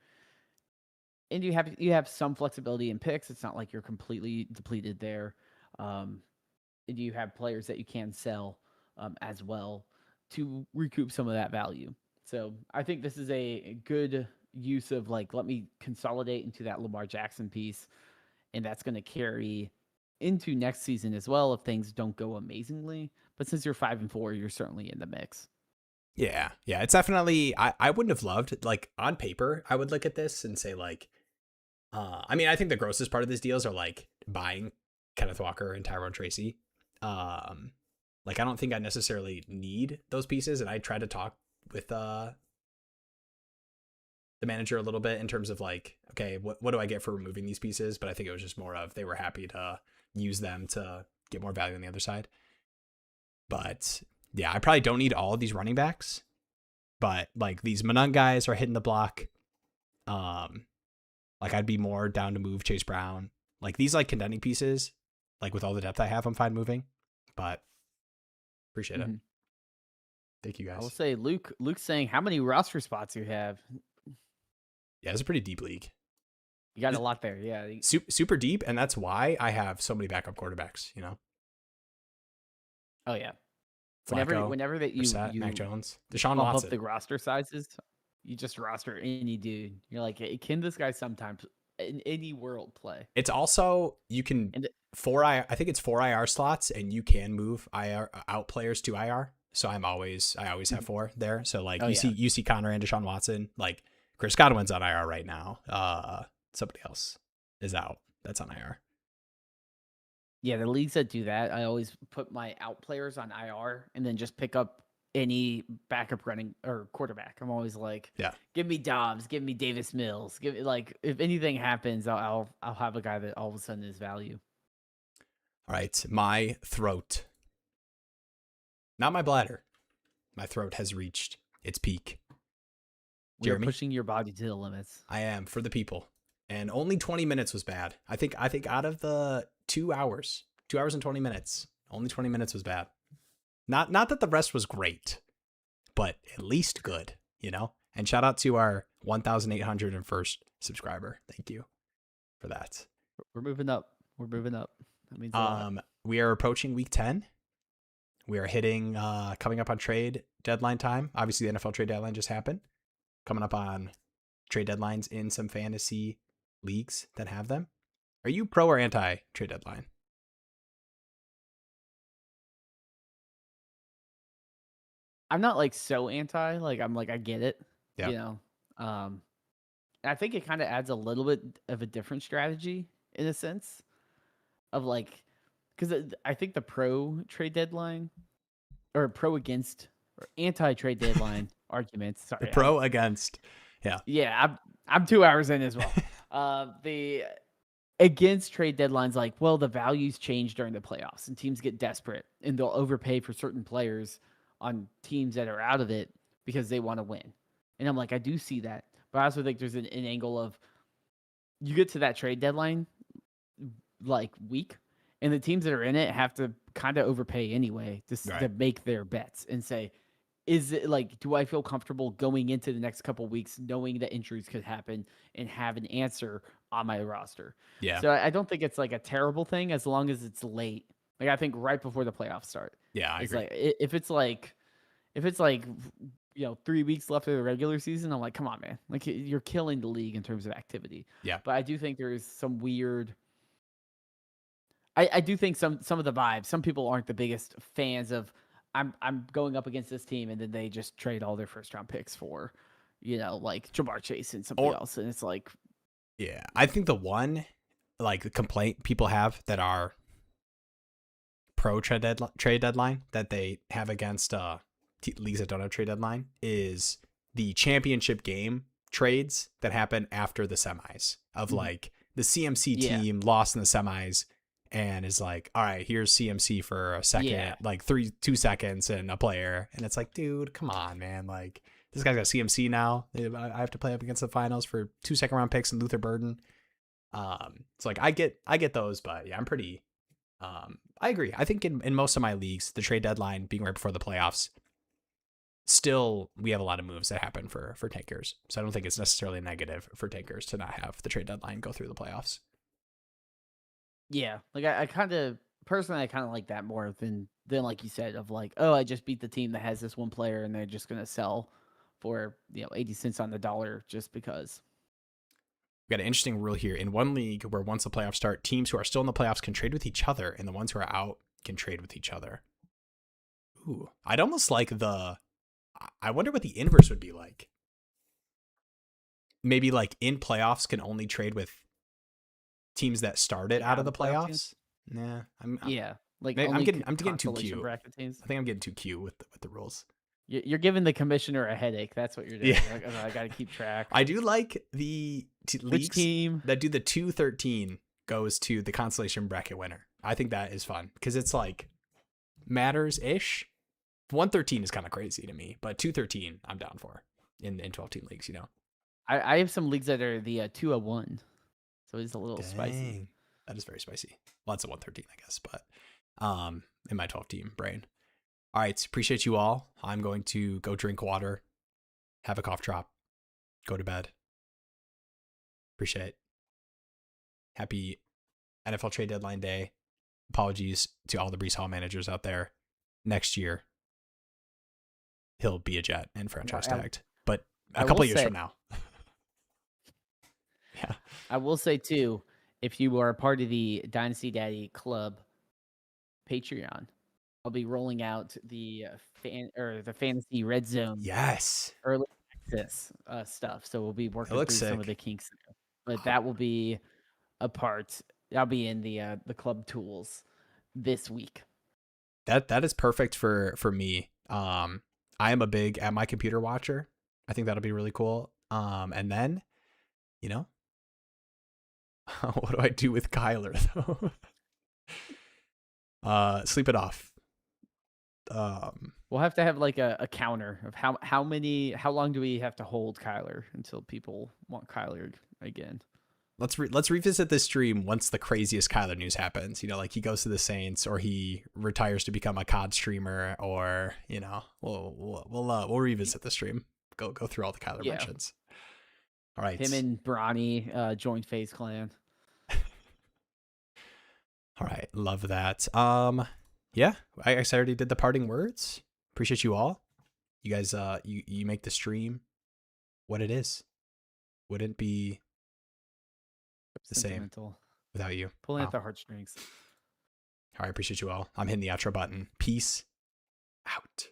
And you have some flexibility in picks. It's not like you're completely depleted there. And you have players that you can sell as well to recoup some of that value. So I think this is a good use of like, let me consolidate into that Lamar Jackson piece. And that's going to carry into next season as well if things don't go amazingly. But since you're 5-4, you're certainly in the mix. Yeah. It's definitely, I wouldn't have loved, like on paper, I would look at this and say like, I mean, I think the grossest part of these deals are like buying Kenneth Walker and Tyrone Tracy. Like, I don't think I necessarily need those pieces. And I tried to talk with the manager a little bit in terms of like, okay, what do I get for removing these pieces? But I think it was just more of they were happy to use them to get more value on the other side. But yeah, I probably don't need all of these running backs, but like these Manung guys are hitting the block. Like I'd be more down to move Chase Brown. Like these like contending pieces, like with all the depth I have, I'm fine moving. But appreciate it. Thank you guys. I will say Luke's saying how many roster spots you have. Yeah, it's a pretty deep league. You got a lot there, yeah. Super deep, and that's why I have so many backup quarterbacks, Oh yeah. Flacco, Whenever that you Mac Jones, Deshaun bump Watson. up the roster sizes, you just roster any dude. You're like, hey, can this guy sometimes in any world play? It's also you can I think it's 4 IR slots, and you can move IR out players to IR. So I always have 4 there. So like you see Connor and Deshaun Watson, like Chris Godwin's on IR right now. Somebody else is out that's on IR. Yeah, the leagues that do that, I always put my out players on IR and then just pick up any backup running or quarterback. I'm always like, yeah, give me Dobbs, give me Davis Mills, give me like if anything happens, I'll have a guy that all of a sudden is value. All right, my throat, not my bladder, my throat has reached its peak. You're pushing your body to the limits. I am for the people, and only 20 minutes was bad. I think out of the 2 hours and 20 minutes, only 20 minutes was bad. Not that the rest was great, but at least good, And shout out to our 1,801st subscriber. Thank you for that. We're moving up. That means a lot. We are approaching week 10. We are hitting coming up on trade deadline time. Obviously, the NFL trade deadline just happened. Coming up on trade deadlines in some fantasy leagues that have them. Are you pro or anti trade deadline? I'm not like so anti, like I'm like I get it, Yeah. I think it kind of adds a little bit of a different strategy in a sense of like, because I think the pro trade deadline or pro against or anti trade deadline arguments. Sorry, the pro against, yeah. I'm 2 hours in as well. The against trade deadlines, like, well, the values change during the playoffs and teams get desperate and they'll overpay for certain players on teams that are out of it because they want to win. And I'm like, I do see that. But I also think there's an angle of you get to that trade deadline like week and the teams that are in it have to kind of overpay anyway to make their bets and say, is it like, do I feel comfortable going into the next couple weeks knowing that injuries could happen and have an answer on my roster? Yeah. So I don't think it's like a terrible thing as long as it's late. Like I think right before the playoffs start. Yeah, I It's agree. like if it's like 3 weeks left of the regular season, I'm like, come on, man. Like you're killing the league in terms of activity. Yeah. But I do think there is some weird. I do think some of the vibes. Some people aren't the biggest fans of. I'm going up against this team, and then they just trade all their first round picks for, like Jamar Chase and something Or else, and it's like, yeah, I think the one like the complaint people have that are pro trade deadline that they have against leagues that don't have trade deadline is the championship game trades that happen after the semis of like the CMC Yeah. team lost in the semis and is like, all right, here's CMC for a second, Yeah. like 2 seconds and a player. And it's like, dude, come on, man. Like this guy's got CMC now. I have to play up against the finals for 2 second round picks and Luther Burden. It's like I get those, but yeah, I'm pretty I agree. I think in most of my leagues, the trade deadline being right before the playoffs, still we have a lot of moves that happen for tankers. So I don't think it's necessarily negative for tankers to not have the trade deadline go through the playoffs. Yeah, like I kind of personally, I kind of like that more than like you said of like, oh, I just beat the team that has this one player and they're just gonna sell for 80 cents on the dollar just because. We got an interesting rule here in one league where once the playoffs start, teams who are still in the playoffs can trade with each other, and the ones who are out can trade with each other. Ooh, I'd almost like I wonder what the inverse would be like. Maybe like in playoffs can only trade with teams that started Like out of the playoff teams? playoffs. Nah, Yeah, like I'm only getting too consolation cute. bracket teams. I think I'm getting too cute with the rules. You're giving the commissioner a headache. That's what you're doing. Yeah. You're like, oh, I got to keep track. I do like the Which leagues team? that do the 2-13 goes to the consolation bracket winner. I think that is fun because it's like matters ish. 113 is kind of crazy to me, but 213 I'm down for in 12 team leagues. I have some leagues that are the 201, so it's a little spicy. Dang. That is very spicy. Well, that's a 113, I guess, but in my 12 team brain. All right, appreciate you all. I'm going to go drink water, have a cough drop, go to bed. Appreciate it. Happy NFL trade deadline day. Apologies to all the Breece Hall managers out there. Next year, he'll be a Jet and franchise tagged, but a couple years from now. Yeah. I will say too, if you are a part of the Dynasty Daddy Club Patreon, I'll be rolling out the the fantasy red zone. Yes. Early access stuff. So we'll be working through some of the kinks there. But that will be a part. I'll be in the club tools this week. That is perfect for me. I am a big at my computer watcher. I think that'll be really cool. And then, what do I do with Kyler though? Sleep it off. We'll have to have like a counter of how long do we have to hold Kyler until people want Kyler again. Let's revisit this stream once the craziest Kyler news happens. Like he goes to the Saints or he retires to become a COD streamer, or we'll revisit the stream. Go through all the Kyler mentions. All right. Him and Bronny joined FaZe Clan. All right, love that. Yeah, I guess I already did the parting words. Appreciate you all. You guys, you make the stream what it is. Wouldn't be the same without you. Pulling at the heartstrings. All right, appreciate you all. I'm hitting the outro button. Peace out.